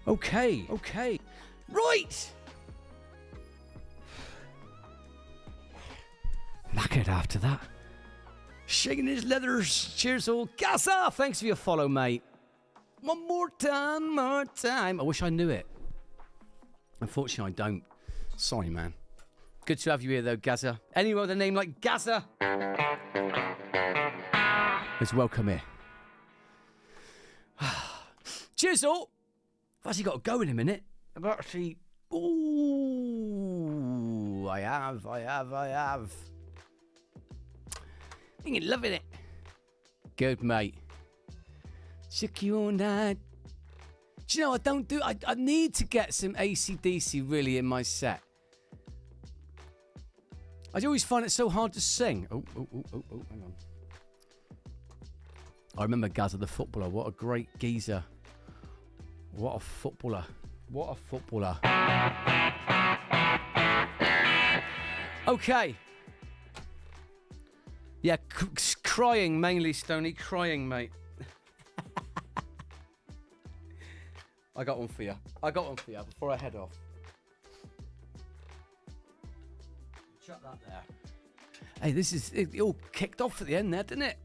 Okay. Right! Knackered after that. Shaking his leathers. Cheers, old Gaza. Thanks for your follow, mate. One more time. I wish I knew it. Unfortunately, I don't. Sorry, man. Good to have you here, though, Gaza. Anyone with a name like Gaza is welcome here. Cheers, all. I've actually got to go in a minute. I've actually... Ooh, I have. You're loving it. Good, mate. Took you all night. Do you know, I need to get some AC/DC really in my set. I always find it so hard to sing. Oh, hang on. I remember Gaza the footballer. What a great geezer. What a footballer. Okay. Yeah, crying mainly, Stoney. Crying, mate. I got one for you before I head off. Shut that there. Hey, it all kicked off at the end there, didn't it?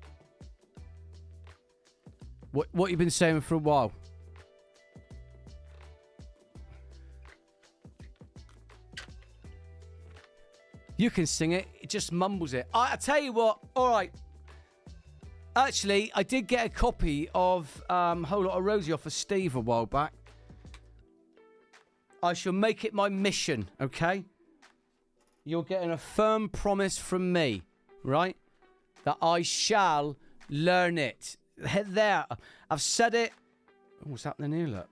What you been saying for a while? You can sing it. It just mumbles it. I tell you what. All right. Actually, I did get a copy of Whole Lot of Rosie off of Steve a while back. I shall make it my mission, okay? You're getting a firm promise from me, right? That I shall learn it. There. I've said it. Oh, what's happening here, look?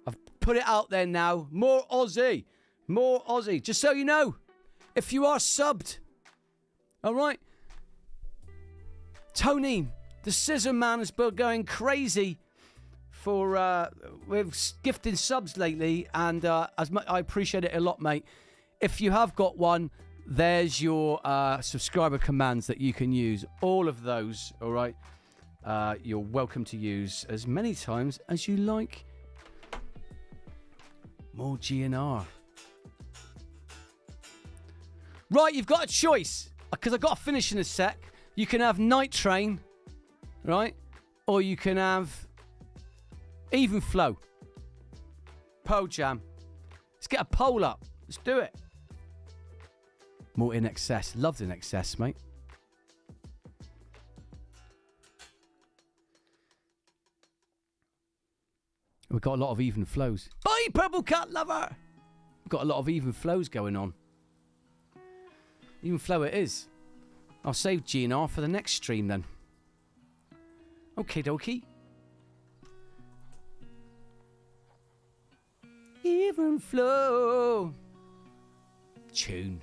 I've put it out there now. More Aussie. More Aussie. Just so you know, if you are subbed, all right? Tony, the Scissor Man, has been going crazy for with gifting subs lately, and I appreciate it a lot, mate. If you have got one, there's your subscriber commands that you can use. All of those, all right? You're welcome to use as many times as you like. More GNR. Right, you've got a choice, because I've got to finish in a sec. You can have Night Train, right? Or you can have Even Flow. Pearl Jam. Let's get a poll up. Let's do it. More In Excess. Loved In Excess, mate. We've got a lot of even flows. Bye, Purple Cat Lover! We've got a lot of even flows going on. Even flow it is. I'll save GNR for the next stream then. Okie dokie. Even flow. Tune.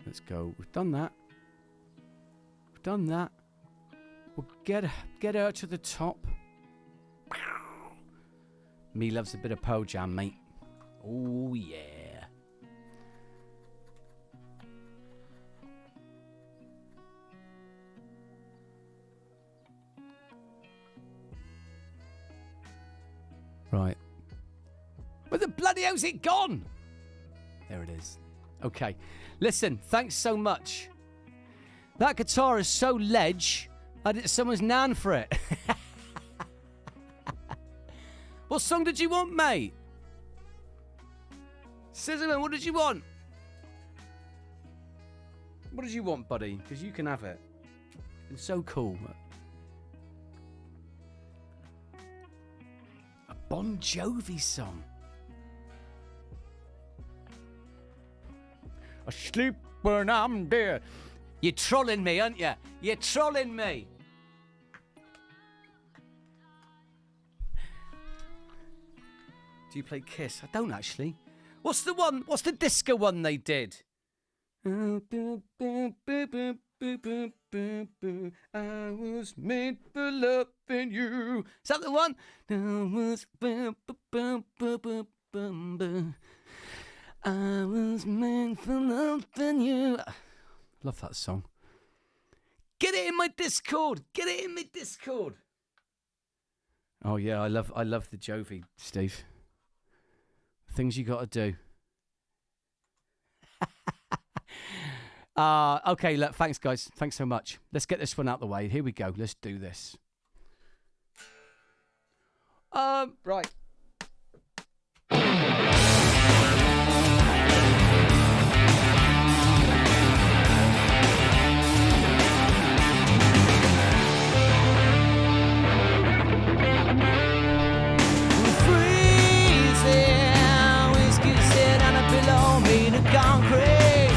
Let's go. We've done that. We've done that. We'll get her to the top. Me loves a bit of Pearl Jam, mate. Oh, yeah. Right. Where the bloody hell's it gone? There it is. Okay. Listen, thanks so much. That guitar is so ledge, I did someone's nan for it. What song did you want, mate? Scissorman, what did you want? What did you want, buddy? Because you can have it. It's been so cool. A Bon Jovi song. I sleep when I'm dead. You're trolling me, aren't you? You're trolling me. Do you play Kiss? I don't actually. What's the one? What's the disco one they did? I was made for loving you. Is that the one? I was made for loving you. Love that song. Get it in my Discord. Get it in my Discord. Oh yeah, I love the Jovi, Steve. Things you got to do. Okay, look, thanks, guys. Thanks so much. Let's get this one out the way. Here we go. Let's do this. Right. Concrete.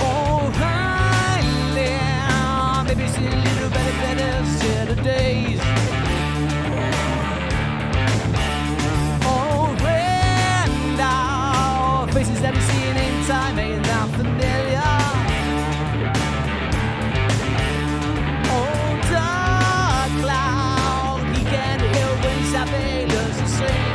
Oh, hi, maybe see a little better set of days. Oh, and our faces that we seen in time ain't not familiar. Oh, dark cloud, he can't help when he's happy, loves the same.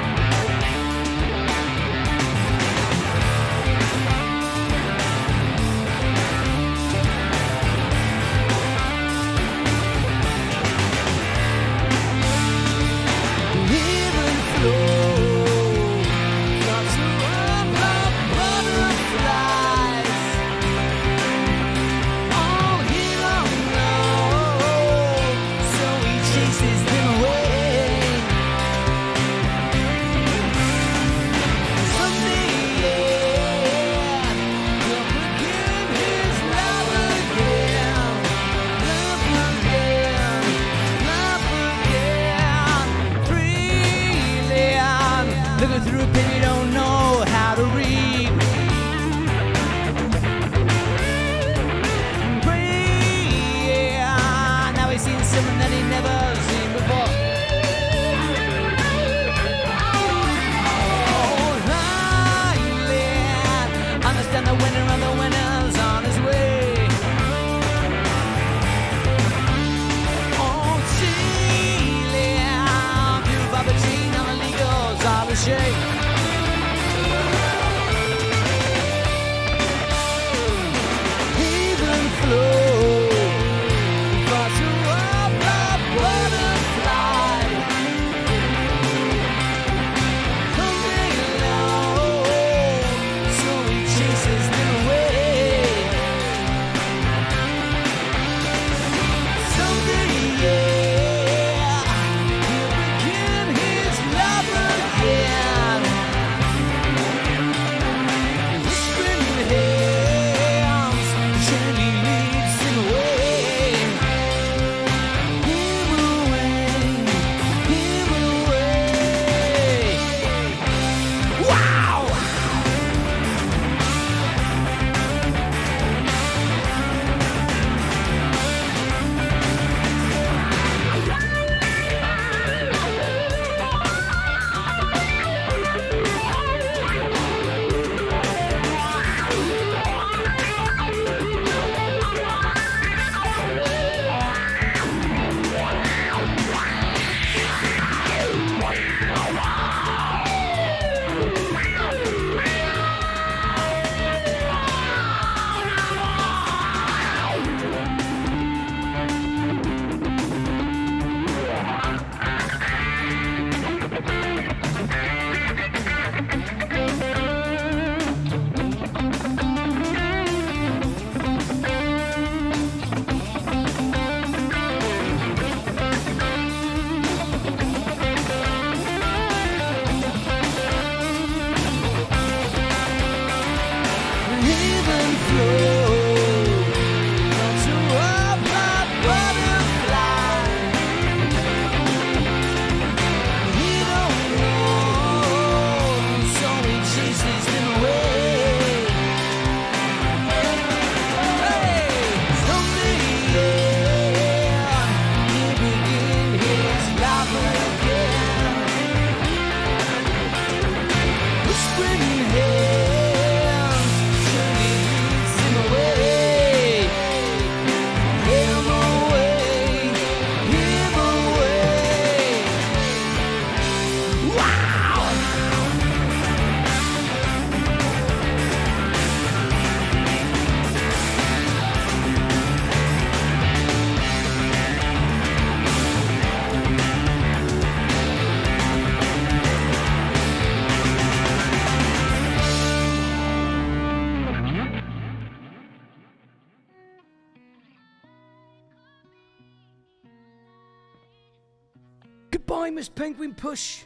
Bye, Miss Penguin Push.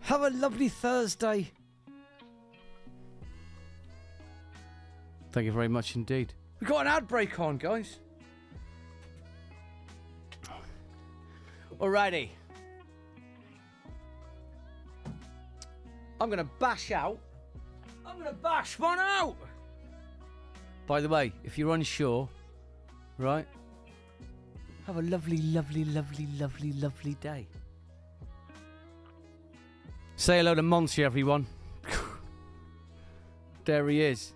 Have a lovely Thursday. Thank you very much indeed. We've got an ad break on, guys. Alrighty. I'm going to bash one out. By the way, if you're unsure, right, have a lovely, lovely, lovely, lovely, lovely day. Say hello to Monty, everyone. There he is,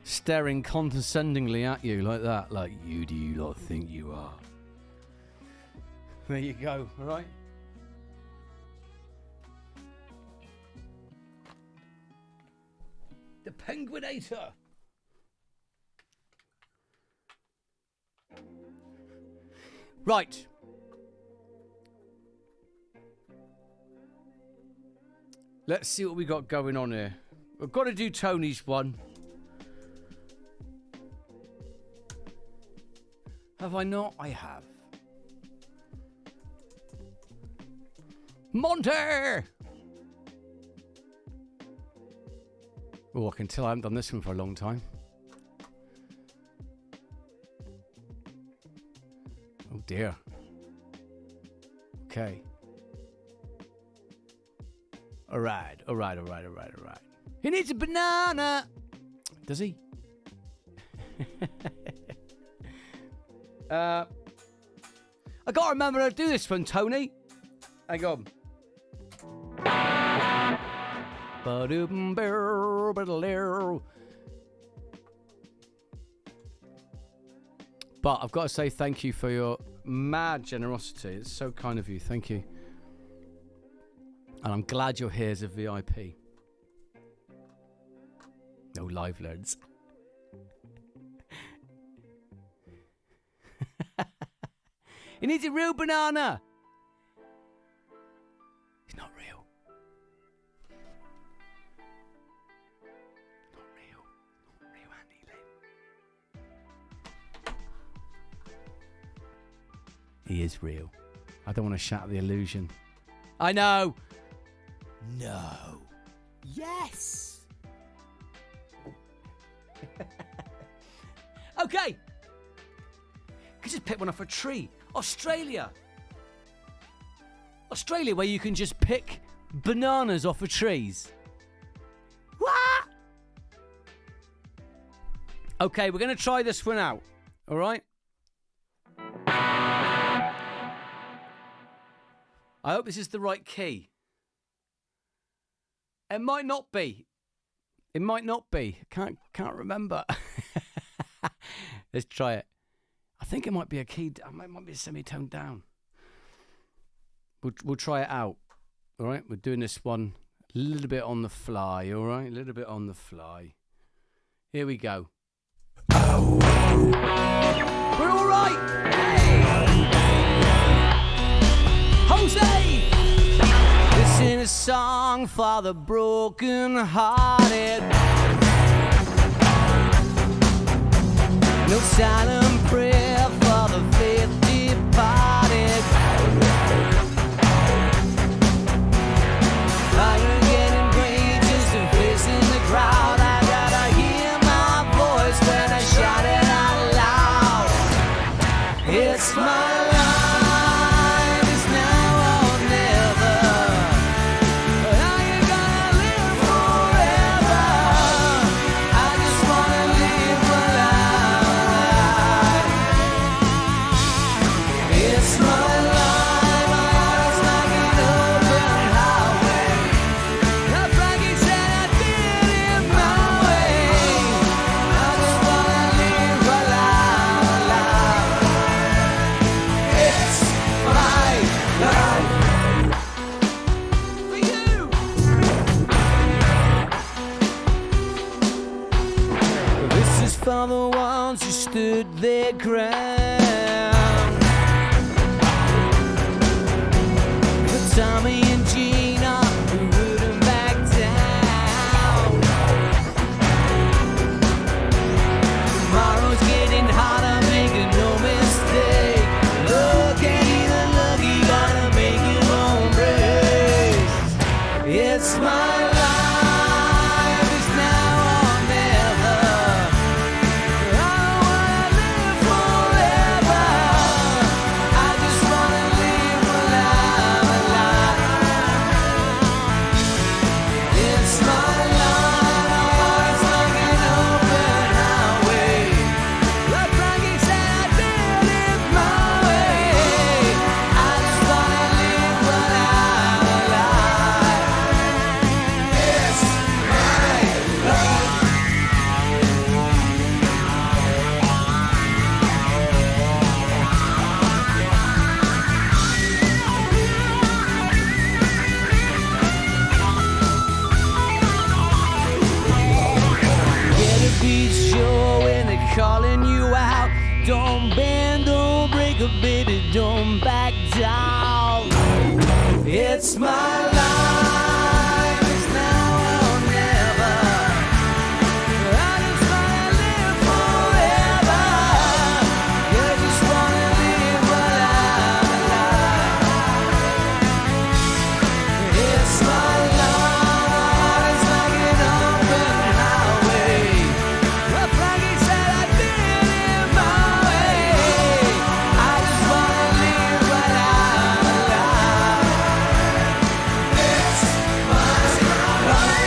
staring condescendingly at you like that. Like, you do you lot think you are? There you go, all right? The Penguinator. Right. Let's see what we got going on here. We've got to do Tony's one. Have I not? I have. Monty! Oh, I can tell I haven't done this one for a long time. Oh dear. Okay. All right. He needs a banana. Does he? I gotta remember to do this one, Tony. Hang on. But I've got to say thank you for your mad generosity. It's so kind of you. Thank you. And I'm glad you're here as a VIP. No live loads. He needs a real banana. It's not real. Not real. Not real, Andy Lynn. He is real. I don't want to shatter the illusion. I know. No. Yes. Okay. Could just pick one off a tree. Australia, where you can just pick bananas off of trees. What? Okay, we're going to try this one out. All right? I hope this is the right key. It might not be. Can't remember. Let's try it. I think it might be a key. It might be a semitone down. We'll try it out. All right? We're doing this one a little bit on the fly. All right? A little bit on the fly. Here we go. We're all right. Hey. Jose. This is a song for the broken-hearted. No silent prayer for the faith departed. Fire getting rages and facing the crowd. I gotta hear my voice when I shout it out loud. It's my life, it's now or never. Are you gonna live forever? I just wanna live my life. It's my life, my heart is like an open highway. Like Frankie said, I did it my way. I just wanna live my life. It's my life. For you. This is for the ones who stood their ground. For Tommy and Gina who wouldn't back down. Tomorrow's getting harder, making no mistake. Look at the lucky, gonna make Don't bend, don't break a baby, don't back down. It's my life, it's now or never. I just wanna live forever. I just wanna live while I'm alive. It's my life, it's like an open highway. But like he said, I did it my way. I just wanna live while I'm alive. It's my life.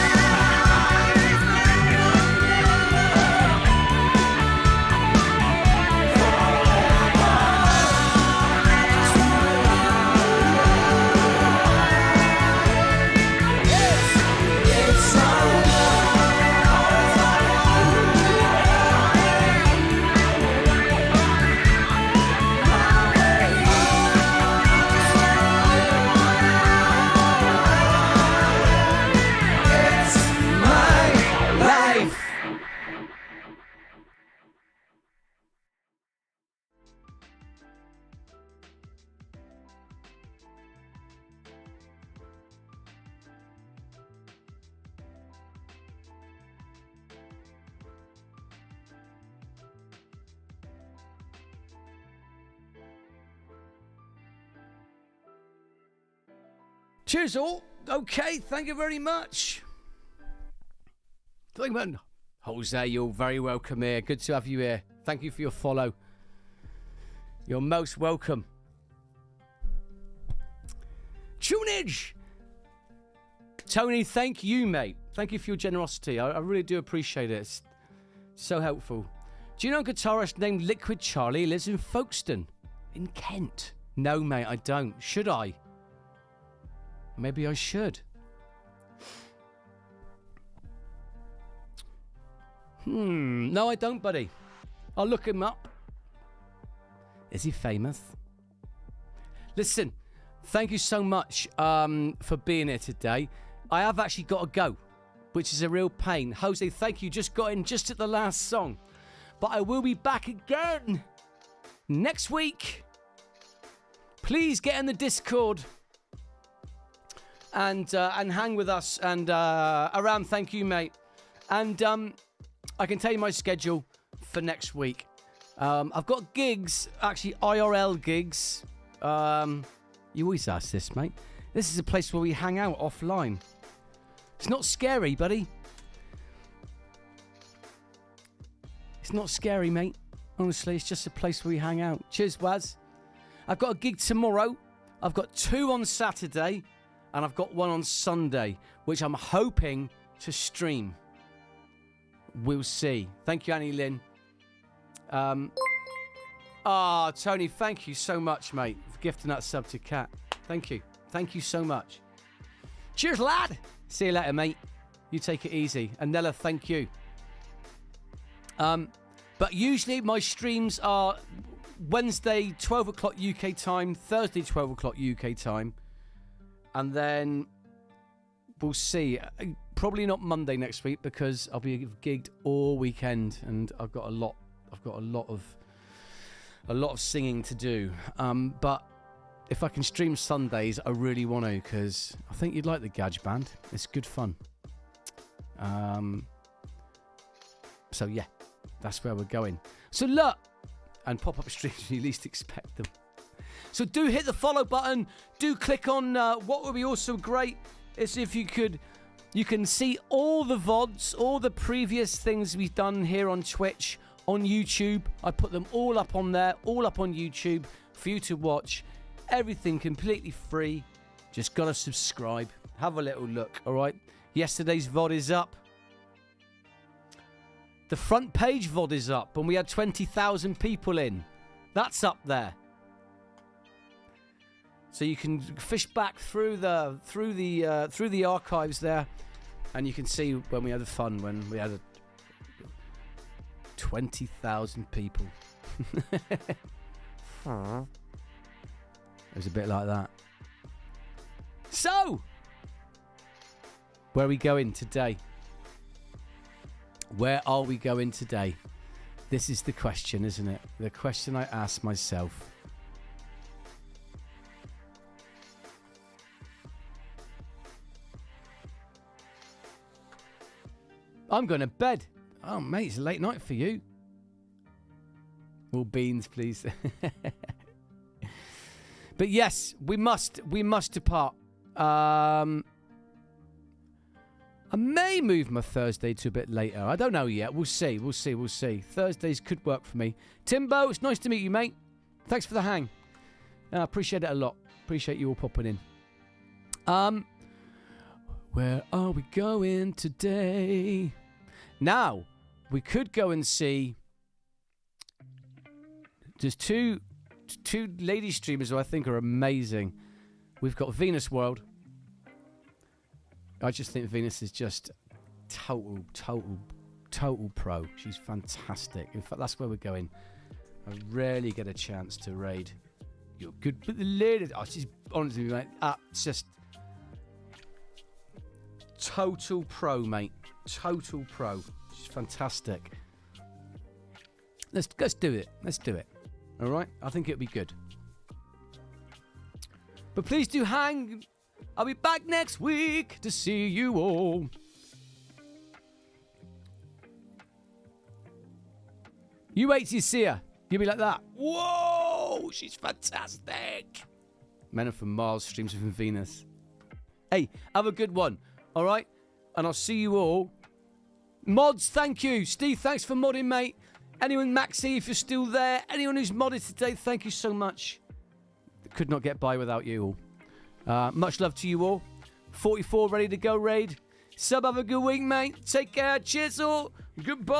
Cheers, all. Okay, thank you very much. Thank you, Jose, you're very welcome here. Good to have you here. Thank you for your follow. You're most welcome. Tunage. Tony, thank you, mate. Thank you for your generosity. I really do appreciate it. It's so helpful. Do you know a guitarist named Liquid Charlie lives in Folkestone, in Kent? No, mate, I don't. Should I? Maybe I should. No, I don't, buddy. I'll look him up. Is he famous? Listen, thank you so much for being here today. I have actually got to go, which is a real pain. Jose, thank you. Just got in just at the last song. But I will be back again next week. Please get in the Discord and hang with us and around. Thank you, mate. And I can tell you my schedule for next week. I've got gigs, actually IRL gigs. You always ask this, mate. This is a place where we hang out offline. It's not scary, buddy. It's not scary, mate. Honestly, it's just a place where we hang out. Cheers, Waz. I've got a gig tomorrow. I've got 2 on Saturday. And I've got 1 on Sunday, which I'm hoping to stream. We'll see. Thank you, Annie Lynn. Tony, thank you so much, mate, for gifting that sub to Kat. Thank you. Thank you so much. Cheers, lad. See you later, mate. You take it easy. And Nella, thank you. But usually my streams are Wednesday, 12 o'clock UK time, Thursday, 12 o'clock UK time. And then we'll see. Probably not Monday next week because I'll be gigged all weekend and I've got a lot of singing to do. But if I can stream Sundays, I really want to because I think you'd like the Gadge Band. It's good fun. So yeah, that's where we're going. So look, and pop-up streams when you least expect them. So do hit the follow button. Do click on what would be also great is if you can see all the VODs, all the previous things we've done here on Twitch, on YouTube. I put them all up on there, all up on YouTube for you to watch. Everything completely free. Just got to subscribe. Have a little look, all right? Yesterday's VOD is up. The front page VOD is up and we had 20,000 people in. That's up there. So you can fish back through the archives there, and you can see when we had fun when we had 20,000 people. It was a bit like that. So, where are we going today? Where are we going today? This is the question, isn't it? The question I ask myself. I'm going to bed. Oh, mate, it's a late night for you. More beans, please. But yes, we must depart. I may move my Thursday to a bit later. I don't know yet. We'll see. Thursdays could work for me. Timbo, it's nice to meet you, mate. Thanks for the hang. I appreciate it a lot. Appreciate you all popping in. Where are we going today? Now, we could go and see. There's two lady streamers who I think are amazing. We've got Venus World. I just think Venus is just total pro. She's fantastic. In fact, that's where we're going. I rarely get a chance to raid. You're good for the ladies. Oh, she's honestly, mate. Just total pro, mate. Total pro. She's fantastic. Let's do it. Let's do it. All right? I think it'll be good. But please do hang. I'll be back next week to see you all. You wait till you see her. You'll be like that. Whoa, she's fantastic. Men are from Mars, streams are from Venus. Hey, have a good one. All right? And I'll see you all. Mods, thank you. Steve, thanks for modding, mate. Anyone, Maxi, if you're still there. Anyone who's modded today, thank you so much. Could not get by without you all. Much love to you all. 44 ready to go raid. Sub, have a good week, mate. Take care. Cheers all. Goodbye.